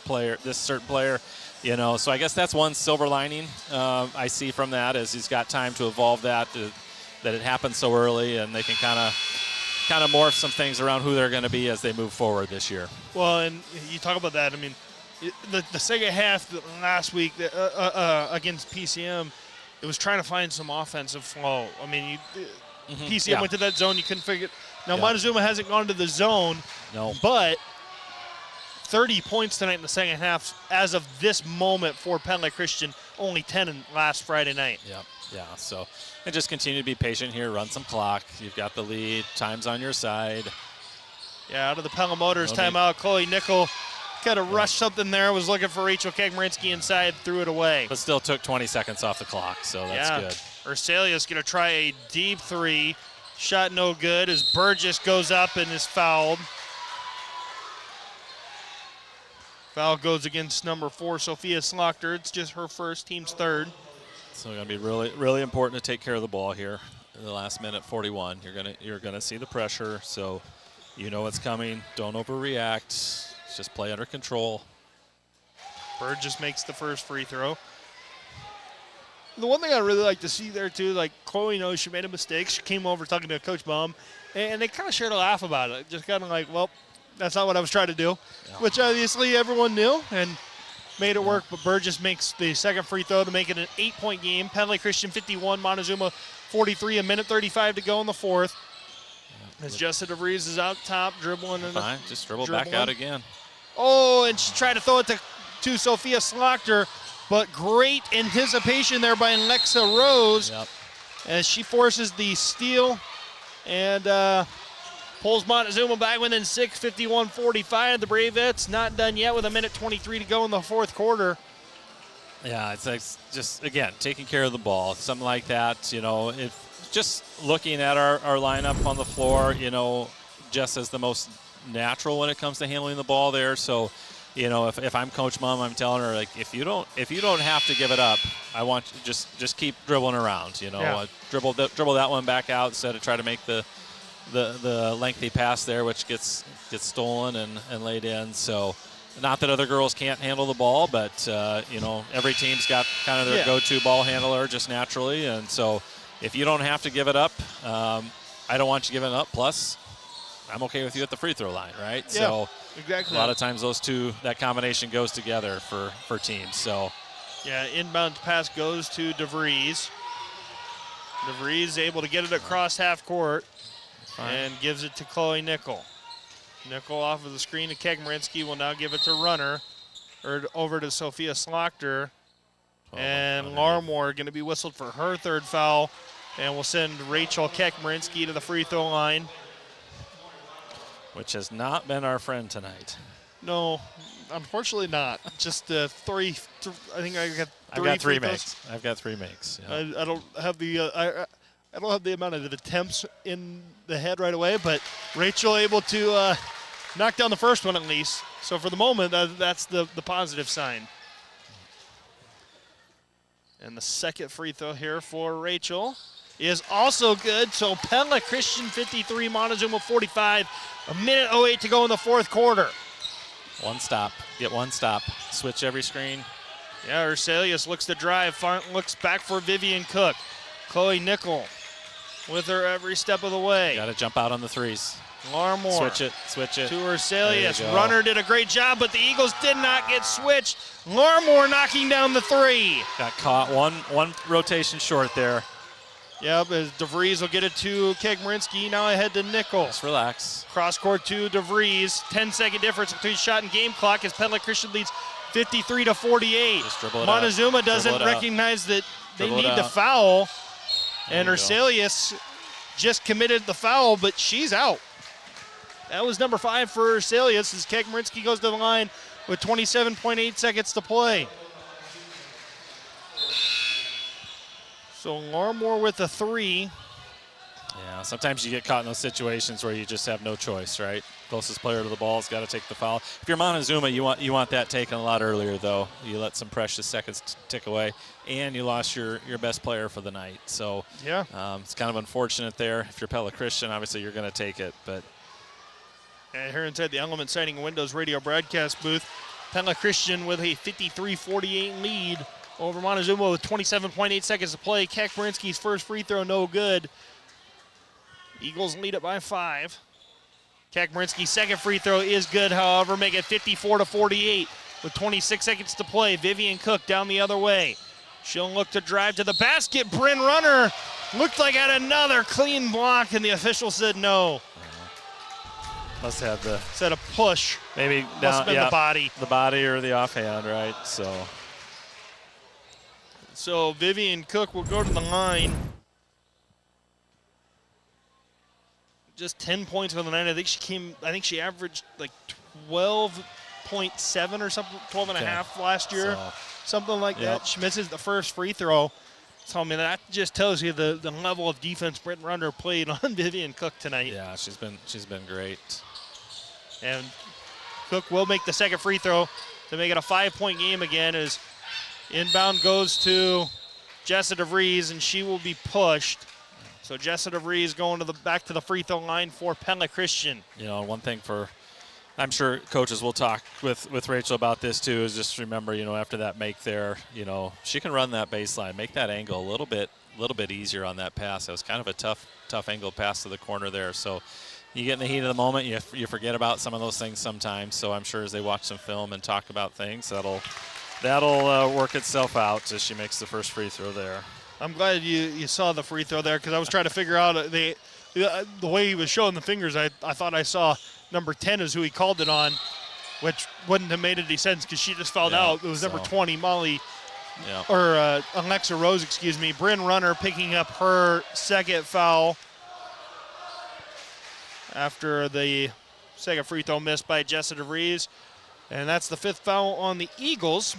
this certain player? So I guess that's one silver lining I see from that is he's got time to evolve that it happened so early, and they can kind of morph some things around who they're going to be as they move forward this year. Well, and you talk about that. I mean, the second half last week against PCM, it was trying to find some offensive flow. I mean, PCM went to that zone. You couldn't figure it. Now, Montezuma hasn't gone to the zone. No. But 30 points tonight in the second half as of this moment for Pella Christian, only 10 in last Friday night. Yep. Yeah, so and just continue to be patient here, run some clock. You've got the lead, time's on your side. Yeah, out of the Pella Motors timeout, Chloe Nickel kind of rushed something there, was looking for Rachel Kagmerinsky inside, threw it away. But still took 20 seconds off the clock, so that's good. Ursalia's going to try a deep 3. Shot no good as Burgess goes up and is fouled. Foul goes against number 4, Sophia Slaughter. It's just her first, team's 3rd. So it's going to be really, really important to take care of the ball here. In the last minute, 41. You're gonna see the pressure, so you know what's coming. Don't overreact. Just play under control. Burgess makes the first free throw. The one thing I really like to see there too, like Chloe knows she made a mistake. She came over talking to Coach Mumm, and they kind of shared a laugh about it. Just kind of like, well, that's not what I was trying to do, which obviously everyone knew and made it work. But Burgess makes the second free throw to make it an 8-point game. Pella Christian 51, Montezuma 43. A minute 35 to go in the fourth. As Jessa DeVries is out top, dribbling. Fine, just dribble back out again. Oh, and she tried to throw it to Sophia Slaughter, but great anticipation there by Alexa Rose as she forces the steal and pulls Montezuma back within 6, 51-45. The Bravettes not done yet with a minute 23 to go in the fourth quarter. Yeah, it's like just, again, taking care of the ball, something like that. You know, if just looking at our lineup on the floor, you know, Jess is the most natural when it comes to handling the ball there. So, you know, if I'm Coach Mumm, I'm telling her, like, if you don't have to give it up, I want you just keep dribbling around. You know, dribble that one back out instead of try to make the lengthy pass there, which gets stolen and laid in. So, not that other girls can't handle the ball, but you know, every team's got kind of their go-to ball handler just naturally, and so if you don't have to give it up, I don't want you giving it up. Plus, I'm okay with you at the free throw line, right? Yeah, so exactly. A lot of times that combination goes together for teams. So yeah, inbound pass goes to DeVries. DeVries able to get it across half court and gives it to Chloe Nickel. Nickel off of the screen to Kegmarinsky will now give it to Runner, or over to Sophia Slaughter. And Larmore going to be whistled for her third foul, and we'll send Rachel Kekmarinsky to the free throw line. Which has not been our friend tonight. No, unfortunately not. Just I think I got three. I've got three free makes. throws. I've got 3 makes. Yeah. I don't have the I don't have the amount of attempts in the head right away, but Rachel able to knock down the first one at least. So for the moment, that's the positive sign. And the second free throw here for Rachel is also good. So Pella Christian 53, Montezuma 45. 1:08 to go in the fourth quarter. One stop. Get one stop. Switch every screen. Yeah, Urselius looks to drive, looks back for Vivian Cook. Chloe Nickel with her every step of the way. Got to jump out on the threes. Larmore. Switch it. To Urselius. There you go. Runner did a great job, but the Eagles did not get switched. Larmore knocking down the three. Got caught one rotation short there. Yep, as DeVries will get it to Kegmarinsky. Now ahead to Nickel. Just relax. Cross court to DeVries. 10-second difference between shot and game clock as Pella Christian leads 53-48. Just dribble it Montezuma out. doesn't Dribble it out. recognize that they Dribble it need to out. foul. And There you go. Urselius just committed the foul, but she's out. That was number 5 for Urselius as Kegmarinsky goes to the line with 27.8 seconds to play. So Larmore with a 3. Yeah, sometimes you get caught in those situations where you just have no choice, right? Closest player to the ball's got to take the foul. If you're Montezuma, you want that taken a lot earlier, though. You let some precious seconds tick away, and you lost your best player for the night. So yeah, it's kind of unfortunate there. If you're Pella Christian, obviously you're going to take it, but. And here inside the Element Sighting and Windows radio broadcast booth, Pella Christian with a 53-48 lead over Montezuma with 27.8 seconds to play. Kekmarinsky's first free throw, no good. Eagles lead it by 5. Kekmarinsky's second free throw is good, however, make it 54-48 with 26 seconds to play. Vivian Cook down the other way. She'll look to drive to the basket. Bryn Runner looked like had another clean block, and the official said no. Must have the said a push. Maybe Must down, have been yeah, the body. The body or the offhand, right? So Vivian Cook will go to the line. Just 10 points for the night. I think she averaged like 12.7 or something, 12 and a half last year. So, something like that. She misses the first free throw. So, I mean, that just tells you the level of defense Brent Runner played on Vivian Cook tonight. Yeah, she's been great. And Cook will make the second free throw to make it a 5-point game again as inbound goes to Jessa DeVries, and she will be pushed. So Jessa DeVries going back to the free throw line for Pella Christian. You know, one thing I'm sure coaches will talk with Rachel about this too, is just remember, after that make there, she can run that baseline, make that angle a little bit easier on that pass. It was kind of a tough angle pass to the corner there. So you get in the heat of the moment, you forget about some of those things sometimes. So I'm sure as they watch some film and talk about things, that'll work itself out as she makes the first free throw there. I'm glad you saw the free throw there because I was trying to figure out the way he was showing the fingers. I thought I saw number 10 is who he called it on, which wouldn't have made any sense because she just fouled out. It was number 20, Molly, or Alexa Rose, excuse me. Bryn Runner picking up her second foul after the second free throw missed by Jessa DeVries. And that's the 5th foul on the Eagles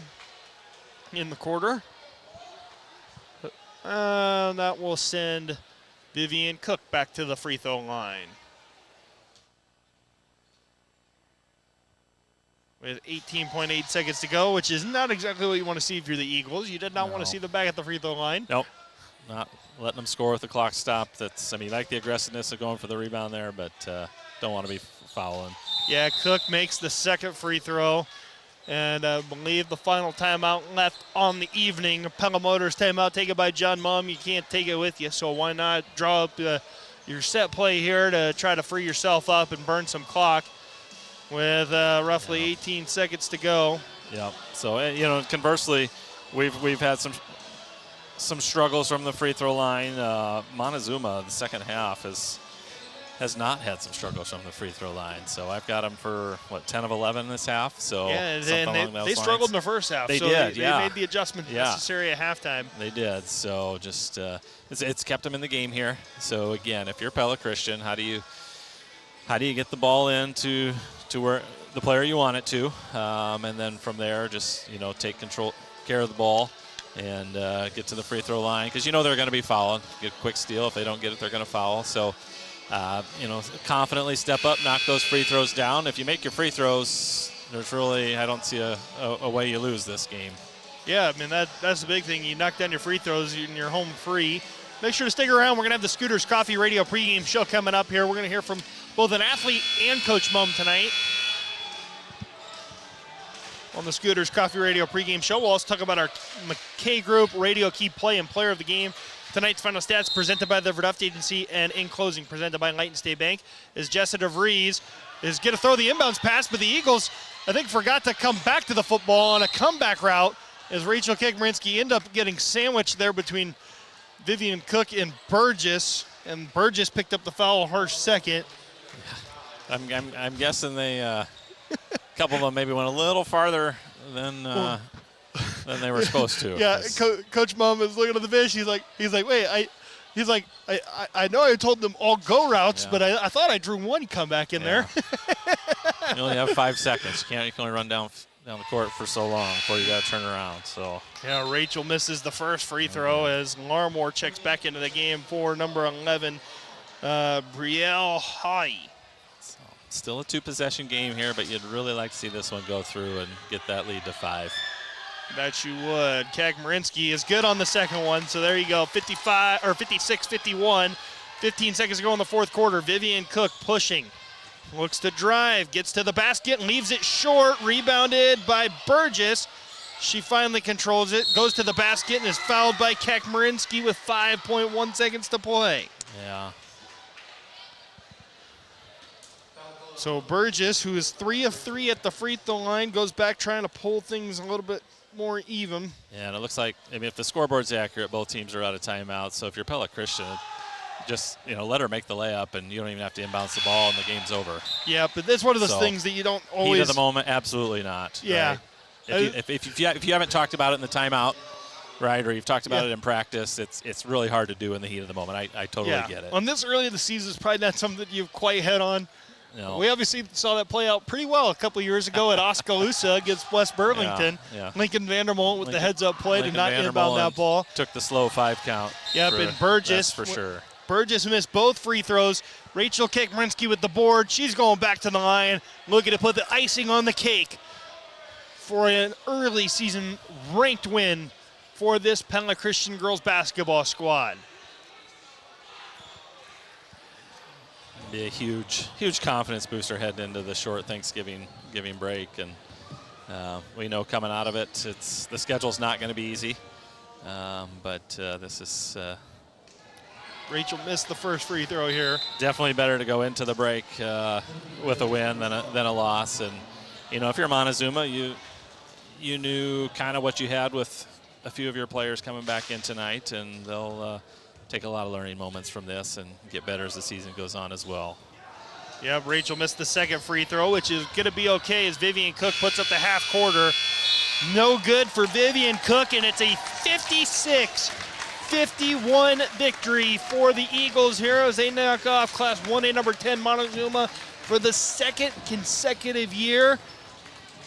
in the quarter. That will send Vivian Cook back to the free throw line. With 18.8 seconds to go, which is not exactly what you want to see if you're the Eagles. You did not want to see them back at the free throw line. Nope. Not letting them score with the clock stopped. Like the aggressiveness of going for the rebound there, but don't want to be fouling. Yeah, Cook makes the second free throw. And I believe the final timeout left on the evening. Pella Motors timeout taken by John Mumm. You can't take it with you, so why not draw up your set play here to try to free yourself up and burn some clock with roughly 18 seconds to go. Yeah. So conversely, we've had some some struggles from the free throw line. Montezuma, the second half, has not had some struggles from the free throw line. So I've got him for, 10 of 11 this half. So yeah, and they struggled in the first half. They so did, they made the adjustment necessary at halftime. They did. So just it's kept them in the game here. So again, if you're Pella Christian, how do you get the ball in to where the player you want it to, and then from there just take care of the ball and get to the free throw line, because they're going to be fouling. Get a quick steal. If they don't get it, they're going to foul. So confidently step up, knock those free throws down. If you make your free throws, I don't see a way you lose this game. Yeah, I mean, that's the big thing. You knock down your free throws and you're home free. Make sure to stick around. We're going to have the Scooters Coffee Radio pregame show coming up here. We're going to hear from both an athlete and Coach Mumm tonight on the Scooters Coffee Radio pregame show. We'll also talk about our McKay Group Radio Key Play and Player of the Game. Tonight's final stats presented by the Verdeft Agency, and in closing presented by Light and State Bank, is Jessa DeVries is going to throw the inbounds pass, but the Eagles, I think, forgot to come back to the football on a comeback route as Rachel Kekmarinsky ended up getting sandwiched there between Vivian Cook and Burgess picked up the foul her second. I'm guessing they a couple of them maybe went a little farther than they were supposed to. Yeah, Coach Mumm is looking at the fish. He's like, wait, I know I told them all go routes, but I thought I drew one comeback in there. You only have 5 seconds. You can only run down the court for so long before you got to turn around. So yeah, Rachel misses the first free throw as Larmore checks back into the game for number 11, Brielle High. So, still a 2-possession game here, but you'd really like to see this one go through and get that lead to 5. Bet you would. Kekmarinsky is good on the second one, so there you go. 56-51. 15 seconds to go in the fourth quarter. Vivian Cook pushing. Looks to drive, gets to the basket, leaves it short, rebounded by Burgess. She finally controls it, goes to the basket, and is fouled by Kekmarinsky with 5.1 seconds to play. Yeah. So Burgess, who is 3 of 3 at the free throw line, goes back trying to pull things a little bit more even. Yeah, and it looks like, if the scoreboard's accurate, both teams are out of timeout. So if you're Pella Christian, just let her make the layup, and you don't even have to inbounce the ball, and the game's over. Yeah, but that's one of those things that you don't always. Heat of the moment, absolutely not. Yeah. Right? If you haven't talked about it in the timeout, right, or you've talked about it in practice, it's really hard to do in the heat of the moment. I totally get it. On this early in the season, it's probably not something that you've quite hit on. No. We obviously saw that play out pretty well a couple of years ago at Oskaloosa against West Burlington. Yeah. Lincoln Vandermolt with the heads-up play to not inbound that ball. Took the slow 5 count. Yep, and Burgess for sure. Burgess missed both free throws. Rachel Kekmarinsky with the board. She's going back to the line, looking to put the icing on the cake for an early season ranked win for this Pella Christian girls basketball squad. Be a huge confidence booster heading into the short Thanksgiving break, and we know coming out of it, the schedule's not going to be easy, but this is. Rachel missed the first free throw here. Definitely better to go into the break with a win than a loss, and if you're Montezuma, you knew kind of what you had with a few of your players coming back in tonight, and they'll. Take a lot of learning moments from this and get better as the season goes on as well. Yeah, Rachel missed the second free throw, which is going to be okay as Vivian Cook puts up the half quarter. No good for Vivian Cook, and it's a 56-51 victory for the Eagles here as they knock off Class 1A number 10 Montezuma for the second consecutive year.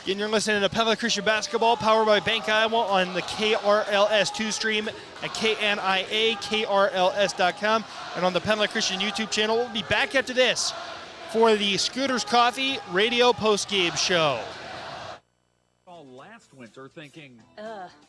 Again, you're listening to Pella Christian Basketball, powered by Bank Iowa on the KRLS2 stream at KNIAKRLS.com and on the Pella Christian YouTube channel. We'll be back after this for the Scooters Coffee Radio postgame show. Last winter thinking,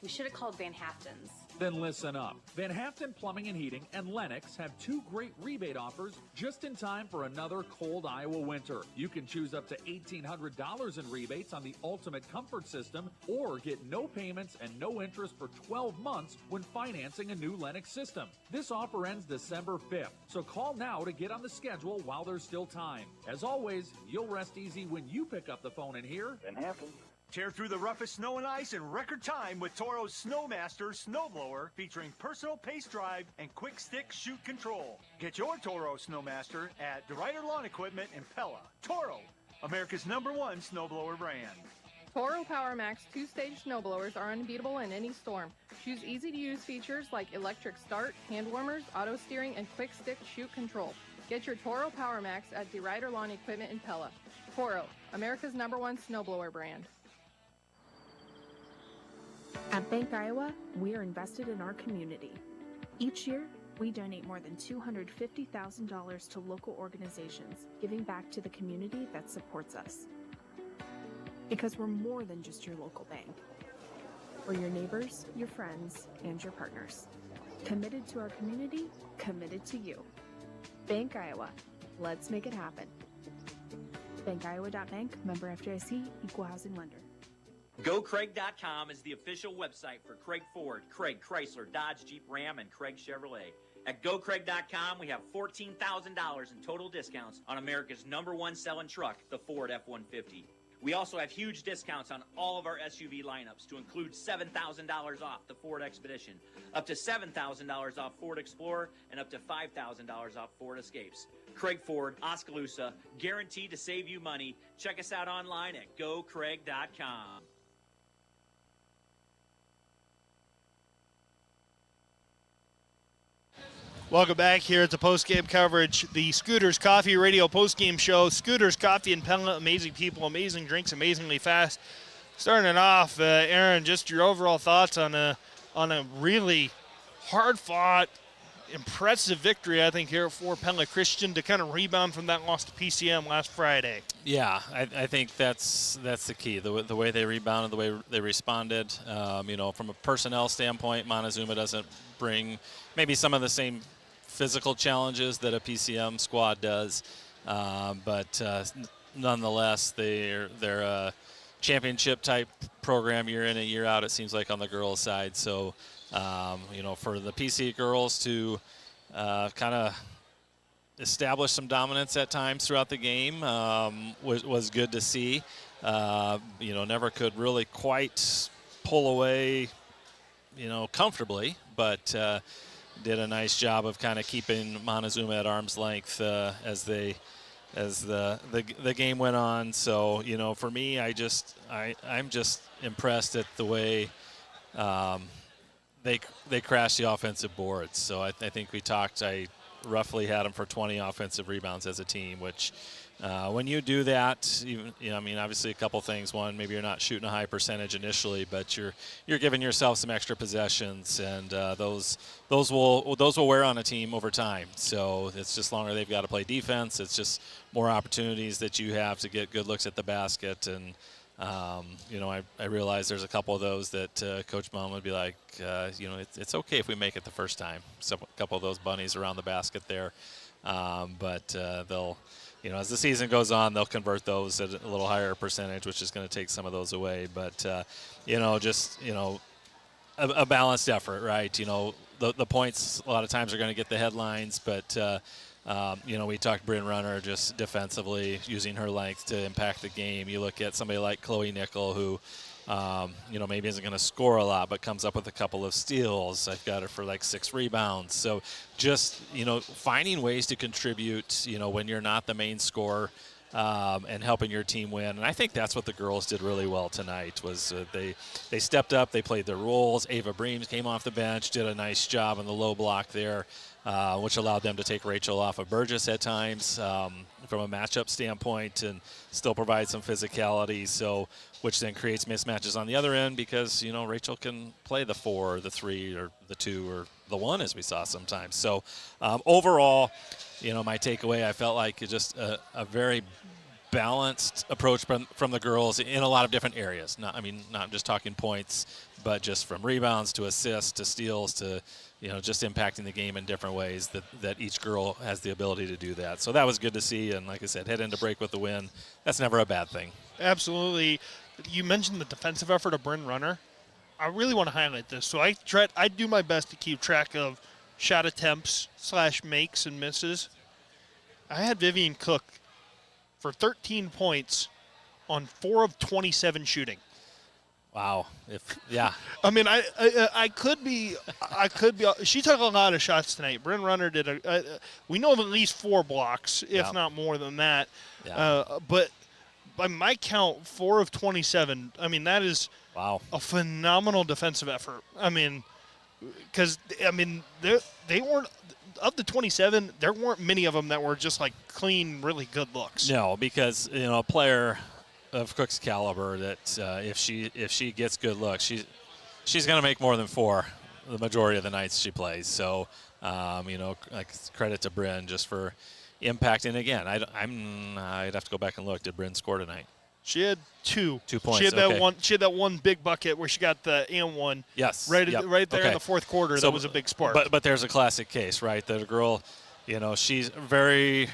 we should have called Van Haften's. Then listen up. Van Haften Plumbing and Heating and Lennox have 2 great rebate offers just in time for another cold Iowa winter. You can choose up to $1,800 in rebates on the Ultimate Comfort System, or get no payments and no interest for 12 months when financing a new Lennox system. This offer ends December 5th, so call now to get on the schedule while there's still time. As always, you'll rest easy when you pick up the phone and hear Van Haften. Tear through the roughest snow and ice in record time with Toro's Snowmaster snowblower featuring personal pace drive and quick stick shoot control. Get your Toro Snowmaster at DeRuyter Lawn Equipment in Pella. Toro, America's #1 snowblower brand. Toro PowerMax 2-stage snowblowers are unbeatable in any storm. Choose easy-to-use features like electric start, hand warmers, auto steering, and quick stick shoot control. Get your Toro PowerMax at DeRuyter Lawn Equipment in Pella. Toro, America's #1 snowblower brand. At Bank Iowa, we are invested in our community. Each year, we donate more than $250,000 to local organizations, giving back to the community that supports us. Because we're more than just your local bank. We're your neighbors, your friends, and your partners. Committed to our community, committed to you. Bank Iowa. Let's make it happen. BankIowa.bank, member FDIC, equal housing lender. GoCraig.com is the official website for Craig Ford, Craig Chrysler, Dodge, Jeep Ram, and Craig Chevrolet. At GoCraig.com, we have $14,000 in total discounts on America's #1 selling truck, the Ford F-150. We also have huge discounts on all of our SUV lineups to include $7,000 off the Ford Expedition, up to $7,000 off Ford Explorer, and up to $5,000 off Ford Escapes. Craig Ford, Oskaloosa, guaranteed to save you money. Check us out online at GoCraig.com. Welcome back here at the post-game coverage, the Scooters Coffee Radio post-game show. Scooters Coffee in Pella, amazing people, amazing drinks, amazingly fast. Starting it off, Aaron, just your overall thoughts on a really hard-fought, impressive victory, I think, here for Pella Christian to kind of rebound from that loss to PCM last Friday. Yeah, I think that's the key. The way they rebounded, the way they responded. From a personnel standpoint, Montezuma doesn't bring maybe some of the same physical challenges that a PCM squad does, but nonetheless, they're a championship type program year in and year out. It seems like on the girls' side. So, for the PC girls to kind of establish some dominance at times throughout the game was good to see. Never could really quite pull away, comfortably, but did a nice job of kind of keeping Montezuma at arm's length as the game went on. So, for me, I'm just impressed at the way they crashed the offensive boards. So I think we talked. I roughly had them for 20 offensive rebounds as a team, which when you do that, obviously a couple things. One, maybe you're not shooting a high percentage initially, but you're giving yourself some extra possessions, and those will wear on a team over time. So it's just longer they've got to play defense. It's just more opportunities that you have to get good looks at the basket. And I realize there's a couple of those that Coach Mom would be like, it's okay if we make it the first time. So a couple of those bunnies around the basket there, but they'll. As the season goes on, they'll convert those at a little higher percentage, which is going to take some of those away. But, a balanced effort, right? The points a lot of times are going to get the headlines, but, we talked Bryn Runner just defensively using her length to impact the game. You look at somebody like Chloe Nickel, who, maybe isn't going to score a lot, but comes up with a couple of steals. I've got her for like 6 rebounds. So just, finding ways to contribute, when you're not the main scorer, and helping your team win. And I think that's what the girls did really well tonight was they stepped up, they played their roles. Ava Breams came off the bench, did a nice job on the low block there, which allowed them to take Rachel off of Burgess at times from a matchup standpoint and still provide some physicality. So, which then creates mismatches on the other end because, Rachel can play the 4 or the 3 or the 2 or the 1 as we saw sometimes. So overall, my takeaway, I felt like just a very balanced approach from the girls in a lot of different areas. Not just talking points, but just from rebounds to assists to steals to, just impacting the game in different ways that each girl has the ability to do that. So that was good to see. And like I said, head into break with the win. That's never a bad thing. Absolutely. You mentioned the defensive effort of Bryn Runner. I really want to highlight this. So I do my best to keep track of shot attempts / makes and misses. I had Vivian Cook for 13 points on 4 of 27 shooting. Wow. I mean, I could be. She took a lot of shots tonight. Bryn Runner did we know of at least 4 blocks, if not more than that. Yeah. But by my count, 4 of 27. I mean, that is a phenomenal defensive effort. I mean, because they weren't of the 27. There weren't many of them that were just like clean, really good looks. No, because a player of Cook's caliber that if she gets good looks, she's going to make more than 4 the majority of the nights she plays. So, like credit to Bryn just for impact. And again, I'd have to go back and look. Did Bryn score tonight? She had 2 points. She had that one. She had that one big bucket where she got the and one. Yes. Right there in the fourth quarter. So, that was a big spark. But there's a classic case, right? That a girl, she's very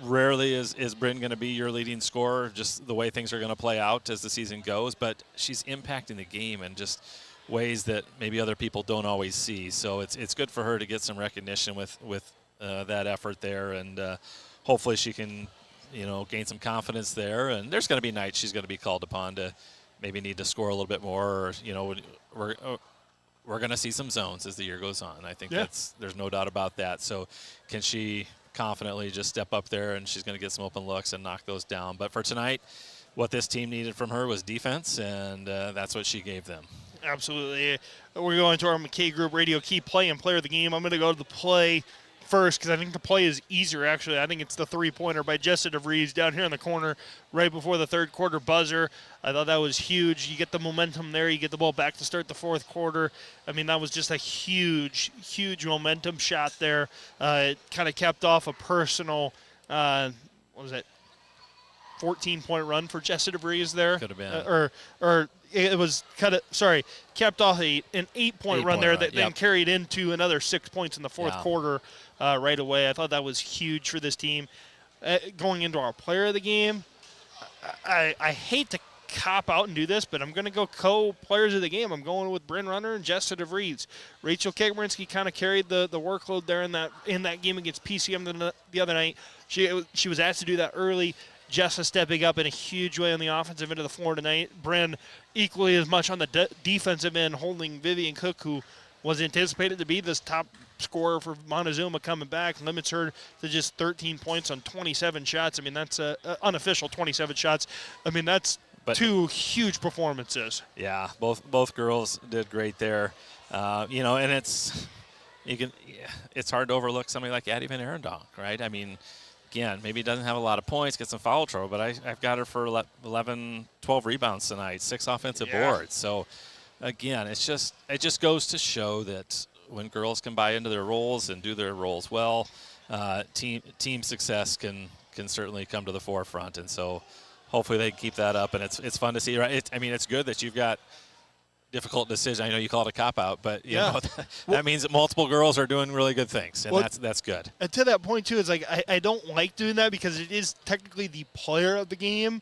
rarely is Bryn going to be your leading scorer, just the way things are going to play out as the season goes. But she's impacting the game in just ways that maybe other people don't always see. So it's good for her to get some recognition with that effort there, and hopefully she can gain some confidence there. And there's going to be nights she's going to be called upon to maybe need to score a little bit more, or we're going to see some zones as the year goes on. I think there's no doubt about that. So can she confidently just step up there, and she's going to get some open looks and knock those down. But for tonight, what this team needed from her was defense, and that's what she gave them. Absolutely. We're going to our McKay Group Radio Key Play and Player of the Game. I'm going to go to the play first because I think the play is easier, actually. I think it's the three-pointer by Jessa DeVries down here in the corner right before the third quarter buzzer. I thought that was huge. You get the momentum there. You get the ball back to start the fourth quarter. I mean, that was just a huge, huge momentum shot there. It kind of capped off a personal, 14-point run for Jessa DeVries there. Could have been. Or it was capped off an 8-point run there that then carried into another 6 points in the fourth quarter right away. I thought that was huge for this team. Going into our player of the game, I hate to cop out and do this, but I'm going to go co-players of the game. I'm going with Bryn Runner and Jessa DeVries. Rachel Kegmerinsky kind of carried the workload there in that game against PCM the other night. She was asked to do that early. Jessa stepping up in a huge way on the offensive end of the floor tonight. Bryn equally as much on the defensive end, holding Vivian Cook, who was anticipated to be this top scorer for Montezuma coming back, limits her to just 13 points on 27 shots. I mean, that's unofficial 27 shots. I mean, that's two huge performances. Yeah, both girls did great there. And it's hard to overlook somebody like Addie Van Arendonk, right? I mean, again, maybe doesn't have a lot of points, get some foul trouble, but I've got her for 11, 12 rebounds tonight, 6 offensive boards. So, again, it just goes to show that when girls can buy into their roles and do their roles well, team success can certainly come to the forefront. And so hopefully they keep that up, and it's fun to see. Right? It's good that you've got difficult decision. I know you call it a cop-out, but you know, that means that multiple girls are doing really good things, and that's good. And to that point, too, it's like I don't like doing that because it is technically the player of the game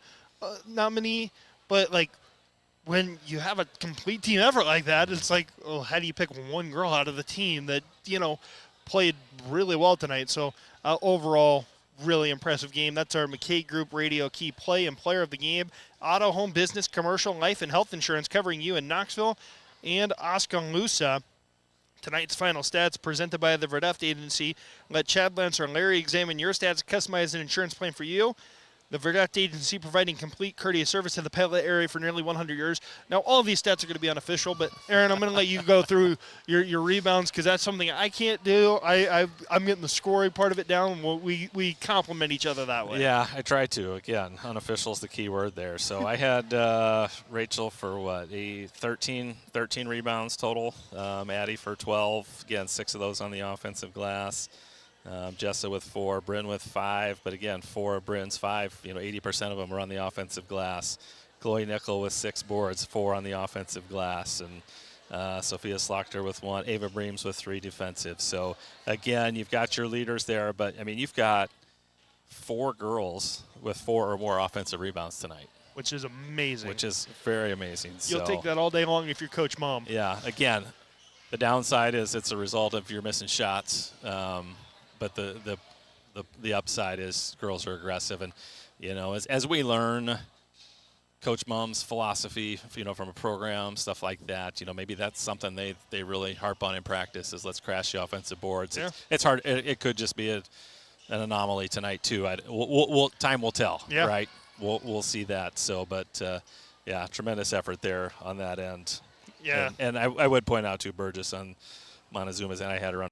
nominee, but, like, when you have a complete team effort like that, it's like, oh, how do you pick one girl out of the team that, played really well tonight? So, overall, really impressive game. That's our McKay Group Radio Key Play and Player of the Game. Auto, home, business, commercial, life, and health insurance covering you in Knoxville and Oskaloosa. Tonight's final stats presented by the Verdeft Agency. Let Chad Lancer and Larry examine your stats and customize an insurance plan for you. The Verdeft Agency providing complete courteous service to the Pella area for nearly 100 years. Now, all of these stats are going to be unofficial, but Aaron, I'm going to let you go through your rebounds because that's something I can't do. I'm getting the scoring part of it down. We complement each other that way. Yeah, I try to. Again, unofficial is the key word there. So I had Rachel for 13 rebounds total. Addie for 12. Again, 6 of those on the offensive glass. Jessa with 4, Bryn with 5, but again, 4 of Bryn's 5, 80% of them are on the offensive glass. Chloe Nickel with 6 boards, 4 on the offensive glass, and Sophia Slaughter with 1, Ava Breams with 3 defensive. So again, you've got your leaders there, but I mean, you've got 4 girls with 4 or more offensive rebounds tonight. Which is amazing. Which is very amazing. You'll take that all day long if you're Coach Mom. Yeah, again, the downside is it's a result of you're missing shots. But the upside is girls are aggressive, and as we learn Coach Mum's philosophy, from a program, stuff like that. Maybe that's something they really harp on in practice is let's crash the offensive boards. Yeah. It's hard. It could just be an anomaly tonight too. Time will tell. Yeah. Right. We'll see that. So, but yeah, tremendous effort there on that end. Yeah. And I would point out too, Burgess on Montezuma's, and I had her on.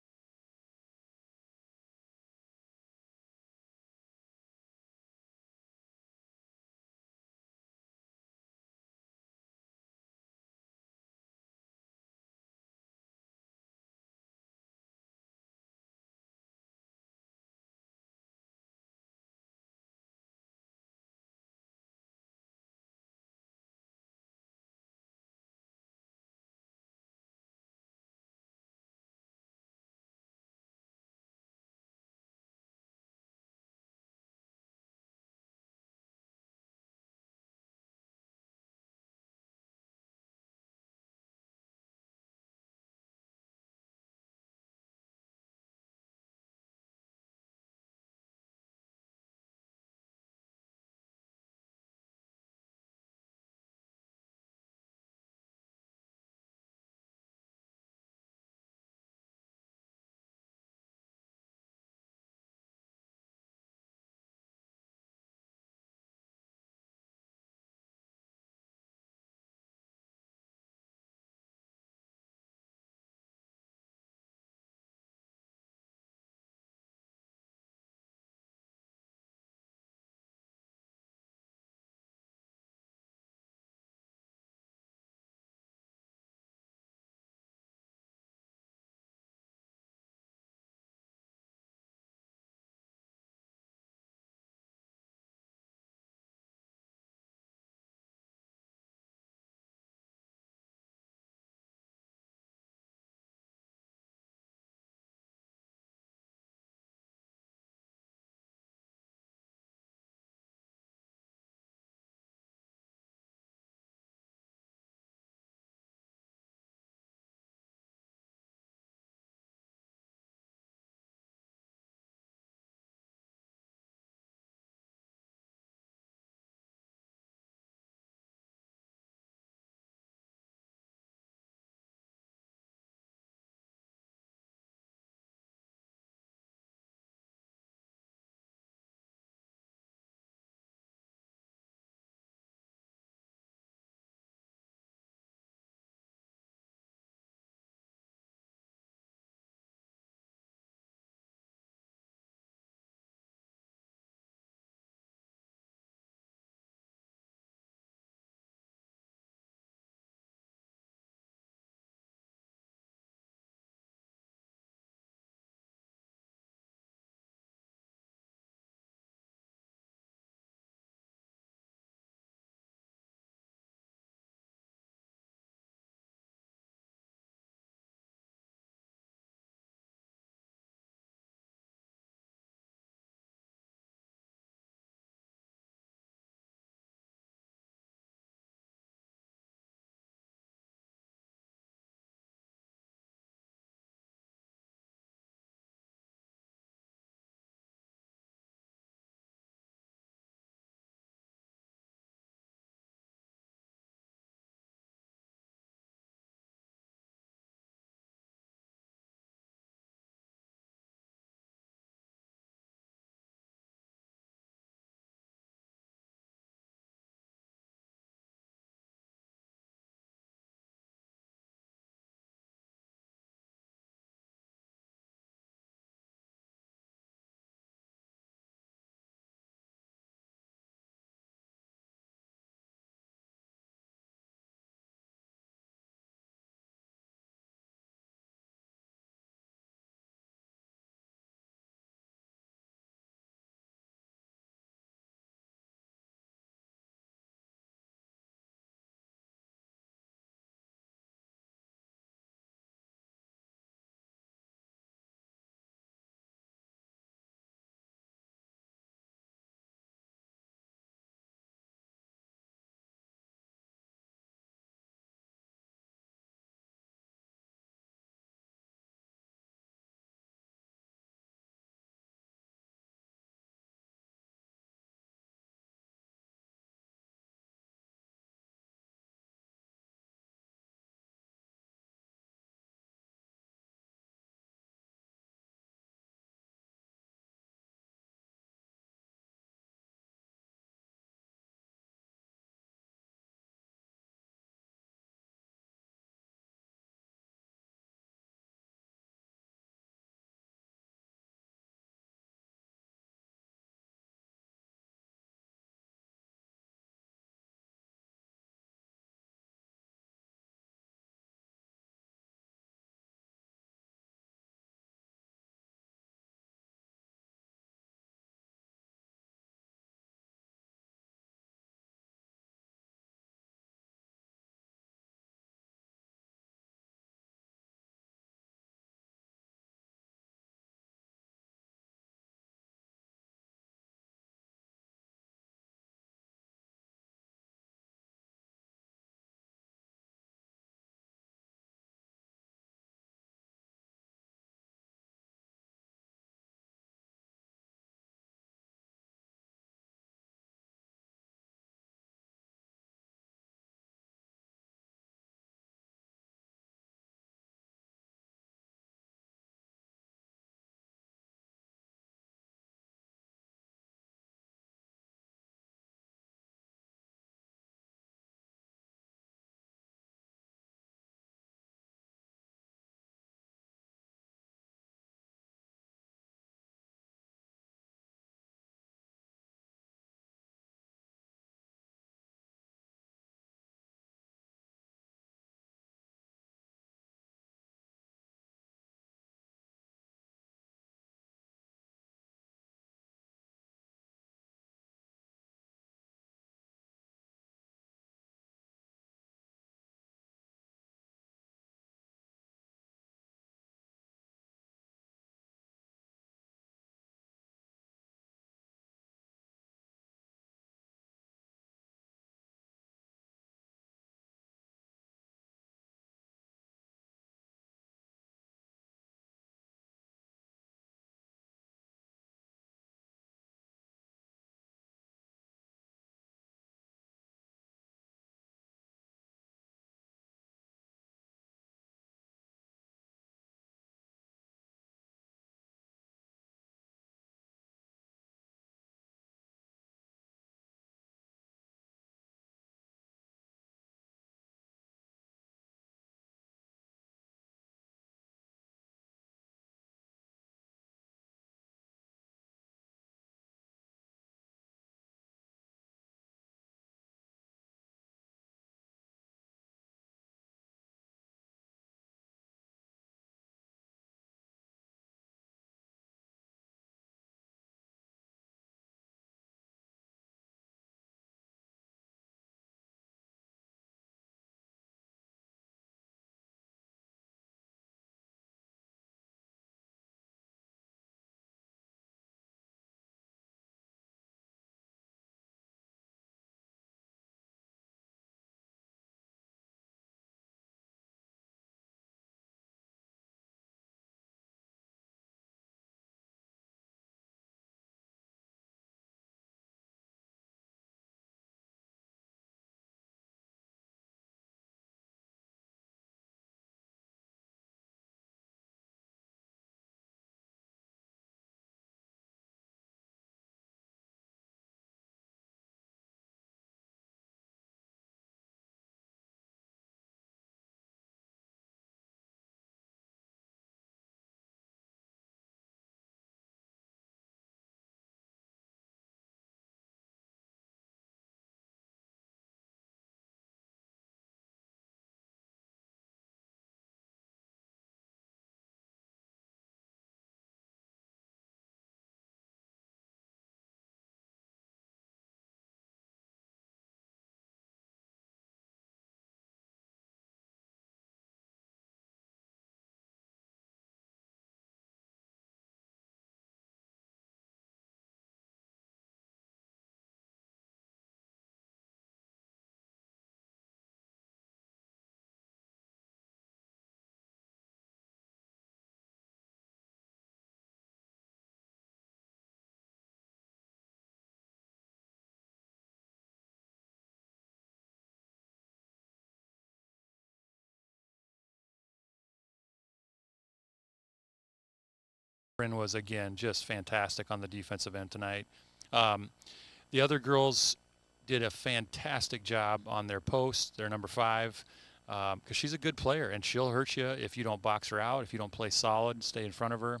Bryn was, again, just fantastic on the defensive end tonight. The other girls did a fantastic job on their post, their number 5, because she's a good player, and she'll hurt you if you don't box her out, if you don't play solid, stay in front of her.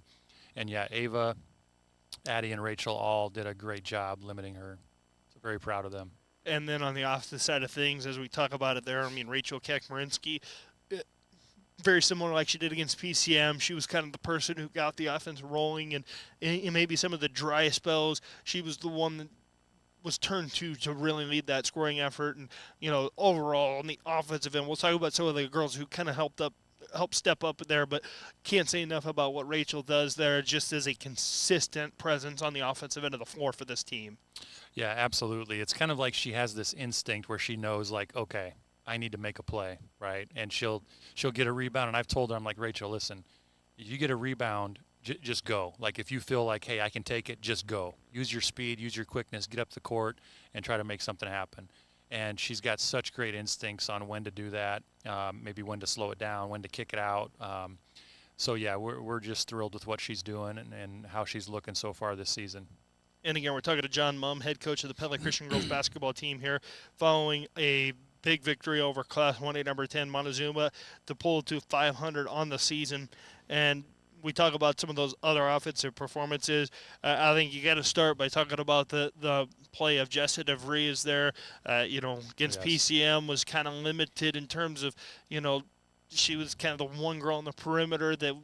And, yeah, Ava, Addie, and Rachel all did a great job limiting her. So very proud of them. And then on the opposite side of things, as we talk about it there, I mean, Rachel Kakmarinsky, very similar like she did against PCM. She was kind of the person who got the offense rolling, and in maybe some of the dry spells, she was the one that was turned to really lead that scoring effort. And, overall on the offensive end, we'll talk about some of the girls who kind of helped step up there, but can't say enough about what Rachel does there just as a consistent presence on the offensive end of the floor for this team. Yeah, absolutely. It's kind of like she has this instinct where she knows, like, okay, I need to make a play, right? And she'll get a rebound, and I've told her, I'm like, Rachel, listen, if you get a rebound, just go. Like, if you feel like, hey, I can take it, just go. Use your speed, use your quickness, get up the court, and try to make something happen. And she's got such great instincts on when to do that, maybe when to slow it down, when to kick it out. So, yeah, we're just thrilled with what she's doing and how she's looking so far this season. And again, we're talking to John Mumm, head coach of the Pella Christian girls basketball team here, following a big victory over Class 1A number 10 Montezuma to pull to 500 on the season. And we talk about some of those other offensive performances. I think you got to start by talking about the play of Jessa DeVries there. Against PCM was kind of limited in terms of, she was kind of the one girl on the perimeter that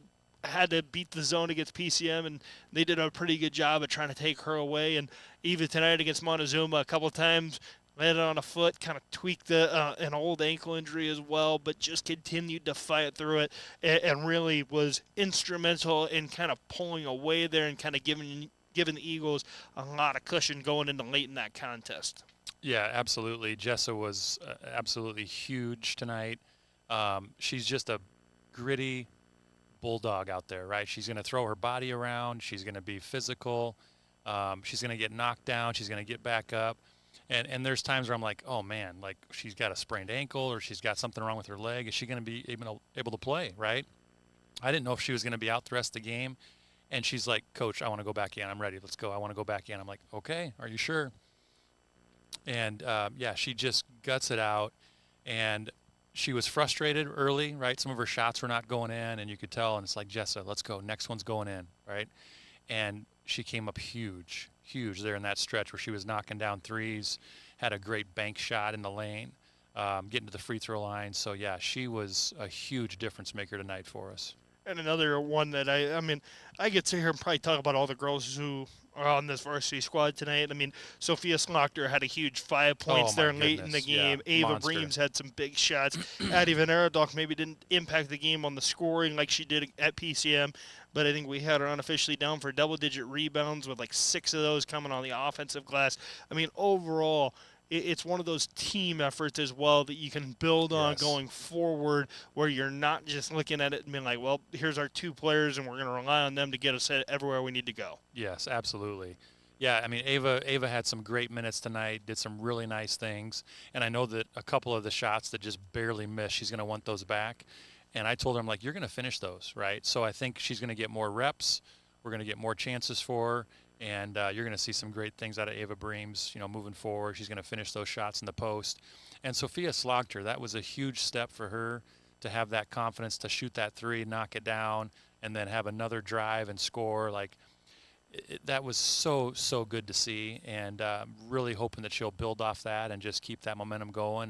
had to beat the zone against PCM, and they did a pretty good job of trying to take her away. And even tonight against Montezuma, a couple of times landed on a foot, kind of tweaked an old ankle injury as well, but just continued to fight through it and really was instrumental in kind of pulling away there and kind of giving the Eagles a lot of cushion going into late in that contest. Yeah, absolutely. Jessa was absolutely huge tonight. She's just a gritty bulldog out there, right? She's going to throw her body around. She's going to be physical. She's going to get knocked down. She's going to get back up. And there's times where I'm like, oh, man, like she's got a sprained ankle or she's got something wrong with her leg. Is she going to be able to play, right? I didn't know if she was going to be out the rest of the game. And she's like, Coach, I want to go back in. I'm ready. Let's go. I want to go back in. I'm like, okay, are you sure? And, she just guts it out. And she was frustrated early, right? Some of her shots were not going in, and you could tell. And it's like, Jessa, let's go. Next one's going in, right? And she came up huge there in that stretch where she was knocking down threes, had a great bank shot in the lane, getting to the free throw line. So, yeah, she was a huge difference maker tonight for us. And another one that I get to hear and probably talk about all the girls who are on this varsity squad tonight. I mean, Sophia Slochter had a huge 5 points there late in the game. Yeah, Ava monster. Breams had some big shots. Addie Van Aradok maybe didn't impact the game on the scoring like she did at PCM, but I think we had her unofficially down for double-digit rebounds with like 6 of those coming on the offensive glass. I mean, overall, it's one of those team efforts as well that you can build on going forward, where you're not just looking at it and being like, well, here's our 2 players and we're going to rely on them to get us everywhere we need to go. Yes, absolutely. Yeah, I mean, Ava had some great minutes tonight, did some really nice things, and I know that a couple of the shots that just barely missed, she's going to want those back. And I told her, I'm like, you're going to finish those, right? So I think she's going to get more reps. We're going to get more chances for her. And you're going to see some great things out of Ava Breams, moving forward. She's going to finish those shots in the post. And Sophia Slochter, that was a huge step for her to have that confidence to shoot that 3, knock it down, and then have another drive and score. Like, that was so good to see. And really hoping that she'll build off that and just keep that momentum going,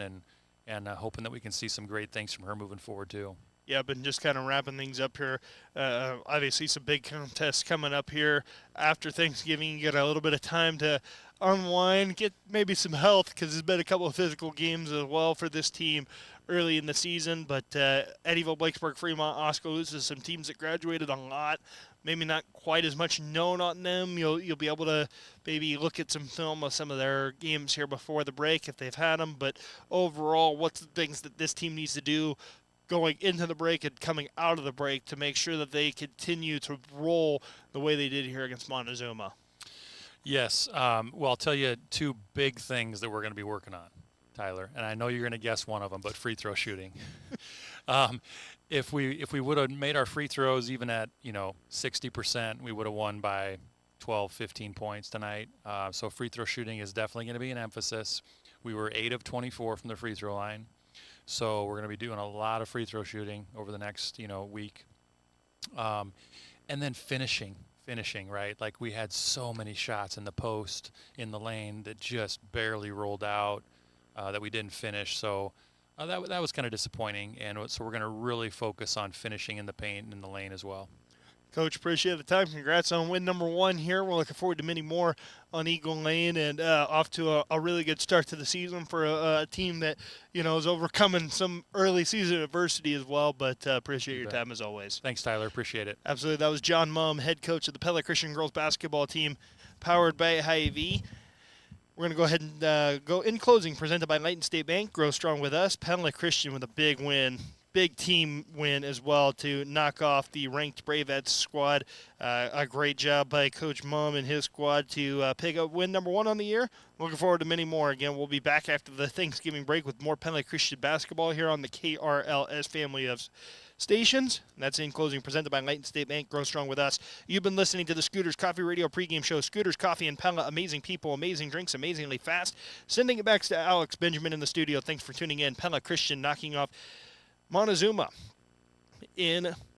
and hoping that we can see some great things from her moving forward too. Yeah, been just kind of wrapping things up here. Obviously, some big contests coming up here after Thanksgiving. You get a little bit of time to unwind, get maybe some health, because there's been a couple of physical games as well for this team early in the season. But Eddyville, Blacksburg, Fremont, Oskaloosa, some teams that graduated a lot. Maybe not quite as much known on them. You'll be able to maybe look at some film of some of their games here before the break if they've had them. But overall, what's the things that this team needs to do going into the break and coming out of the break to make sure that they continue to roll the way they did here against Montezuma? Yes. Well, I'll tell you 2 big things that we're going to be working on, Tyler. And I know you're going to guess one of them, but free throw shooting. if we would have made our free throws even at 60%, we would have won by 12, 15 points tonight. So free throw shooting is definitely going to be an emphasis. We were 8 of 24 from the free throw line, so we're going to be doing a lot of free throw shooting over the next week. And then finishing, right? Like, we had so many shots in the post, in the lane, that just barely rolled out, that we didn't finish. So that was kind of disappointing. And so we're going to really focus on finishing in the paint and in the lane as well. Coach, appreciate the time. Congrats on win number 1 here. We're looking forward to many more on Eagle Lane, and off to a really good start to the season for a team that, is overcoming some early season adversity as well, but appreciate your time as always. Thanks, Tyler. Appreciate it. Absolutely. That was John Mumm, head coach of the Pella Christian girls basketball team, powered by Hy-Vee. We're going to go ahead and go in closing, presented by Layton State Bank. Grow strong with us. Pella Christian with a big win. Big team win as well to knock off the ranked Bravettes squad. A great job by Coach Mumm and his squad to pick up win number 1 on the year. Looking forward to many more. Again, we'll be back after the Thanksgiving break with more Pella Christian basketball here on the KRLS family of stations. And that's in closing, presented by Layton State Bank. Grow strong with us. You've been listening to the Scooters Coffee Radio pregame show. Scooters Coffee and Pella, amazing people, amazing drinks, amazingly fast. Sending it back to Alex Benjamin in the studio. Thanks for tuning in. Pella Christian knocking off Montezuma in